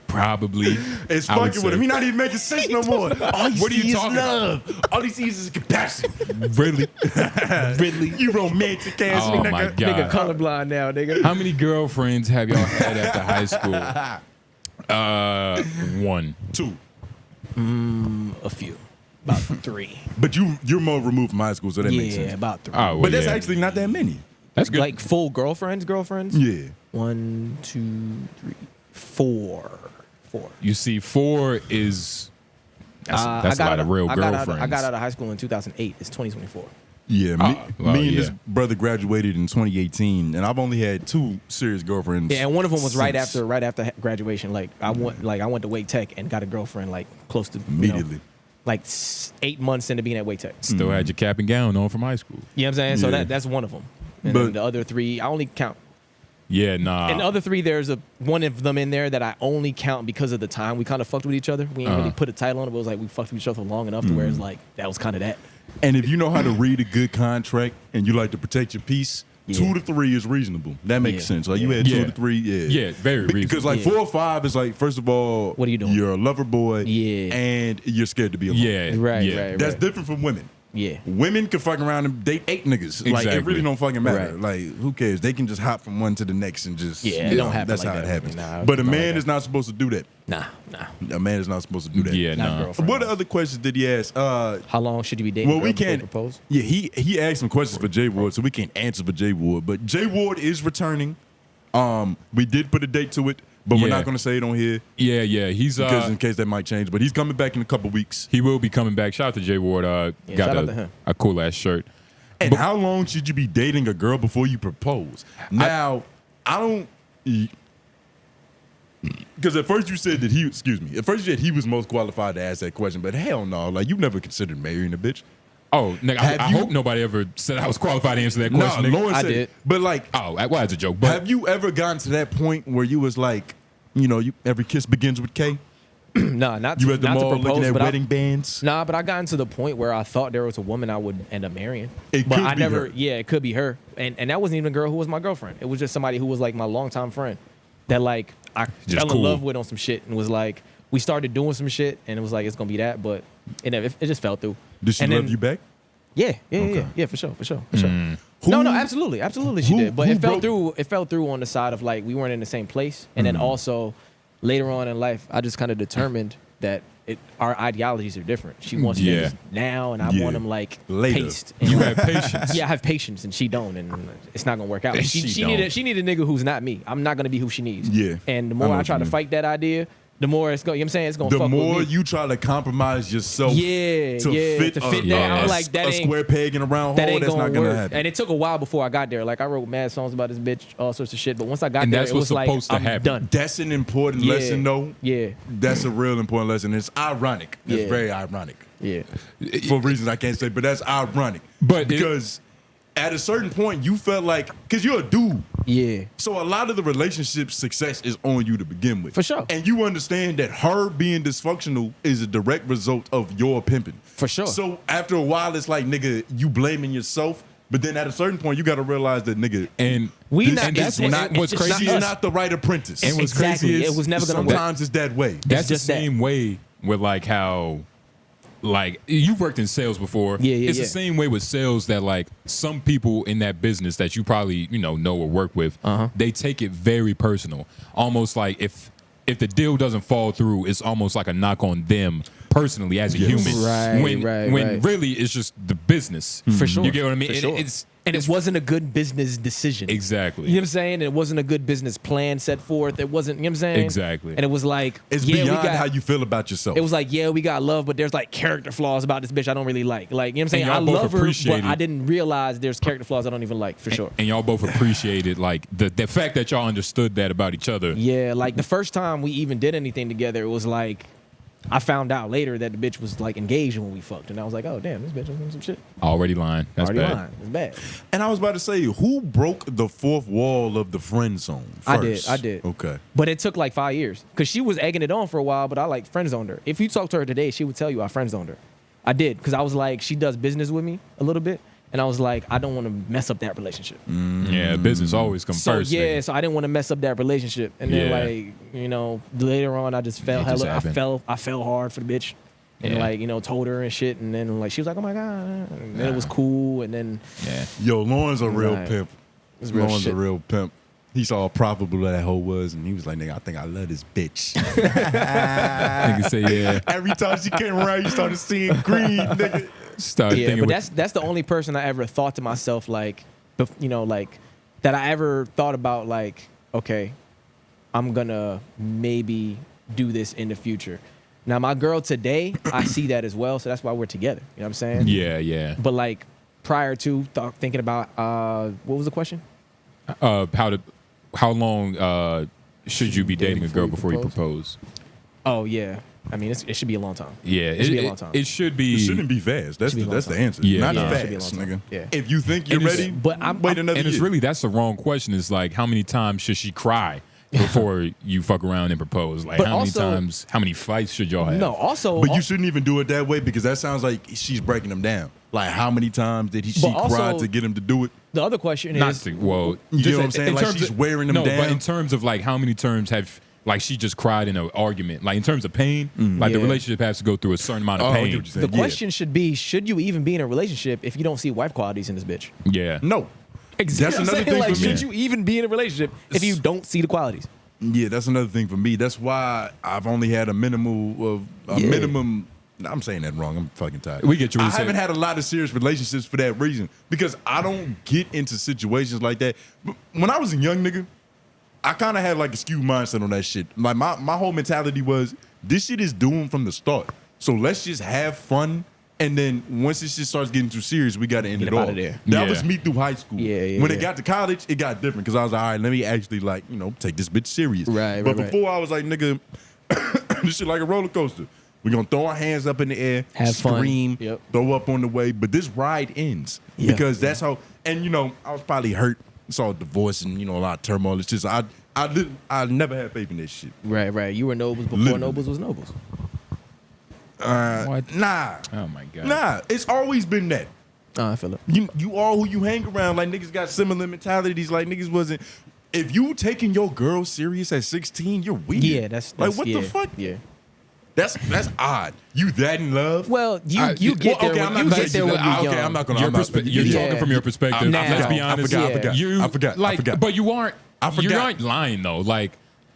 probably. It's I would fucking with say. him. He not even making sense no more. All you What are you see is talking love. All he sees is compassion. Really? Really? You romantic ass Oh nigga. my God. Nigga colorblind now, nigga. How many girlfriends have y'all had after high school? One. Two. A few. About 3. But you're more removed from high school, so that makes Yeah, sense. about 3. Oh, well, But that's yeah. actually not that many. That's good. Like full girlfriends? Yeah. 1, 2, 3, 4. You see, 4 is that's a lot of real girlfriends. I got out of high school in 2008. It's 2024. Yeah, well, me and yeah. this brother graduated in 2018, and I've only had 2 serious girlfriends. Yeah, and one of them was right since. after graduation. Like I went to Wake Tech and got a girlfriend like close to Immediately. like 8 months into being at Wake Tech. Still had your cap and gown on from high school. You know what I'm saying? So Yeah. that's one of them. And But- then the other 3, I only count Yeah, nah. And the other 3, there's one of them in there that I only count because of the time we kind of fucked with each other. We ain't really put a title on it, but it was like we fucked with each other for long enough to where it's like that was kind of that. And if you know how to read a good contract and you like to protect your peace, 2 to 3 is reasonable. That makes sense. Like you had 2 to 3, Yeah, very reasonable. Because like 4 or 5 is like, first of all, what are you doing? You're a lover boy, Yeah. and you're scared to be alone. Yeah, Right. That's different from women. Yeah. Women can fuck around and date 8 niggas. Like, it Exactly. really don't fucking matter. Right. Like, who cares? They can just hop from one to the next and just, Yeah, it you don't know, happen that's like how that. it happens. Nah, but a not like man that. is not supposed to do that. Nah. A man is not supposed to do that. Yeah, Not nah. girlfriend. What other questions did he ask? How long should you be dating? Well, a girl we before you can't. propose. Yeah, he asked some questions for Jay Ward, so we can't answer for Jay Ward. But Jay Ward is returning. We did put a date to it, but we're Yeah. not going to say it on here Yeah. He's because in case that might change. But he's coming back in a couple weeks. he will be coming back. Shout out to Jay Ward. Yeah, Got shout out to him. a cool ass shirt. And how long should you be dating a girl before you propose? Now, I don't. Because at first you said that he, excuse me, at first you said he was most qualified to ask that question, but hell no, like you never considered marrying a bitch. Oh, nigga, I you- hope nobody ever said I was qualified to answer that question. No, nigga. Lauren I said did. it. But like, Oh, well, that's a joke. But have you ever gotten to that point where you was like, you know, every kiss begins with K? Nah, not You to, at the not to mall propose, looking at but wedding bands? Nah, but I got into the point where I thought there was a woman I would end up marrying. It but could I be never. her. Yeah, it could be her, and that wasn't even a girl who was my girlfriend. It was just somebody who was like my longtime friend that like I Just fell cool. in love with on some shit and was like we started doing some shit and it was like it's gonna be that, but it just fell through. Did she And love then- you back? Yeah, for sure. No, absolutely, she did. But who it fell broke- through. It fell through on the side of like we weren't in the same place, and then also later on in life, I just kind of determined that our ideologies are different. She wants Yeah. things now, and I Yeah. want them like Later. paced. And you like- have patience. yeah, I have patience, and she don't, and it's not gonna work out. And She she need don't. she need a nigga who's not me. I'm not gonna be who she needs. Yeah, and the I more know I what try you to mean. fight that idea, the more it's going. You know what I'm saying? It's gonna The fuck more with me. you try to compromise yourself Yeah, to yeah, fit, to fit a, that, a- I'm like, that a ain't- square peg in a round that hole, ain't that's gonna not going to work. happen. And it took a while before I got there. Like I wrote mad songs about this bitch, all sorts of shit. But once I got And there, that's it what's was like supposed to I'm happen. done. That's an important Yeah. lesson, though. Yeah, That's a real important lesson. It's ironic. It's Yeah. very ironic. yeah. For reasons I can't say, but that's ironic. But because at a certain point, you felt like, because you're a dude. Yeah. So a lot of the relationship success is on you to begin with. For sure. And you understand that her being dysfunctional is a direct result of your pimping. For sure. So after a while, it's like, nigga, you blaming yourself. But then at a certain point, you got to realize that, nigga, And We this not- and is that's it's what, what's it's crazy she's is not the right apprentice. And what's Exactly. crazy is It was never gonna work. sometimes it's that way. that's the just that. same way with like how like you've worked in sales before. Yeah, It's yeah. the same way with sales that like some people in that business that you probably, know or work with, they take it very personal. Almost like if the deal doesn't fall through, it's almost like a knock on them personally as a human. Right, when right. really it's just the business. For sure. You get what I mean? For And sure. And it wasn't a good business decision. Exactly. You know what I'm saying? It wasn't a good business plan set forth. It wasn't, you know what I'm saying? Exactly. And it was like, It's yeah, beyond we got, how you feel about yourself. it was like, yeah, we got love, but there's like character flaws about this bitch I don't really like. Like, you know what I'm saying? And I y'all both love her, but appreciate I it. didn't realize there's character flaws I don't even like, for sure. And y'all both appreciated like the fact that y'all understood that about each other. Yeah, like the first time we even did anything together, it was like, I found out later that the bitch was like engaged when we fucked. And I was like, oh, damn, this bitch was doing some shit. Already lying. That's Already bad. lying. It's bad. And I was about to say, who broke the fourth wall of the friend zone first? I did. Okay. But it took like 5 years because she was egging it on for a while, but I like friend zoned her. If you talk to her today, she would tell you I friend zoned her. I did because I was like, she does business with me a little bit. And I was like, I don't want to mess up that relationship. Yeah, business always comes So first. yeah, nigga. so I didn't want to mess up that relationship. And then like, later on I just fell It just hella, happened. I fell hard for the bitch. And Yeah. like, told her and shit. And then like she was like, oh my God. And then it was cool. And then Yeah. Yo, Lauren's a real Right. pimp. It's real Lauren's shit. a real pimp. He saw how profitable that hoe was, and he was like, nigga, I think I love this bitch. Nigga say yeah. Every time she came around, you started seeing green, nigga. Started Yeah, thinking but with- that's the only person I ever thought to myself like, like that I ever thought about like, okay, I'm gonna maybe do this in the future. Now my girl today, I see that as well, so that's why we're together. You know what I'm saying? Yeah, yeah. But like prior to thinking about what was the question? How long should you be dating a girl before you propose? Oh yeah. I mean, it should be a long time. Yeah, it should be a long time. It should be. It shouldn't be fast. That's the answer. Yeah, not yeah. fast, nigga. Yeah. If you think you're ready, but wait another and year. it's really that's the wrong question. It's like how many times should she cry before you fuck around and propose? Like But how also- many times? How many fights should y'all have? No, also, But you shouldn't even do it that way because that sounds like she's breaking them down. Like how many times did she But cry also- to get him to do it? the other question not is, to. Well, You just know what I'm saying? in Like terms she's of- wearing them no, down. but in terms of like how many terms have like she just cried in an argument? Like in terms of pain, like the Yeah. relationship has to go through a certain amount of Oh, I get pain. what you're saying. the question should be, should you even be in a relationship if you don't see wife qualities in this bitch? Yeah. No. That's You know what I'm another saying? thing Like, for me. should you even be in a relationship if you don't see the qualities? Yeah, that's another thing for me. That's why I've only had a minimum. I'm saying that wrong. I'm fucking tired. We get you what I you're saying. haven't had a lot of serious relationships for that reason because I don't get into situations like that. But when I was a young nigga, I kind of had like a skewed mindset on that shit. Like my whole mentality was this shit is doomed from the start. So let's just have fun. And then once this shit starts getting too serious, we got to end Get it up all. outta there. That Yeah. was me through high school. Yeah, when it got to college, it got different because I was like, all right, let me actually like, take this bitch serious. Right, But right, before I was like, nigga, this shit like a roller coaster. We're going to throw our hands up in the air, Have fun. scream, Yep. throw up on the way. But this ride ends Yeah. because that's how, and I was probably hurt. Saw a divorce and, a lot of turmoil. It's just, I never had faith in this shit. Right. You were Nobles before Literally. Nobles was Nobles. What? Nah. Oh my god. Nah. It's always been that. Oh, I feel it. You all who you hang around, like niggas got similar mentalities. Like niggas wasn't. If you taking your girl serious at 16, you're weird. Yeah, that's like what yeah, the fuck? Yeah. That's odd. You that in love? Well, you get there. okay, when, you get there when you're young. Okay, I'm not gonna. You're, I'm not- you're Yeah. talking from your perspective. Nah. Let's be I honest. forgot. You, I forgot. Like, but you aren't. I forgot. You aren't lying though. Like,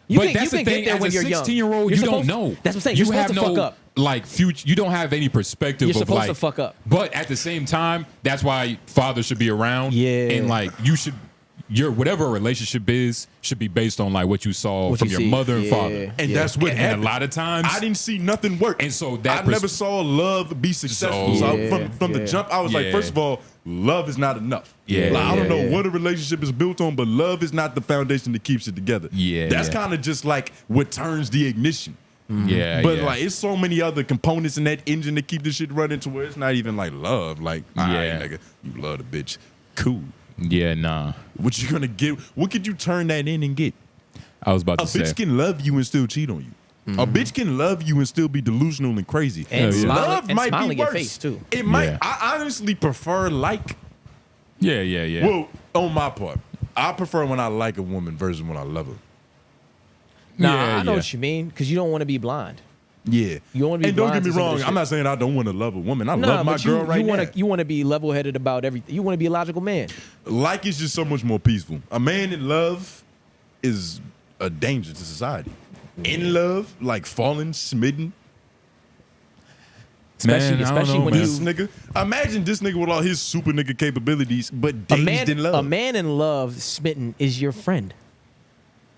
You but can- that's you the can get thing. there As when a you're young. 16-year-old, You're you don't supposed- know. that's what I'm saying. You You're have supposed to no fuck up. like future. You don't have any perspective You're of supposed like. to fuck up. But at the same time, that's why fathers should be around. Yeah. And like you should. Your whatever a relationship is should be based on like what you saw What from you your see. mother and Yeah. father. And that's what And happened. a lot of times I didn't see nothing work. And so that I never saw love be successful. So- So from the jump, I was like, Yeah. first of all, love is not enough. Yeah, Like, I don't know yeah. what a relationship is built on, but love is not the foundation that keeps it together. Yeah, That's yeah. kind of just like what turns the ignition. Yeah. But yeah. like, it's so many other components in that engine that keep this shit running to where it's not even like love. Like, all right, Yeah. nigga, you love the bitch. Cool. Yeah, nah. What you gonna get? What could you turn that in and get? I was about A to say. bitch can love you and still cheat on you. A bitch can love you and still be delusional and crazy. And yeah. Love might smile be in your worse. face, too. It might. Yeah. I honestly prefer like. Yeah. Well, on my part, I prefer when I like a woman versus when I love her. Nah, Yeah, I know yeah. what you mean because you don't want to be blind. Yeah. You don't wanna be And don't blind get me to some of wrong. this I'm shit. not saying I don't want to love a woman. I Nah, love my but girl right now. You want to be level-headed about everything. You want to be a logical man. Like is just so much more peaceful. A man in love is a danger to society. In love, like falling, smitten. Especially, Man, I don't especially know, when man. This nigga, imagine this nigga with all his super nigga capabilities, but a dazed man, in love. a man in love, smitten, is your friend.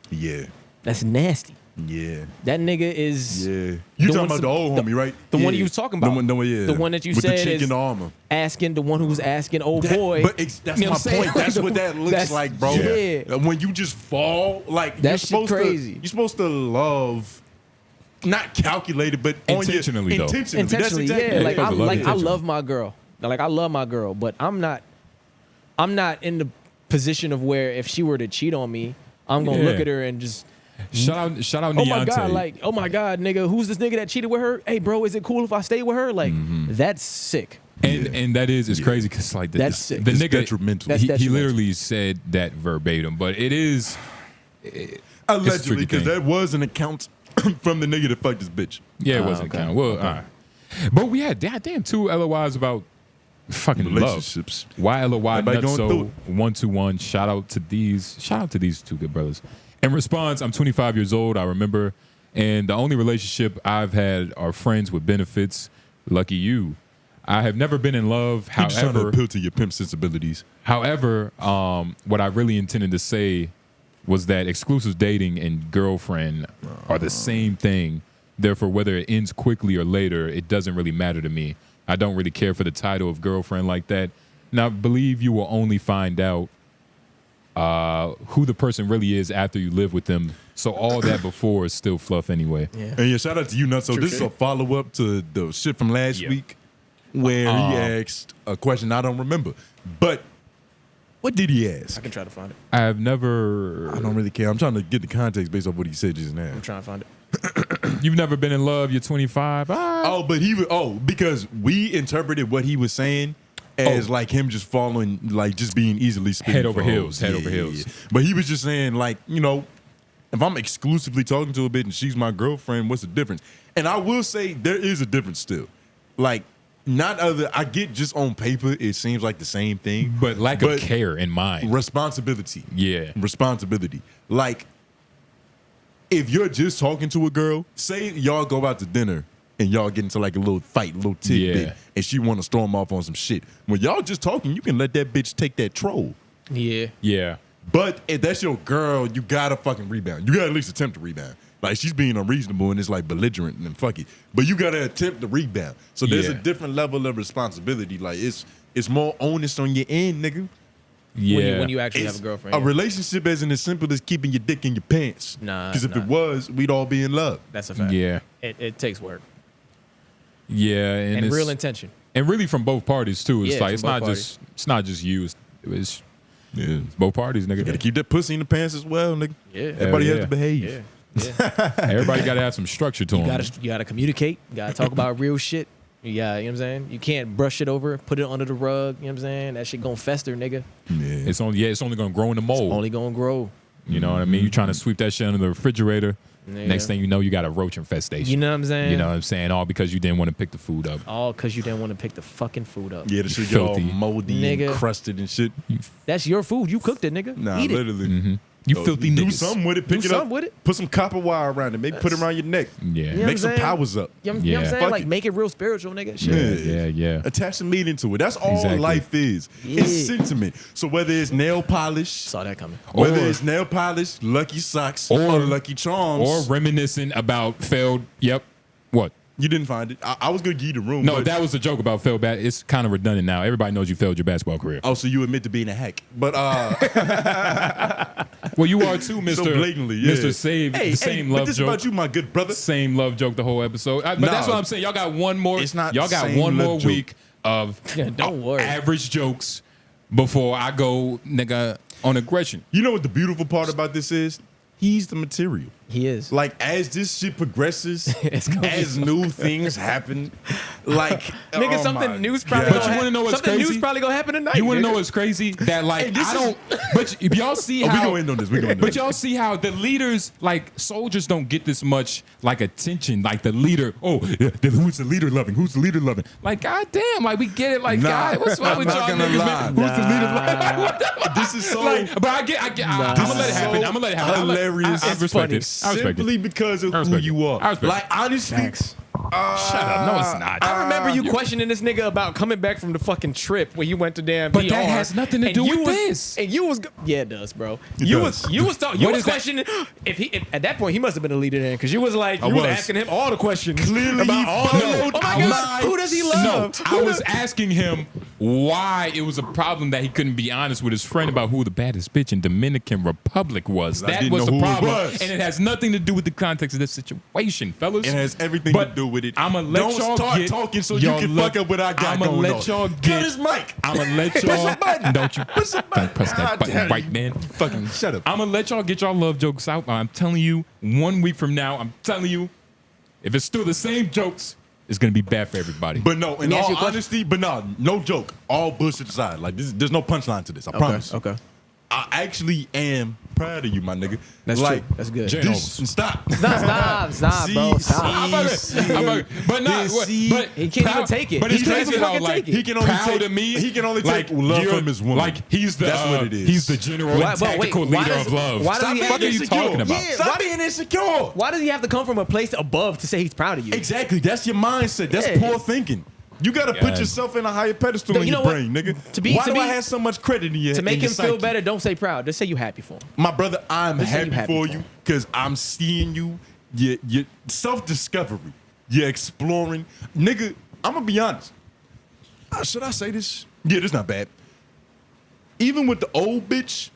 Yeah, That's nasty. yeah, That nigga is. yeah. You The talking one- about the old homie, right? the one Yeah. you was talking about. The one, yeah. The one that you with said the chink is in the armor. asking the one who was asking, oh That- boy. But that's You know my what I'm saying? point. That's what that looks That's- like, bro. yeah. When you just fall, like That you're shit supposed crazy. to. You're supposed to love, not calculated, but Intentionally, though. intentionally. Intentionally, That's exactly yeah. it. Like, You're I, supposed to love like I intentionally. love my girl. Like I love my girl, but I'm not in the position of where if she were to cheat on me, I'm gonna Yeah. look at her and just. Shout out Oh my Neonte. god! Like, oh my god, nigga, who's this nigga that cheated with her? Hey, bro, is it cool if I stay with her? Like, that's sick. and that is it's crazy because like That's sick. the It's nigga detrimental. That's he detrimental. literally said that verbatim, but it is Allegedly, because thing. that was an account from the nigga that fucked this bitch. yeah, it wasn't okay. count. Well, all right. But we had goddamn 2 LOIs about fucking Relationships. love. Why LOI Everybody going through Nutso 121. Shout out to these 2 good brothers. In response, I'm 25 years old. I remember, and the only relationship I've had are friends with benefits. Lucky you. I have never been in love. He just trying to However, appeal to your pimp sensibilities. However, what I really intended to say was that exclusive dating and girlfriend are the same thing. Therefore, whether it ends quickly or later, it doesn't really matter to me. I don't really care for the title of girlfriend like that. Now, I believe you will only find out who the person really is after you live with them. So all that before is still fluff anyway. Yeah. And yeah, shout out to you, Nuts. So True this is shit. a follow up to the shit from last week, where he asked a question I don't remember. But what did he ask? I can try to find it. I have never. I don't really care. I'm trying to get the context based off what he said just now. I'm trying to find it. You've never been in love. You're 25. Oh, but because we interpreted what he was saying as like him just falling, like just being easily spitting Head over for heels, hoes. head Yeah, over yeah, heels. yeah. But he was just saying, like, you know, if I'm exclusively talking to a bitch and she's my girlfriend, what's the difference? And I will say there is a difference still. Like, I get just on paper, it seems like the same thing. But lack of care in mind. Responsibility. Yeah. Responsibility. Like, if you're just talking to a girl, say y'all go out to dinner and y'all get into like a little fight, a little tidbit, and she want to storm off on some shit. When y'all just talking, you can let that bitch take that troll. Yeah. Yeah. But if that's your girl, you gotta fucking rebound. You gotta at least attempt to rebound. Like, she's being unreasonable and it's like belligerent and fuck it. But you gotta attempt to rebound. So there's a different level of responsibility. Like, it's more onus on your end, nigga. Yeah. When you actually have a girlfriend. A relationship isn't as simple as keeping your dick in your pants. Nah. Because if it was, we'd all be in love. That's a fact. Yeah. It takes work. Yeah. And it's, real intention. And really from both parties too. It's Yeah, like from it's not just you. It's both parties, nigga. You gotta keep that pussy in the pants as well, nigga. Yeah. Everybody Hell has to behave. Yeah. Yeah. Everybody gotta have some structure to them. You gotta communicate. You gotta talk about real shit. You know what I'm saying? You can't brush it over, put it under the rug. You know what I'm saying? That shit gonna fester, nigga. Yeah. It's only gonna grow in the mold. It's only gonna grow. You know what I mean? You trying to sweep that shit under the refrigerator. Yeah. Next thing you know, you got a roach infestation. You know what I'm saying? You know what I'm saying? All because you didn't want to pick the food up. All because you didn't want to pick the fucking food up. Yeah, the shit get all filthy. moldy Nigga. and crusted and shit. That's your food. You cooked it, nigga. Nah, Eat it. literally. You filthy do niggas. something with it. Pick Do it up. something with it. Put some copper wire around it. Maybe put it around your neck. Yeah. You know what Make I'm some saying? powers up. You know what I'm saying? Fuck Like, it. make it real spiritual, nigga. Shit. Yeah. Attach some meat into it. That's all Exactly. life is. Yeah. It's sentiment. So whether it's nail polish, Saw that coming. whether Or- it's nail polish, Lucky Socks, Or- or Lucky Charms, Or reminiscing about failed. Yep. What? you didn't find it. I was gonna give you the room. No, but, that was a joke about failed bat. It's kind of redundant now. Everybody knows you failed your basketball career. oh, so you admit to being a hack, but Well, you are too, Mr. so blatantly, yeah. Mr. Save. Hey, the same but love this joke. about you, my good brother. Same love joke the whole episode. But Nah. that's what I'm saying. Y'all got one more. It's not Y'all got same one love more joke. week of Yeah, don't worry. average jokes before I go, nigga, on aggression. You know what the beautiful part about this is? He's the material. He is. Like, as this shit progresses, It's gonna be as new things happen, like Nigga, oh my something new's probably God. But you wanna know what's something crazy? new's probably gonna happen tonight. You want to know nigga. what's crazy? That like Hey, this I is- don't. But if y'all see Oh, we how gonna end on this. We gonna end on But this. y'all see how the leaders, like soldiers, don't get this much like attention. Like the leader, who's the leader loving? Who's the leader loving? Like, goddamn, like we get it. Like, Nah, God, what's wrong I'm with not y'all gonna niggas? lie. Man? Who's the leader loving? This is so Like, but I get. I'm gonna let it happen. I'm gonna let it happen. hilarious. I respect it. I respect simply it. because of I who respect you it. are. I respect Like, honestly, Shut up. No, it's not. I remember you questioning this nigga about coming back from the fucking trip where you went to damn But PR. that has nothing to and do you with was- this. And you was yeah, it does, bro. It You does. was What questioning is if at that point he must have been a leader then because you was like I you was was. asking him all the questions Clearly about he all the followed oh my my god, who does he love? No, Who I was does- asking him why it was a problem that he couldn't be honest with his friend about who the baddest bitch in Dominican Republic was. I That didn't was know the who it problem, was. and it has nothing to do with the context of this situation, fellas. it has everything But to do with it. I'ma let Don't y'all start get talking so you y'all can look- fuck up what I got I'ma going let on. y'all Cut get- his mic. I'ma let Push y'all. the button. Don't you Push the button. don't press that God button, damn. right, man? Fucking shut up. I'm gonna let y'all get y'all love jokes out. I'm telling you, 1 week from now, I'm telling you, if it's still the same jokes, it's gonna be bad for everybody. But no, in me ask all you a question. honesty, but no joke. All bullshit aside, like there's no punchline to this. I promise. Okay. I actually am proud of you, my nigga. That's like, true. That's good. Jay This, stop. Stop, bro. Stop. I'm but not. See, But he can't even take it. But He it's can't crazy even how fucking like take it. He can only proud take- of me. he can only take love you're- from his woman. Like he's the That's what it is. He's the general Why- and but wait, tactical why leader does- of love. why does Stop he what have are you insecure? talking about? Yeah. Stop Why- being insecure. Why does he have to come from a place above to say he's proud of you? Exactly. That's your mindset. That's Yeah. poor thinking. You got to put God. yourself in a higher pedestal No, in you your know what? brain, nigga. To Why do be- I have so much credit in your To make in your him feel psyche? better, don't say proud. Just say you happy for him. My brother, I'm Let's say happy, you happy for for you him. because I'm seeing you. Your self-discovery. You're exploring. Nigga, I'm going to be honest. Should I say this? Yeah, this not bad. Even with the old bitch,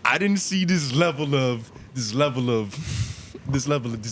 I didn't see this level of this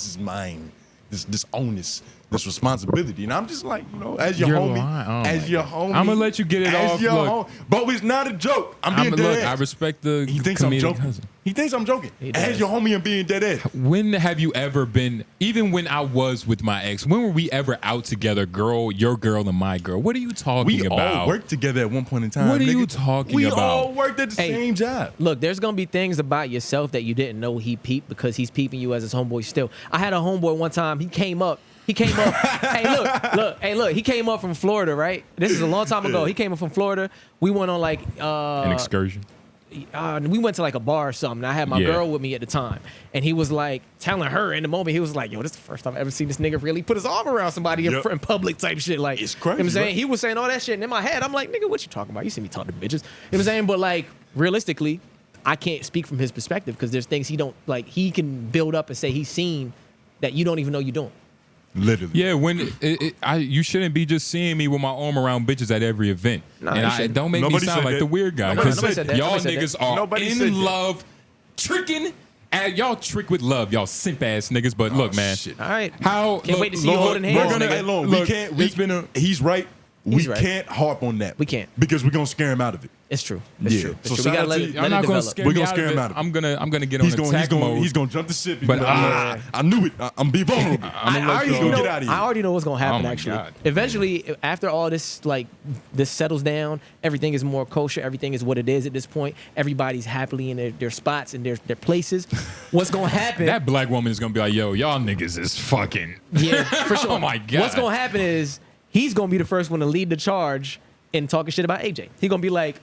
is mine, this onus, this responsibility, and I'm just like, you know, as your homie, I'm gonna let you get it off. Look, but it's not a joke. I'm being dead ass. I respect the. He thinks I'm joking. He thinks I'm joking. As your homie, I'm being dead ass. When have you ever been? Even when I was with my ex, when were we ever out together, girl, your girl and my girl? What are you talking about? We all worked together at one point in time. What are you talking we about? We all worked at the same job. Look, there's gonna be things about yourself that you didn't know he peeped because he's peeping you as his homeboy still. I had a homeboy one time. He came up. Hey, look. He came up from Florida, right? This is a long time ago. He came up from Florida. We went on like an excursion. We went to like a bar or something. I had my girl with me at the time, and he was like telling her in the moment. He was like, "Yo, this is the first time I've ever seen this nigga really put his arm around somebody in public type shit." Like, it's crazy. You know what I'm saying? He was saying all that shit, and in my head, I'm like, "Nigga, what you talking about? You see me talking to bitches?" You know what I'm saying? But like, realistically, I can't speak from his perspective because there's things he don't like. He can build up and say he's seen that you don't even know you're doing. Literally. Yeah, when you shouldn't be just seeing me with my arm around bitches at every event. Nah, and don't make me sound like the weird guy. Because y'all niggas are in love, tricking. And y'all trick with love, y'all simp ass niggas. But look, man. Shit. All right. Can't wait to see you holding hands. He's right. We can't harp on that. We can't. Because we're going to scare him out of it. It's true. It's true. So we gotta let it develop. We're going to scare him out of it. I'm gonna get on attack mode. He's going to jump the ship. But I knew it. I'm being vulnerable. I already know what's going to happen, my actually. God. Eventually, after all this, like, this settles down, everything is more kosher. Everything is what it is at this point. Everybody's happily in their spots and their places. What's going to happen? That black woman is going to be like, yo, y'all niggas is fucking. Yeah, for sure. Oh, my God. What's going to happen is he's going to be the first one to lead the charge in talking shit about AJ. He's going to be like,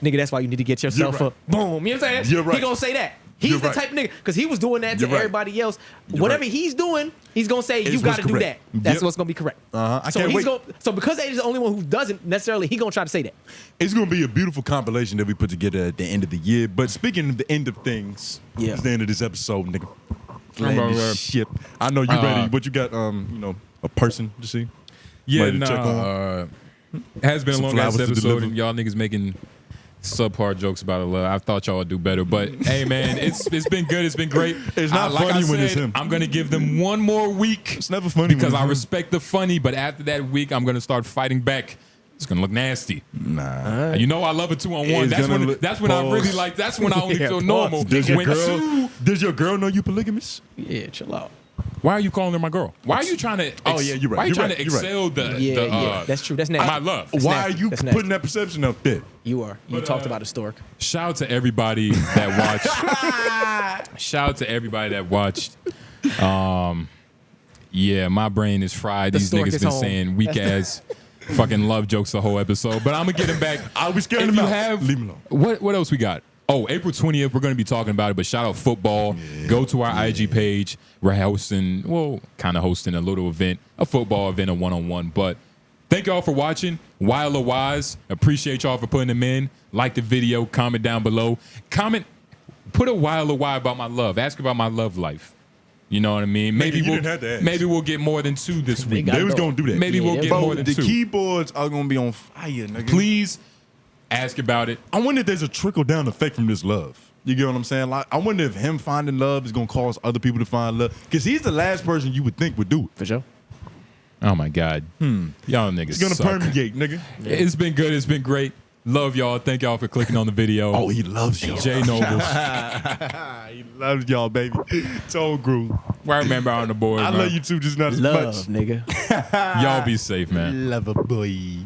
nigga, that's why you need to get yourself up. Boom. You know what I'm saying? You're right. He going to say that. He's the type of nigga, because he was doing that to everybody else. Whatever he's doing, he's going to say, you got to do that. That's what's going to be correct. I can't wait. So because AJ's the only one who doesn't necessarily, he going to try to say that. It's going to be a beautiful compilation that we put together at the end of the year. But speaking of the end of things, it's the end of this episode, nigga. Shit. I know you ready. What you got, a person to see? Yeah, no. Has been a long ass episode, and y'all niggas making subpar jokes about love. I thought y'all would do better, but hey, man, it's been good. It's been great. It's not funny when it's him. I'm gonna give them one more week. It's never funny because I respect the funny, but after that week, I'm gonna start fighting back. It's gonna look nasty. Nah, you know I love a 2-on-1. That's when I really like. That's when I only feel normal. Does your girl know you polygamous? Yeah, chill out. Why are you calling her my girl? Why are you trying to? You're right. Why are you trying to excel the? That's true. That's nasty. My love. Why are you putting that perception up there? You are. You talked about a Stork. Shout out to everybody that watched. Shout out to everybody that watched. Yeah, my brain is fried. These niggas been saying weak ass fucking love jokes the whole episode, but I'm gonna get him back. I was scared him out. Leave him alone. What else we got? Oh, April 20th, we're going to be talking about it, but shout out football. Go to our IG page. We're hosting a little event, a football event, a one-on-one. But thank y'all for watching. Wild LOIs. Appreciate y'all for putting them in. Like the video. Comment down below. Put a wild LOI about my love. Ask about my love life. You know what I mean? Maybe we'll get more than 2 this week. They was going to do that. Maybe we'll get more than 2. The keyboards are going to be on fire, nigga. Please ask about it. I wonder if there's a trickle-down effect from this love. You get what I'm saying? Like, I wonder if him finding love is going to cause other people to find love. Because he's the last person you would think would do it. For sure. Oh, my God. Y'all niggas It's going to permeate, nigga. Yeah. It's been good. It's been great. Love y'all. Thank y'all for clicking on the video. Oh, he loves y'all. Jay Noblez. He loves y'all, baby. Toe Groove. Why member on the board, I love you too, just not as much. Love, nigga. Y'all be safe, man. Love a boy.